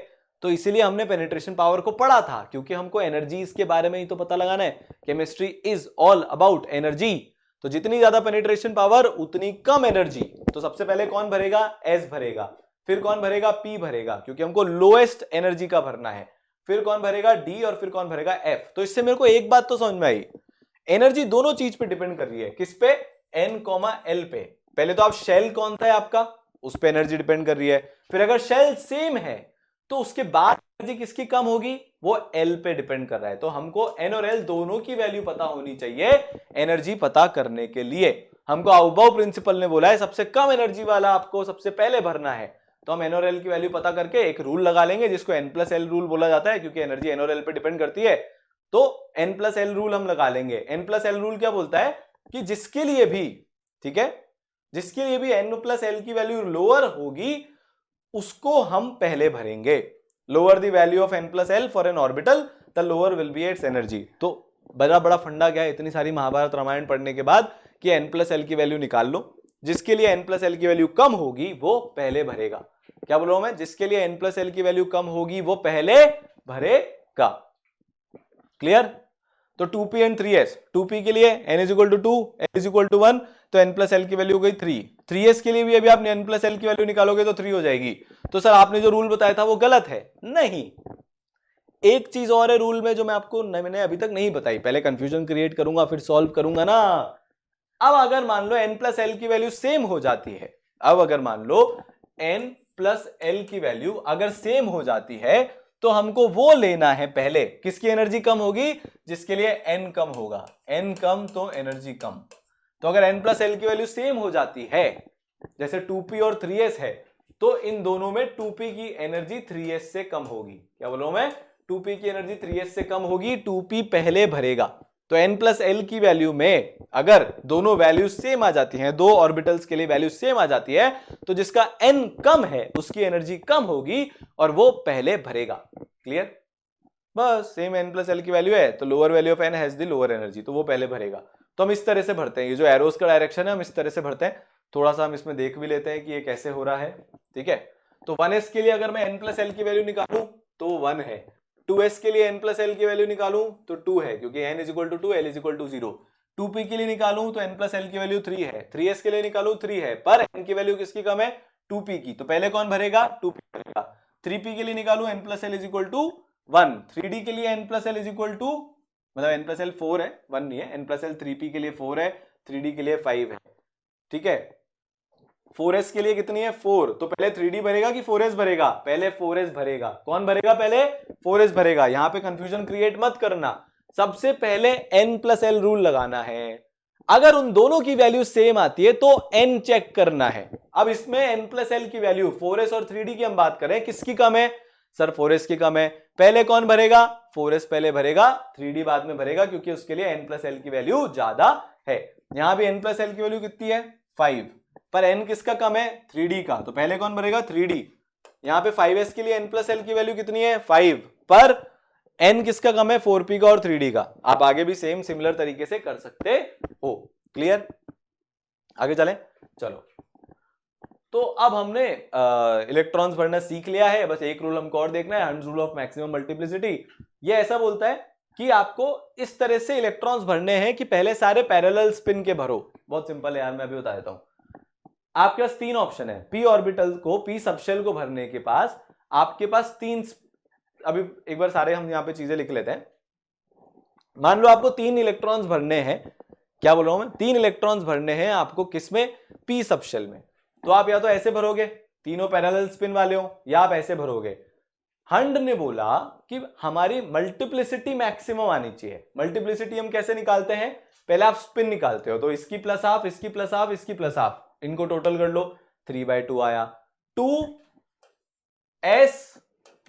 तो इसीलिए हमने पेनिट्रेशन पावर को पढ़ा था, क्योंकि हमको एनर्जीज के बारे में ही तो पता लगाना है। Chemistry is all about energy. तो जितनी ज्यादा पेनिट्रेशन पावर उतनी कम एनर्जी। तो सबसे पहले कौन भरेगा? S भरेगा। फिर कौन भरेगा? P भरेगा, क्योंकि हमको लोएस्ट एनर्जी का भरना है। फिर कौन भरेगा? D, और फिर कौन भरेगा? F। तो इससे मेरे को एक बात तो समझ में आई, एनर्जी दोनों चीज पे डिपेंड कर रही है। किस पे? N, L पे। पहले तो आप शेल कौन था आपका, उस पे एनर्जी डिपेंड कर रही है। फिर अगर शेल सेम है तो उसके बाद एनर्जी किसकी कम होगी? वो L पे डिपेंड कर रहा है। तो हमको N और L दोनों की वैल्यू पता होनी चाहिए एनर्जी पता करने के लिए। हमको आउ-बाउ प्रिंसिपल ने बोला है सबसे कम एनर्जी वाला आपको सबसे पहले भरना है। तो हम N और L की वैल्यू पता करके एक रूल लगा लेंगे जिसको N+L रूल बोला जाता है, क्योंकि एनर्जी N और L पे डिपेंड करती है। तो N+L रूल हम लगा लेंगे। N+L रूल क्या बोलता है कि जिसके लिए भी, ठीक है, जिसके लिए भी N+L की वैल्यू लोअर होगी उसको हम पहले भरेंगे। Lower the value of N+L for an orbital the lower will be it's energy. तो बड़ा बड़ा फंडा क्या है इतनी सारी महाभारत रामायण पढ़ने के बाद कि n+l की वैल्यू निकाल लो, जिसके लिए n+l की वैल्यू कम होगी वो पहले भरेगा। क्या बोल रहा हूं मैं? जिसके लिए n+l की वैल्यू कम होगी वो पहले भरेगा। क्लियर? तो 2p एंड 3s, 2p के लिए n = 2, l = 1, तो n+l की वैल्यू हो गई 3। 3s के लिए भी अभी आपने n+l की वैल्यू निकालोगे तो 3 हो जाएगी। तो सर आपने जो रूल बताया था वो गलत है। नहीं, एक चीज और है रूल में जो मैं आपको मैंने अभी तक नहीं बताई, पहले कंफ्यूजन क्रिएट करूंगा फिर सॉल्व करूंगा ना। अब अगर मान लो n+l की वैल्यू सेम हो जाती है, अब अगर मान लो n+l की वैल्यू अगर सेम हो जाती है तो हमको वो लेना है पहले किसकी एनर्जी कम होगी, जिसके लिए n कम होगा। n कम तो एनर्जी कम। तो अगर n+l की वैल्यू सेम हो जाती है, जैसे 2p और 3s है, तो इन दोनों में 2p की एनर्जी 3s से कम होगी। क्या बोल रहा हूं मैं? 2p की एनर्जी 3s से कम होगी, 2p पहले भरेगा। तो n+l की वैल्यू में अगर दोनों वैल्यू सेम आ जाती हैं, दो ऑर्बिटल्स के लिए वैल्यू सेम आ जाती है, तो जिसका n कम है उसकी एनर्जी कम होगी और वो पहले भरेगा। क्लियर? बस सेम n+l की वैल्यू है तो lower value of n has the lower energy, तो वो पहले भरेगा। तो हम इस तरह से भरते हैं, ये जो एरोस का डायरेक्शन है हम इस तरह से भरते हैं। थोड़ा सा हम इसमें देख भी लेते हैं कि ये कैसे हो रहा है। ठीक है, तो 1s के लिए अगर मैं n+l की वैल्यू निकालूं तो 1 है, 2s के लिए n+l की वैल्यू निकालूं तो 2 है क्योंकि n = 2, l = 0। 2p के लिए निकालूं तो n+l की वैल्यू 3 है, 3s के लिए निकालूं 3 है, पर n की वैल्यू किसकी कम है? 2p की। तो पहले कौन भरेगा? 2p भरेगा। 3p के लिए निकालूं n+l = 1, 3d के लिए n+l = मतलब n+l 4 है, 1 नहीं है, n+l 3p के लिए 4 है, 3d के लिए 5 है। ठीक है, 4s के लिए कितनी है? 4। तो पहले 3d भरेगा कि 4s भरेगा? पहले 4s भरेगा। कौन भरेगा? पहले 4s भरेगा। यहां पे कंफ्यूजन क्रिएट मत करना, सबसे पहले n+l रूल लगाना है। अगर उन दोनों की वैल्यू सेम आती है तो n चेक करना है। अब इसमें n+l की वैल्यू 4s और 3d की हम बात करें, किसकी कम है? सर 4s की कम है। पहले कौन भरेगा? 4s पहले भरेगा, 3d बाद में भरेगा क्योंकि उसके लिए n+l की वैल्यू ज्यादा है। यहां भी n+l की वैल्यू कितनी है? 5, पर n किसका कम है? 3d का। तो पहले कौन भरेगा? 3d। यहां पे 5s के लिए n+l की वैल्यू कितनी है? 5, पर n किसका कम है? 4p का और 3d का। आप आगे भी सेम सिमिलर तरीके से कर सकते हो। क्लियर? आगे चलें, चलो। तो अब हमने इलेक्ट्रॉन्स भरना सीख लिया है, बस एक रूल हमको और देखना है, Hund's rule of maximum multiplicity. ये ऐसा बोलता है कि आपको इस तरह से इलेक्ट्रॉन्स भरने हैं कि पहले सारे पैरेलल स्पिन के भरो। बहुत सिंपल है यार, मैं अभी बता देता हूं। आपके पास 3 ऑप्शन है, p ऑर्बिटल को, p सबशेल को भरने के पास आपके पास 3, अभी एक बार सारे हम यहां पे चीजें लिख लेते हैं। मान लो आपको 3 इलेक्ट्रॉन्स भरने हैं। क्या बोल रहा हूं मैं? 3 इलेक्ट्रॉन्स भरने हैं आपको, किसमें? p सबशेल में। तो आप या तो ऐसे भरोगे, तीनों पैरेलल स्पिन वाले हो, या आप ऐसे भरोगे। हंड ने बोला कि हमारी मल्टीप्लिसिटी मैक्सिमम आनी चाहिए। मल्टीप्लिसिटी हम कैसे निकालते हैं? पहले आप स्पिन निकालते हो, तो इसकी प्लस हाफ, इसकी प्लस हाफ, इसकी प्लस हाफ, इनको टोटल कर लो, 3/2 आया। 2s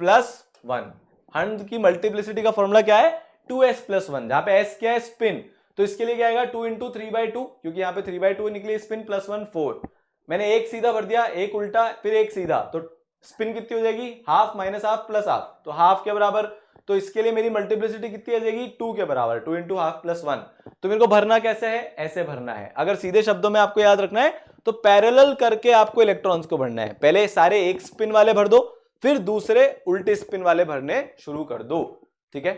+ 1। हंड की मल्टीप्लिसिटी का फॉर्मूला क्या है? 2s + 1, जहां पे s क्या है? स्पिन। तो इसके लिए क्या आएगा? 2 × 3/2, क्योंकि यहां पे 3/2 निकली स्पिन, +1 4। मैंने एक सीधा भर दिया, एक उल्टा, फिर एक सीधा, तो स्पिन कितनी हो जाएगी? Half minus half plus half, तो हाफ के बराबर। तो इसके लिए मेरी मल्टीप्लिसिटी कितनी आ जाएगी? 2 के बराबर, 2 × हाफ + 1। तो मेरे को भरना कैसे है? ऐसे भरना है। अगर सीधे शब्दों में आपको याद रखना है तो पैरेलल करके आपको इलेक्ट्रॉन्स को भरना है। पहले सारे एक स्पिन वाले भर दो, फिर दूसरे उल्टे स्पिन वाले भरने शुरू कर दो। ठीक है,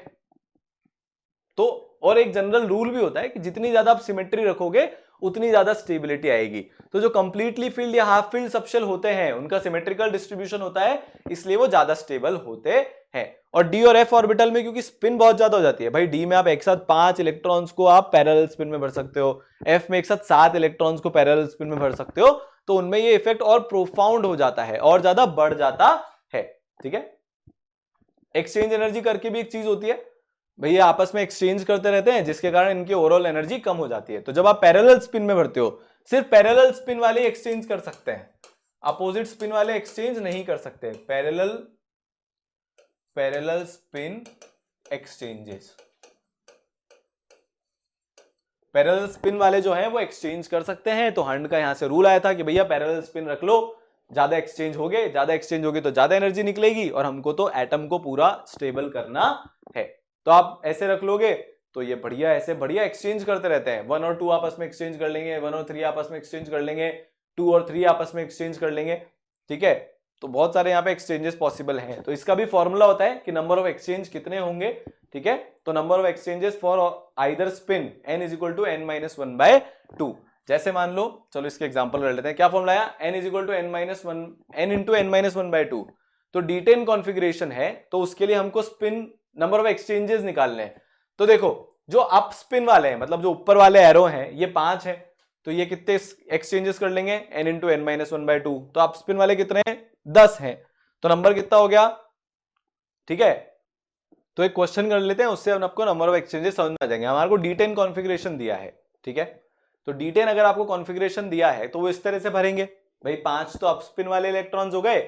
तो और एक जनरल रूल भी होता है कि जितनी ज्यादा आप सिमेट्री रखोगे उतनी ज्यादा स्टेबिलिटी आएगी। तो जो कंप्लीटली फील्ड या हाफ फील्ड सबशेल होते हैं उनका सिमेट्रिकल डिस्ट्रीब्यूशन होता है, इसलिए वो ज्यादा स्टेबल होते हैं। और डी और एफ ऑर्बिटल में क्योंकि स्पिन बहुत ज्यादा हो जाती है, भाई डी में आप एक साथ 5 इलेक्ट्रॉन्स को आप पैरेलल स्पिन में भर सकते हो, एफ में एक साथ 7 इलेक्ट्रॉन्स को पैरेलल स्पिन में भर सकते हो, तो उनमें ये इफेक्ट और प्रोफाउंड हो जाता है और ज्यादा बढ़ जाता है। ठीक है, एक्सचेंज एनर्जी करके भी एक चीज होती है, भैया आपस में एक्सचेंज करते रहते हैं जिसके कारण इनकी ओवरऑल एनर्जी कम हो जाती है। तो जब आप पैरेलल स्पिन में भरते हो, सिर्फ पैरेलल स्पिन वाले एक्सचेंज कर सकते हैं, अपोजिट स्पिन वाले एक्सचेंज नहीं कर सकते। Parallel spin exchanges, parallel spin वाले जो हैं वो एक्सचेंज कर सकते हैं। तो हंड का यहां से रूल आया था कि भैया पैरेलल स्पिन रख लो, ज्यादा एक्सचेंज होगे, ज्यादा एक्सचेंज होगी तो ज्यादा एनर्जी निकलेगी और हमको तो एटम को पूरा स्टेबल करना है। तो आप ऐसे रख लोगे तो ये बढ़िया ऐसे बढ़िया एक्सचेंज करते रहते हैं, 1 और 2 आपस में एक्सचेंज कर लेंगे, 1 और 3 आपस में एक्सचेंज कर लेंगे, 2 और 3 आपस में एक्सचेंज कर लेंगे, ठीक है। तो बहुत सारे यहाँ पे एक्सचेंजेस पॉसिबल हैं। तो इसका भी फॉर्मूला होता है कि नंबर ऑफ एक्सचेंज कितने होंगे, ठीक है। तो number of exchanges for either spin n is equal to n-1/2। जैसे मान लो, चलो इसके एग्जांपल कर लेते हैं। क्या फॉर्मूला आया, n is equal to n into n-1/2। तो D10 कॉन्फ़िगरेशन है तो उसके लिए हमको स्पिन नंबर ऑफ एक्सचेंजेस निकालने हैं। तो देखो जो अप स्पिन वाले हैं, मतलब जो ऊपर वाले एरो हैं, ये 5 है, तो ये कितने एक्सचेंजेस कर लेंगे, n इंटू n-1/2। तो अप स्पिन वाले कितने हैं, 10 हैं, तो नंबर कितना हो गया, ठीक है। तो एक क्वेश्चन कर लेते हैं, उससे आपको नंबर ऑफ एक्सचेंजेस समझ में आ जाएंगे। हमारे को D10 कॉन्फ़िगरेशन दिया है, ठीक है। तो D10 अगर आपको कॉन्फ़िगरेशन दिया है तो वो इस तरह से भरेंगे, भाई 5 तो अप स्पिन वाले इलेक्ट्रॉन्स हो गए,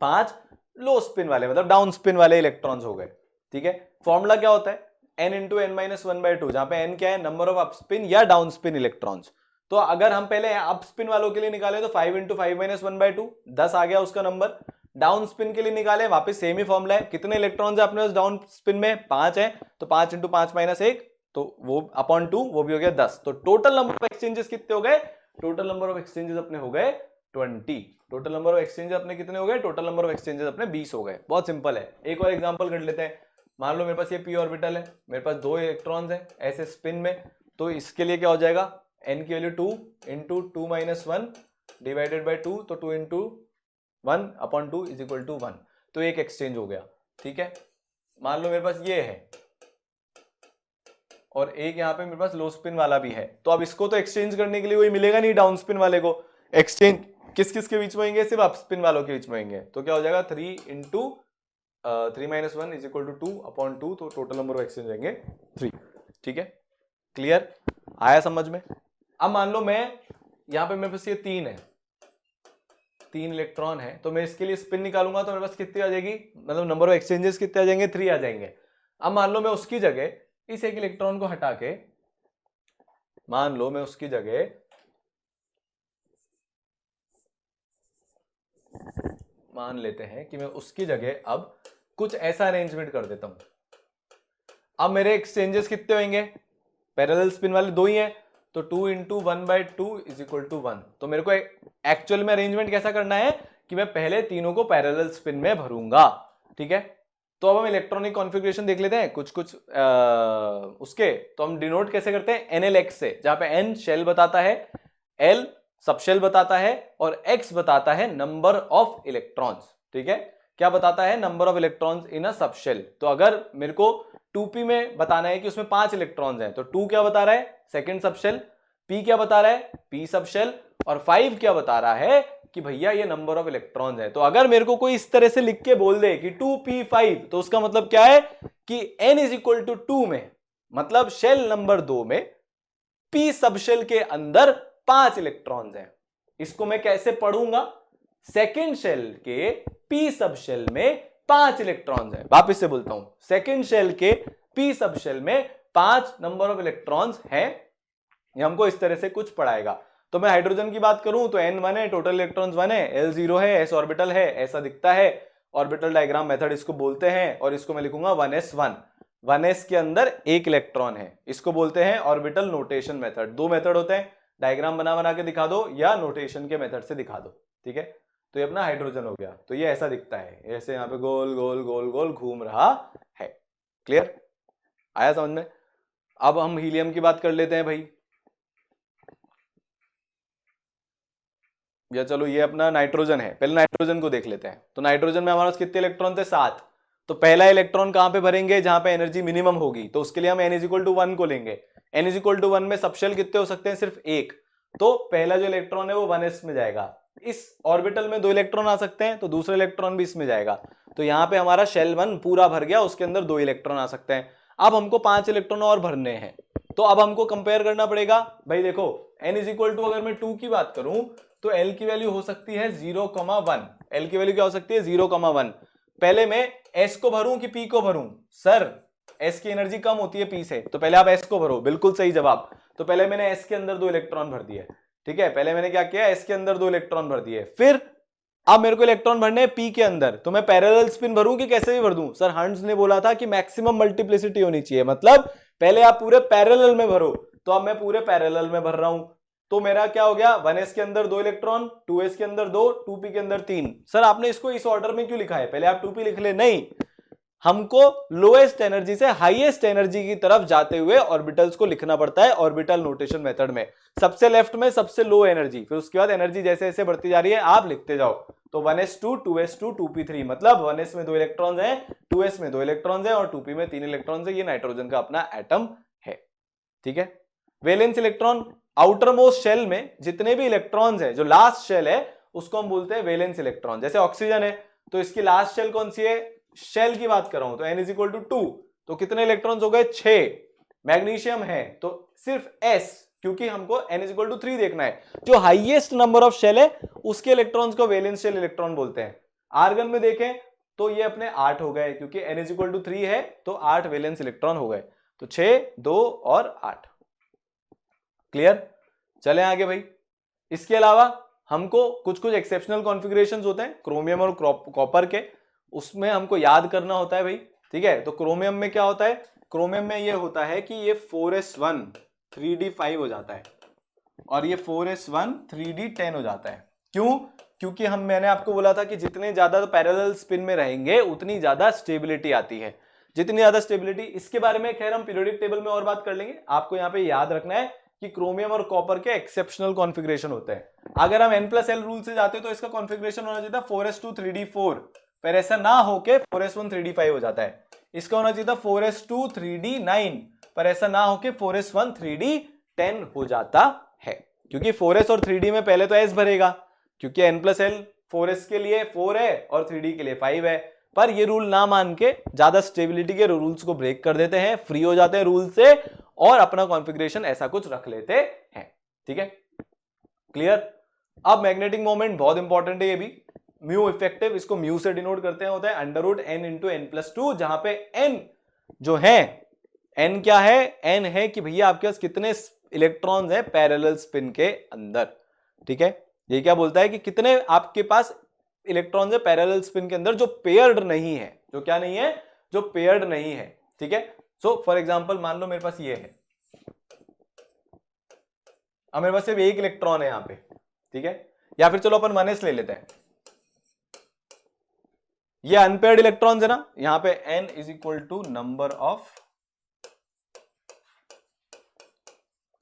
5 लो स्पिन वाले मतलब डाउन स्पिन वाले इलेक्ट्रॉन्स हो गए, ठीक है। फॉर्मूला क्या होता है, n इंटू n-1/2, जहां पे n क्या है, नंबर ऑफ अप स्पिन या डाउन स्पिन इलेक्ट्रॉन्स। तो अगर हम पहले अप स्पिन वालों के लिए निकाले तो 5 इंटू 5-1/2, 10 आ गया उसका नंबर। डाउन स्पिन के लिए निकाले, वापस सेम ही फॉर्मूला है, कितने इलेक्ट्रॉन्स है अपने पास डाउन स्पिन में, 5 है, तो 5 इंटू 5-1, तो वो अपॉन 2, वो भी हो गया 10। तो टोटल नंबर ऑफ एक्सचेंजेस कितने हो गए, टोटल नंबर ऑफ एक्सचेंजेस अपने हो गए 20। टोटल नंबर ऑफ एक्सचेंजेस अपने कितने हो गए, टोटल नंबर ऑफ एक्सचेंजेस अपने 20 हो गए। बहुत सिंपल है। एक और एग्जांपल कर लेते हैं। मान लो मेरे पास ये p ऑर्बिटल है, मेरे पास 2 इलेक्ट्रॉन्स हैं ऐसे स्पिन में, तो इसके लिए क्या हो जाएगा, n की वैल्यू 2 इंटू 2-1 डिवाइडेड बाई 2, तो 2 into 1 upon 2 is equal to 1। तो एक एक्सचेंज हो गया, ठीक है। मान लो मेरे पास ये है और एक यहाँ पे मेरे पास लो स्पिन वाला भी है, तो अब इसको तो एक्सचेंज करने के लिए कोई मिलेगा नहीं डाउन स्पिन वाले को। एक्सचेंज किस किस के बीच में होंगे, सिर्फ अप स्पिन वालों के बीच में होंगे। तो क्या हो जाएगा, 3 into 3-1 is equal to 2 upon 2, तो टोटल नंबर ऑफ एक्सचेंज रहेंगे 3, ठीक है। क्लियर, आया समझ में। अब मान लो मैं यहाँ पे मेरे पास ये 3 है, 3 इलेक्ट्रॉन है, तो मैं इसके लिए स्पिन निकालूंगा तो मेरे पास कितनी आ जाएगी, मतलब नंबर ऑफ एक्सचेंजेस कितने आ जाएंगे, 3 आ जाएंगे। अब मान लो मैं उसकी जगह इस एक इलेक्ट्रॉन को हटा के, मान लो मैं उसकी जगह मान लेते हैं कि मैं उसकी जगह अब कुछ ऐसा अरेंजमेंट कर देता हूं। अब मेरे एक्सचेंजेस कितने होंगे, पैरेलल स्पिन वाले 2 ही हैं, तो 2 इंटू 1/2 इज इक्वल टू 1। तो मेरे को एक्चुअल में अरेंजमेंट कैसा करना है कि मैं पहले तीनों को पैरेलल स्पिन में भरूंगा, ठीक है। तो अब हम इलेक्ट्रॉनिक कॉन्फ़िगरेशन देख लेते हैं कुछ उसके। तो हम डिनोट कैसे करते हैं, NLX से, जहां पे N शेल बताता है, L सबशेल बताता है और X बताता है नंबर ऑफ इलेक्ट्रॉन्स, ठीक है। क्या बताता है, number of electrons in a subshell. तो अगर मेरे को 2p में बताना है कि उसमें 5 इलेक्ट्रॉन्स हैं, तो 2 क्या बता रहा है, सेकंड सबशेल, p क्या बता रहा है, p सबशेल, और 5 क्या बता रहा है कि भैया ये नंबर ऑफ इलेक्ट्रॉन्स है। तो अगर मेरे को कोई इस तरह से लिख के बोल दे कि 2p5, तो उसका मतलब क्या है कि n इज इक्वल टू 2 में, मतलब शेल नंबर 2 में p सबशेल के अंदर 5 इलेक्ट्रॉन्स हैं। इसको मैं कैसे पढ़ूंगा, सेकंड शेल के p सबशेल में 5 इलेक्ट्रॉन्स हैं। वापस से बोलता हूं, सेकंड शेल के p सबशेल में 5 नंबर ऑफ इलेक्ट्रॉन्स हैं। ये हमको इस तरह से कुछ पढ़ाएगा। तो मैं हाइड्रोजन की बात करूं तो n1 है, टोटल इलेक्ट्रॉन्स 1 है, L0 है, s ऑर्बिटल है, ऐसा दिखता है, ऑर्बिटल डायग्राम मेथड इसको बोलते हैं, और इसको मैं लिखूंगा 1s1। 1s के अंदर एक इलेक्ट्रॉन है, इसको बोलते हैं ऑर्बिटल नोटेशन मेथड। 2 मेथड होते हैं, डायग्राम बना बना के दिखा दो या नोटेशन के मेथड से दिखा दो, ठीक है। तो ये अपना हाइड्रोजन हो गया। तो ये ऐसा दिखता है, ऐसे यहाँ पे गोल गोल गोल गोल घूम रहा है। क्लियर, आया समझ में। अब हम हीलियम की बात कर लेते हैं भाई, या चलो ये अपना नाइट्रोजन है, पहले नाइट्रोजन को देख लेते हैं। तो नाइट्रोजन में हमारे पास कितने इलेक्ट्रॉन थे, 7। तो पहला इलेक्ट्रॉन कहां पे भरेंगे, जहां पे एनर्जी मिनिमम होगी, तो उसके लिए हम n इज इक्वल टू 1 को लेंगे। n इज इक्वल टू 1 में सबशेल कितने हो सकते हैं, सिर्फ एक। तो पहला जो इलेक्ट्रॉन है वो 1s में जाएगा। इस ऑर्बिटल में 2 इलेक्ट्रॉन आ सकते हैं, तो दूसरा इलेक्ट्रॉन भी इसमें जाएगा। तो यहाँ पे हमारा शेल 1 पूरा भर गया, उसके अंदर 2 इलेक्ट्रॉन आ सकते हैं। अब हमको 5 इलेक्ट्रॉन और भरने हैं, तो अब हमको कंपेयर करना पड़ेगा। भाई देखो n इज इक्वल टू, अगर मैं 2 की बात करूं तो L की वैल्यू हो सकती है 0,1। L की वैल्यू क्या हो सकती है, 0,1। पहले मैं S को भरूं कि P को भरूं, सर S की एनर्जी कम होती है P से, तो पहले आप S को भरो, बिल्कुल सही जवाब। तो पहले मैंने S के अंदर 2 इलेक्ट्रॉन भर दिए, ठीक है। पहले मैंने क्या किया, S के अंदर 2 इलेक्ट्रॉन भर दिए। फिर अब मेरे को इलेक्ट्रॉन भरने हैं P के अंदर, तो मैं पैरेलल स्पिन भरूं कि कैसे भी भर दूं, सर हंस ने बोला था कि मैक्सिमम मल्टीप्लिसिटी होनी चाहिए, मतलब पहले आप पूरे पैरेलल में भरो, तो अब मैं पूरे पैरेलल में भर रहा हूं, तो मेरा क्या हो गया, 1s के अंदर 2 इलेक्ट्रॉन, 2s के अंदर 2, 2p के अंदर 3। सर आपने इसको इस ऑर्डर में क्यों लिखा है, पहले आप 2p लिख ले, नहीं, हमको लोएस्ट एनर्जी से हाईएस्ट एनर्जी की तरफ जाते हुए ऑर्बिटल्स को लिखना पड़ता है ऑर्बिटल नोटेशन मेथड में। सबसे लेफ्ट में सबसे लो एनर्जी, फिर उसके बाद एनर्जी जैसे जैसे बढ़ती जा रही है आप लिखते जाओ। तो 1s2, 2s2, 2p3, मतलब 1s में 2 इलेक्ट्रॉन्स हैं, 2s में 2 इलेक्ट्रॉन्स हैं और 2p में 3 इलेक्ट्रॉन्स हैं। ये नाइट्रोजन का अपना एटम है, ठीक है। Valence electron, outermost shell में जितने भी इलेक्ट्रॉन्स हैं, जो लास्ट शेल है उसको हम बोलते हैं वैलेंस इलेक्ट्रॉन। जैसे ऑक्सीजन है तो इसकी लास्ट शेल कौन सी है, शेल की बात कर रहा हूं, तो n=2, तो कितने इलेक्ट्रॉन्स हो गए, 6। मैग्नीशियम है तो सिर्फ s, क्योंकि हमको n=3 देखना है। जो हाईएस्ट नंबर ऑफ शेल है उसके इलेक्ट्रॉन्स को वैलेंस शेल इलेक्ट्रॉन बोलते हैं। आर्गन में देखें तो ये अपने 8 हो गए, क्योंकि n=3 है तो 8 वैलेंस इलेक्ट्रॉन हो गए, तो 6, 2 और 8। क्लियर, चलें आगे भाई। इसके अलावा हमको कुछ कुछ एक्सेप्शनल कॉन्फ़िगरेशंस होते हैं क्रोमियम और कॉपर के, उसमें हमको याद करना होता है भाई, ठीक है। तो क्रोमियम में क्या होता है, क्रोमियम में ये होता है कि ये 4s1 3d5 हो जाता है और ये 4s1 3d10 हो जाता है। क्यों, क्योंकि मैंने आपको बोला था कि जितने ज्यादा पैरेलल स्पिन में रहेंगे उतनी ज्यादा स्टेबिलिटी आती है, जितनी ज्यादा स्टेबिलिटी। इसके बारे में खैर हम पीरियोडिक टेबल में और बात कर लेंगे। आपको यहाँ पे याद रखना है कि क्रोमियम और कॉपर के एक्सेप्शनल कॉन्फ़िगरेशन होते हैं। अगर हम n+l रूल से जाते तो इसका कॉन्फ़िगरेशन होना चाहिए था 4s2 3d4, पर ऐसा ना होके 4s1 3d5 हो जाता है। इसका होना चाहिए था 4s2 3d9, पर ऐसा ना होके 4s1 3d10 हो जाता है, क्योंकि 4s और 3d में पहले तो s भरेगा, क्योंकि n+l 4s के लिए 4 है और 3d के लिए 5 है। पर ये रूल ना मान के ज्यादा स्टेबिलिटी के रूल्स को ब्रेक कर देते हैं, फ्री हो जाते हैं रूल से और अपना कॉन्फ़िगरेशन ऐसा कुछ रख लेते हैं, ठीक है। क्लियर। अब मैग्नेटिक मोमेंट बहुत इंपॉर्टेंट है, ये भी म्यू इफेक्टिव, इसको म्यू से डिनोट करते हैं, होता है √n × n+2, जहां पे n जो है, n क्या है, n है कि भैया आपके पास कितने इलेक्ट्रॉन्स हैं पैरेलल स्पिन के अंदर, ठीक है। ये क्या बोलता है कि कितने आपके पास इलेक्ट्रॉन्स है पैरेलल स्पिन के अंदर जो पेयर्ड नहीं है, जो क्या नहीं है, जो पेयर्ड नहीं है, ठीक है। सो फॉर एग्जांपल मान लो मेरे पास ये है, अब मेरे पास सिर्फ एक इलेक्ट्रॉन है यहां पे, ठीक है। या फिर चलो अपन 1s ले लेते हैं, ये अनपेयर्ड इलेक्ट्रॉन्स है ना, यहां पे n = number of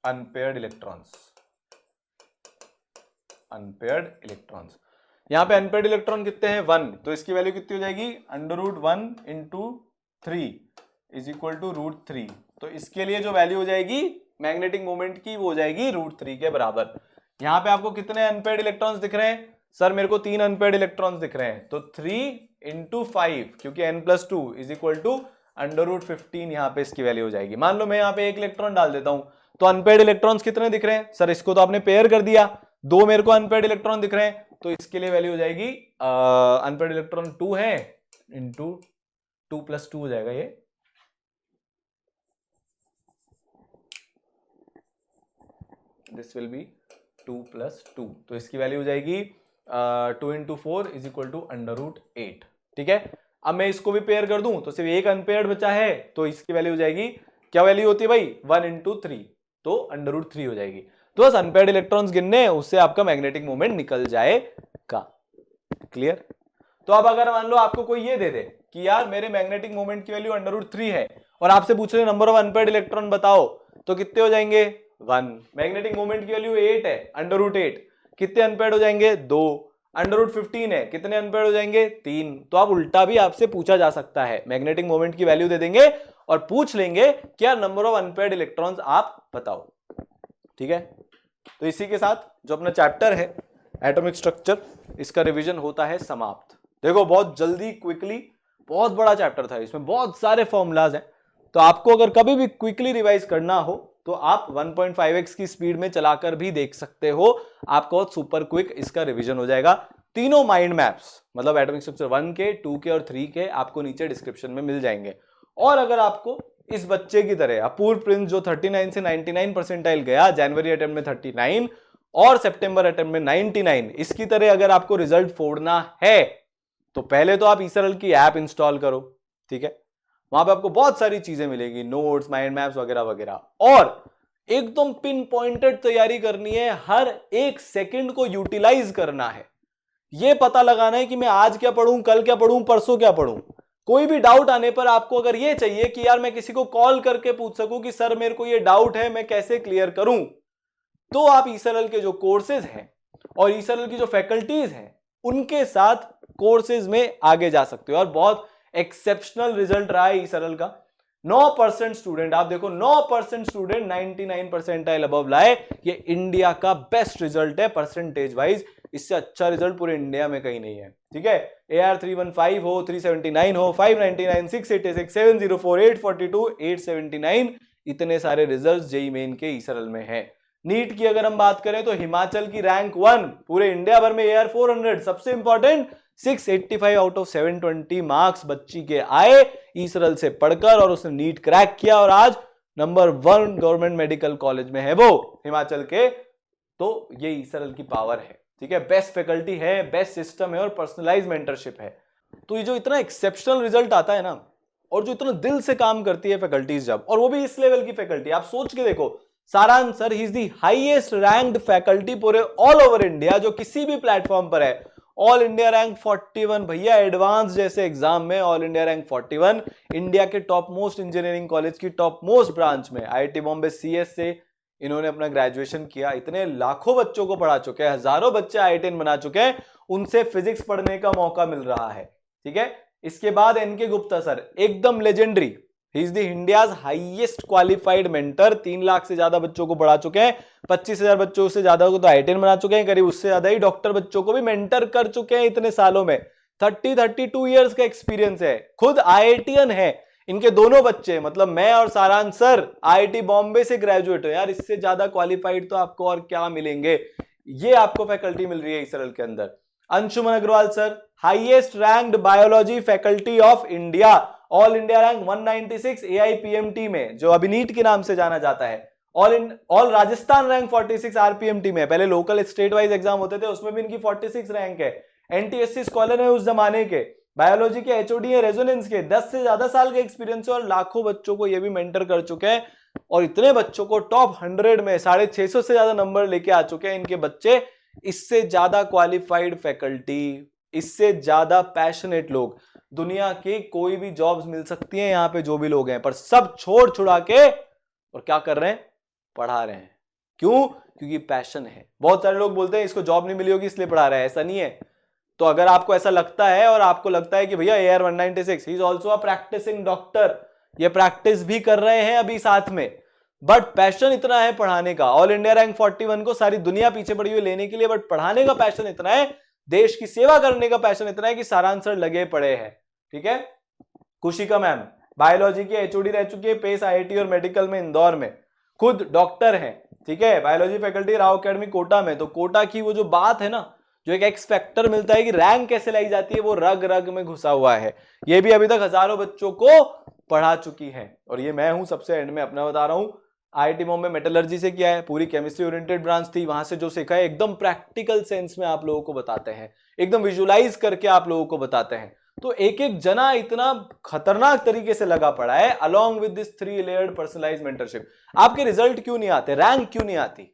unpaired electrons, unpaired electrons. यहां पे अनपेयर्ड इलेक्ट्रॉन कितने हैं, 1, तो इसकी वैल्यू कितनी हो जाएगी, √1 × 3 √3। तो इसके लिए जो वैल्यू हो जाएगी मैग्नेटिक मोमेंट की, वो हो जाएगी √3 के बराबर। यहां पे आपको कितने अनपेयर्ड इलेक्ट्रॉन्स दिख रहे हैं, सर मेरे को 3 अनपेयर्ड इलेक्ट्रॉन्स दिख रहे हैं, तो 3 × 5, क्योंकि n+2 = √15, यहां पे इसकी वैल्यू हो जाएगी। मान लो मैं यहां पे एक इलेक्ट्रॉन डाल देता हूं, तो अनपेयर्ड इलेक्ट्रॉन्स कितने दिख रहे हैं, सर इसको तो आपने पेयर कर दिया, 2 मेरे को अनपेयर्ड इलेक्ट्रॉन दिख रहे हैं, तो इसके लिए वैल्यू हो जाएगी, अनपेयर्ड इलेक्ट्रॉन 2 है इंटू 2 + 2 हो जाएगा, ये दिस विल बी 2 + 2, तो इसकी वैल्यू हो जाएगी 2 × 4 = √8, ठीक है। अब मैं इसको भी पेयर कर दूं तो सिर्फ एक अनपेयर्ड बचा है, तो इसकी वैल्यू हो जाएगी, क्या वैल्यू होती है भाई, 1 × 3, तो √3 हो जाएगी। तो बस अनपेयर्ड इलेक्ट्रॉन्स गिनने, उससे आपका मैग्नेटिक मोमेंट निकल जाएगा। क्लियर। तो अब अगर मान लो आपको कोई ये दे दे कि यार मेरे मैग्नेटिक मोमेंट की वैल्यू √3 है और आपसे पूछ रहे नंबर ऑफ अनपेयर्ड इलेक्ट्रॉन बताओ, तो कितने हो जाएंगे, 1। मैग्नेटिक मोमेंट की वैल्यू 8 है, √8, कितने अनपेयर्ड हो जाएंगे, 2। √15 है, कितने अनपेयर्ड हो जाएंगे, 3। तो अब उल्टा भी आपसे पूछा जा सकता है, मैग्नेटिक मोमेंट की वैल्यू दे देंगे और पूछ लेंगे क्या नंबर ऑफ अनपेयर्ड इलेक्ट्रॉन्स आप बताओ, ठीक है। तो इसी के साथ जो अपना चैप्टर है एटॉमिक स्ट्रक्चर, इसका रिवीजन होता है समाप्त। देखो बहुत जल्दी, क्विकली, बहुत बड़ा चैप्टर था, इसमें बहुत सारे फॉर्मूलाज हैं, तो आपको अगर कभी भी क्विकली रिवाइज करना हो तो आप 1.5x की स्पीड में चलाकर भी देख सकते हो, आपको सुपर क्विक इसका रिवीजन हो जाएगा। तीनों माइंड मैप्स, मतलब एटॉमिक स्ट्रक्चर 1 के, 2 के और 3 के, आपको नीचे डिस्क्रिप्शन में मिल जाएंगे। और अगर आपको इस बच्चे की तरह अपूर्व प्रिंस जो 39 से 99 परसेंटाइल गया, जनवरी अटेम्प्ट में 39 और सितंबर अटेम्प्ट में 99, इसकी तरह अगर आपको रिजल्ट फोड़ना है तो पहले तो आप ईसरल की ऐप इंस्टॉल करो, ठीक है। वहां पे आपको बहुत सारी चीजें मिलेगी, नोट्स, माइंड मैप्स वगैरह वगैरह। और एकदम पिन पॉइंटेड तैयारी करनी है, हर एक सेकंड को यूटिलाइज करना है। यह पता लगाना है कि मैं आज क्या पढ़ूं, कल क्या पढ़ूं, परसों क्या पढ़ूं। कोई भी डाउट आने पर आपको अगर यह चाहिए कि यार मैं किसी को कॉल करके पूछ सकूं कि सर मेरे को यह डाउट है, मैं कैसे क्लियर करूं, तो आप ईसरल के जो कोर्सेज हैं और ईसरल की जो फैकल्टीज हैं उनके साथ कोर्सेज में आगे जा सकते हो। और बहुत एक्सेप्शनल रिजल्ट रहा है ईसरल का। 9% स्टूडेंट, आप देखो 9% स्टूडेंट 99 परसेंटाइल अबव लाए। ये इंडिया का बेस्ट रिजल्ट है परसेंटेज वाइज। इससे अच्छा रिजल्ट पूरे इंडिया में कहीं नहीं है। ठीक है, AR 315 हो, 379 हो, 599, 686, 704, 842, 879, इतने सारे रिजल्ट जेईई मेन के ईसरल में है। नीट की अगर हम बात करें तो हिमाचल की रैंक 1 पूरे इंडिया भर में AR 400। सबसे इंपॉर्टेंट 685 आउट ऑफ 720 मार्क्स बच्ची के आए ईसरल से पढ़कर, और उसने नीट क्रैक किया और आज नंबर 1 गवर्नमेंट मेडिकल कॉलेज में है वो हिमाचल के। तो ये ईसरल की पावर है। ठीक है, बेस्ट फैकल्टी है, बेस्ट सिस्टम है और पर्सनलाइज मेंटरशिप है। तो ये जो इतना एक्सेप्शनल रिजल्ट आता है ना, और जो इतना दिल से काम करती है फैकल्टीज जब, और वो भी इस लेवल की फैकल्टी, आप सोच के देखो, सारांश sir he is the highest ranked faculty पूरे ऑल ओवर इंडिया, जो किसी भी प्लेटफॉर्म पर है। ऑल इंडिया रैंक 41 भैया, एडवांस जैसे एग्जाम में ऑल इंडिया रैंक 41। इंडिया के टॉप मोस्ट इंजीनियरिंग कॉलेज की टॉप मोस्ट ब्रांच में IIT बॉम्बे CS से इन्होंने अपना ग्रेजुएशन किया। इतने लाखों बच्चों को पढ़ा चुके हैं, हजारों बच्चे IITian बना चुके हैं, उनसे फिजिक्स पढ़ने का मौका मिल रहा है। ठीक है, इसके बाद NK गुप्ता सर, एकदम legendary, he is the India's highest qualified mentor. 3 lakh से ज्यादा बच्चों को पढ़ा चुके हैं, 25,000 बच्चों से ज्यादा को तो IITian बना चुके हैं, करीब उससे ज्यादा ही डॉक्टर बच्चों को भी मेंटर कर चुके हैं इतने सालों में। 32 ईयर्स का एक्सपीरियंस है, खुद IITian है। इनके दोनों बच्चे, मतलब मैं और सारांश सर, IIT बॉम्बे से ग्रेजुएट हो। यार इससे ज्यादा क्वालिफाइड तो आपको और क्या मिलेंगे। ये आपको फैकल्टी मिल रही है ईसरल के अंदर। Anshuman Agrawal sir, highest ranked biology faculty of India, all India rank 196 AIPMT में, जो अभी नीट के नाम से जाना जाता है। ऑल राजस्थान रैंक 46 RPMT में। पहले लोकल स्टेट वाइज एग्जाम होते थे, उसमें भी इनकी 46 रैंक है। NTSC स्कॉलर है उस जमाने के, बायोलॉजी के HOD है रेजोनेंस के, 10 से ज्यादा साल का एक्सपीरियंस है और लाखों बच्चों को ये भी मेंटर कर चुके हैं। और इतने बच्चों को टॉप 100 में 650 से ज्यादा नंबर लेके आ चुके हैं इनके बच्चे। इससे ज्यादा क्वालिफाइड फैकल्टी, इससे ज्यादा पैशनेट लोग, दुनिया की कोई भी जॉब्स मिल सकती हैं यहाँ पे जो भी लोग हैं, पर सब छोड़ छुड़ा के और क्या कर रहे हैं, पढ़ा रहे हैं। क्यों? क्योंकि पैशन है। बहुत सारे लोग बोलते हैं इसको जॉब नहीं मिली होगी इसलिए पढ़ा रहा है, ऐसा नहीं है। तो अगर आपको ऐसा लगता है और आपको लगता है कि भैया AR 196 ही is also a practicing doctor, ये प्रैक्टिस भी कर रहे हैं अभी साथ में, बट पैशन इतना है पढ़ाने का। ऑल इंडिया रैंक 41 को सारी दुनिया पीछे पड़ी हुई लेने के लिए, बट पढ़ाने का पैशन इतना है, देश की सेवा करने का पैशन इतना है कि सारांश सर लगे पड़े हैं। ठीक है, कुशिका मैम बायोलॉजी की HOD रह चुकी है पेस IIT और मेडिकल में इंदौर में, खुद डॉक्टर हैं। ठीक है, biology faculty Rao academy Kota में। तो कोटा की वो जो बात है ना, जो एक एक्स फैक्टर मिलता है कि रैंक कैसे लाई जाती है, वो रग रग में घुसा हुआ है। ये भी अभी तक हजारों बच्चों को पढ़ा चुकी है। और ये मैं हूं सबसे एंड में अपना बता रहा हूं, IIT बॉम्बे मेटलर्जी से किया है, पूरी केमिस्ट्री ओरिएंटेड ब्रांच थी, वहां से जो सीखा है एकदम प्रैक्टिकल सेंस में आप लोगों को बताते हैं, एकदम विजुलाइज करके आप लोगों को बताते हैं। तो एक एक जना इतना खतरनाक तरीके से लगा पड़ा है, along with this 3 layered personalised mentorship. आपके रिजल्ट क्यों नहीं आते, रैंक क्यों नहीं आती?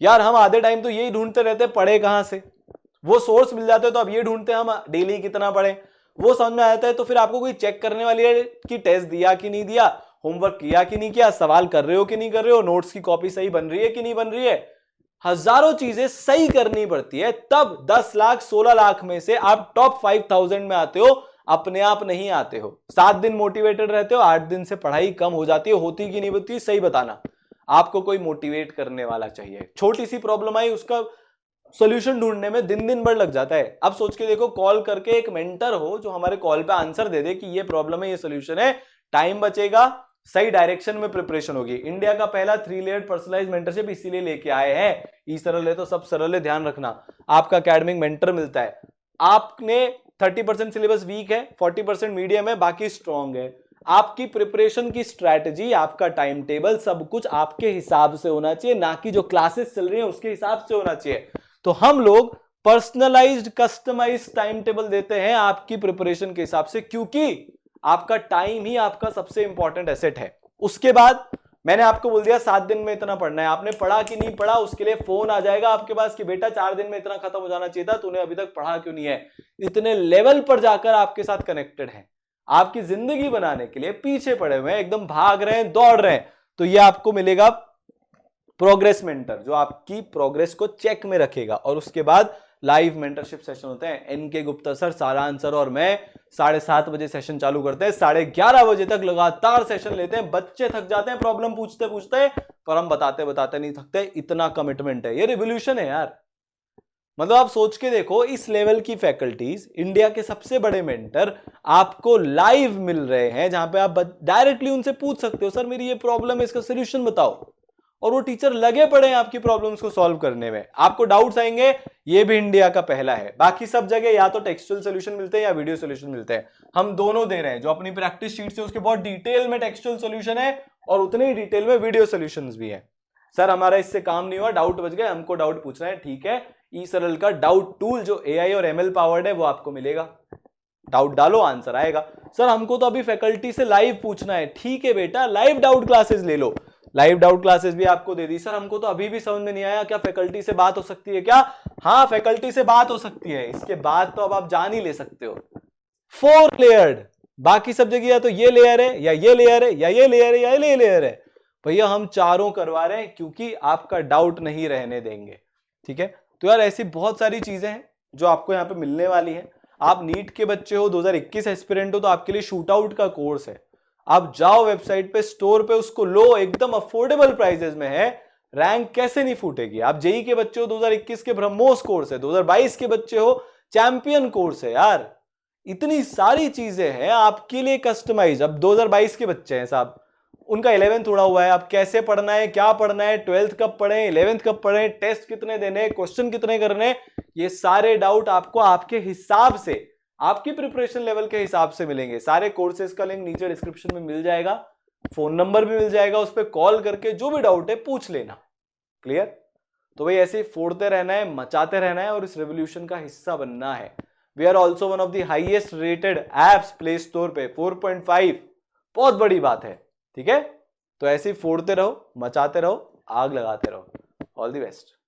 यार हम आधे टाइम तो यही ढूंढते रहते पढ़े कहां से, वो सोर्स मिल जाते तो अब ये ढूंढते हम डेली कितना पढ़े, वो समझ में आता है तो फिर आपको कोई चेक करने वाली है कि टेस्ट दिया कि नहीं दिया, होमवर्क किया कि नहीं किया, सवाल कर रहे हो कि नहीं कर रहे हो, नोट्स की कॉपी सही बन रही है कि नहीं बन रही है। हजारों चीजें सही करनी पड़ती है, तब 10 लाख 16 लाख में से आप टॉप 5000 में आते हो, अपने आप नहीं आते हो। 7 दिन मोटिवेटेड रहते हो, 8 दिन से पढ़ाई कम हो जाती है, होती कि नहीं होती सही बताना। आपको कोई मोटिवेट करने वाला चाहिए। छोटी सी प्रॉब्लम आई, उसका सॉल्यूशन ढूंढने में दिन दिन भर लग जाता है। अब सोच के देखो, कॉल करके एक मेंटर हो जो हमारे कॉल पे आंसर दे दे कि ये प्रॉब्लम है, ये सॉल्यूशन है, टाइम बचेगा, सही डायरेक्शन में प्रिपरेशन होगी। इंडिया का पहला 3 लेयर्ड पर्सनलाइज्ड मेंटरशिप इसीलिए लेके आए हैं। ई सरल है तो सब सरल है, ध्यान रखना। आपका एकेडमिक मेंटर मिलता है, आपने 30% सिलेबस वीक है, 40% मीडियम है, बाकी स्ट्रॉन्ग है। आपकी प्रिपरेशन की स्ट्रैटेजी, आपका टाइम टेबल, सब कुछ आपके हिसाब से होना चाहिए, ना कि जो क्लासेस चल रही है उसके हिसाब से होना चाहिए। तो हम लोग पर्सनलाइज्ड कस्टमाइज्ड टाइम टेबल देते हैं आपकी प्रिपरेशन के हिसाब से, क्योंकि आपका टाइम ही आपका सबसे इंपॉर्टेंट एसेट है। उसके बाद मैंने आपको बोल दिया 7 दिन में इतना पढ़ना है, आपने पढ़ा कि नहीं पढ़ा उसके लिए फोन आ जाएगा आपके पास कि बेटा 4 दिन में इतना खत्म हो जाना चाहिए था, तूने अभी तक पढ़ा क्यों नहीं है। इतने लेवल पर जाकर आपके साथ कनेक्टेड है, आपकी जिंदगी बनाने के लिए पीछे पड़े हुए हैं, एकदम भाग रहे हैं, दौड़ रहे हैं। तो ये आपको मिलेगा प्रोग्रेस मेंटर, जो आपकी प्रोग्रेस को चेक में रखेगा। और उसके बाद लाइव मेंटरशिप सेशन होते हैं। एनके गुप्ता सर, सारांश सर और मैं 7:30 बजे सेशन चालू करते हैं, 11:30 बजे तक लगातार सेशन लेते हैं। बच्चे थक जाते हैं प्रॉब्लम पूछते पूछते, पर हम बताते बताते नहीं थकते, इतना कमिटमेंट है। ये रिवोल्यूशन है यार। मतलब आप सोच के देखो, इस लेवल की फैकल्टीज, इंडिया के सबसे बड़े मेंटर आपको लाइव मिल रहे हैं, जहां पे आप डायरेक्टली उनसे पूछ सकते हो, सर मेरी ये प्रॉब्लम है, इसका सोल्यूशन बताओ। और वो टीचर लगे पड़े हैं आपकी प्रॉब्लम्स को सॉल्व करने में। आपको डाउट्स आएंगे, ये भी इंडिया का पहला है। बाकी सब जगह या तो टेक्सचुअल सॉल्यूशन मिलते हैं या वीडियो सॉल्यूशन मिलते हैं, हम दोनों दे रहे हैं। जो अपनी प्रैक्टिस शीट से उसके बहुत डिटेल में टेक्सचुअल सॉल्यूशन है और उतने ही डिटेल में वीडियो सॉल्यूशंस भी है। सर हमारा इससे काम नहीं हुआ, डाउट बच गए, हमको डाउट पूछना है, ठीक है, ई सरल का डाउट टूल जो एआई और एमएल पावर्ड है वो आपको मिलेगा। डाउट डालो, आंसर आएगा। सर हमको तो अभी फैकल्टी से लाइव पूछना है, ठीक है बेटा, लाइव डाउट क्लासेस ले लो, लाइव डाउट क्लासेस भी आपको दे दी। सर हमको तो अभी भी समझ में नहीं आया, क्या फैकल्टी से बात हो सकती है क्या? हाँ फैकल्टी से बात हो सकती है, इसके बाद तो अब आप जान ही ले सकते हो। 4 लेयर्ड, बाकी सब जगह या तो ये लेयर है या ये लेयर है या ये लेयर है या ये लेयर है, भैया हम चारों करवा रहे हैं क्योंकि आपका डाउट नहीं रहने देंगे। ठीक है, तो यार ऐसी बहुत सारी चीजें हैं जो आपको यहाँ पे मिलने वाली है। आप नीट के बच्चे हो, 2021 एस्पिरेंट हो, तो आपके लिए शूट आउट का कोर्स है। आप जाओ वेबसाइट पे, स्टोर पे, उसको लो, एकदम अफोर्डेबल प्राइसेस में है, रैंक कैसे नहीं फूटेगी। आप जेई के बच्चे हो, 2021 के ब्रह्मोस कोर्स है, 2022 के बच्चे हो, चैंपियन कोर्स है। यार इतनी सारी चीजें हैं आपके लिए कस्टमाइज। अब 2022 के बच्चे हैं साहब, उनका 11th उड़ा हुआ है, अब कैसे पढ़ना है, क्या पढ़ना है, 12th कब पढ़े, 11th कब पढ़े, टेस्ट कितने देने, क्वेश्चन कितने करने, ये सारे डाउट आपको आपके हिसाब से, आपकी प्रिपरेशन लेवल के हिसाब से मिलेंगे। सारे कोर्सेज का लिंक नीचे डिस्क्रिप्शन में मिल जाएगा, फोन नंबर भी मिल जाएगा, उस पर कॉल करके जो भी डाउट है पूछ लेना। क्लियर? तो भाई ऐसे फोड़ते रहना है, मचाते रहना है और इस रेवोल्यूशन का हिस्सा बनना है। We are also one of the highest rated apps play store पे, 4.5, बहुत बड़ी बात है। ठीक है, तो ऐसे ही फोड़ते रहो, मचाते रहो, आग लगाते रहो। All the best.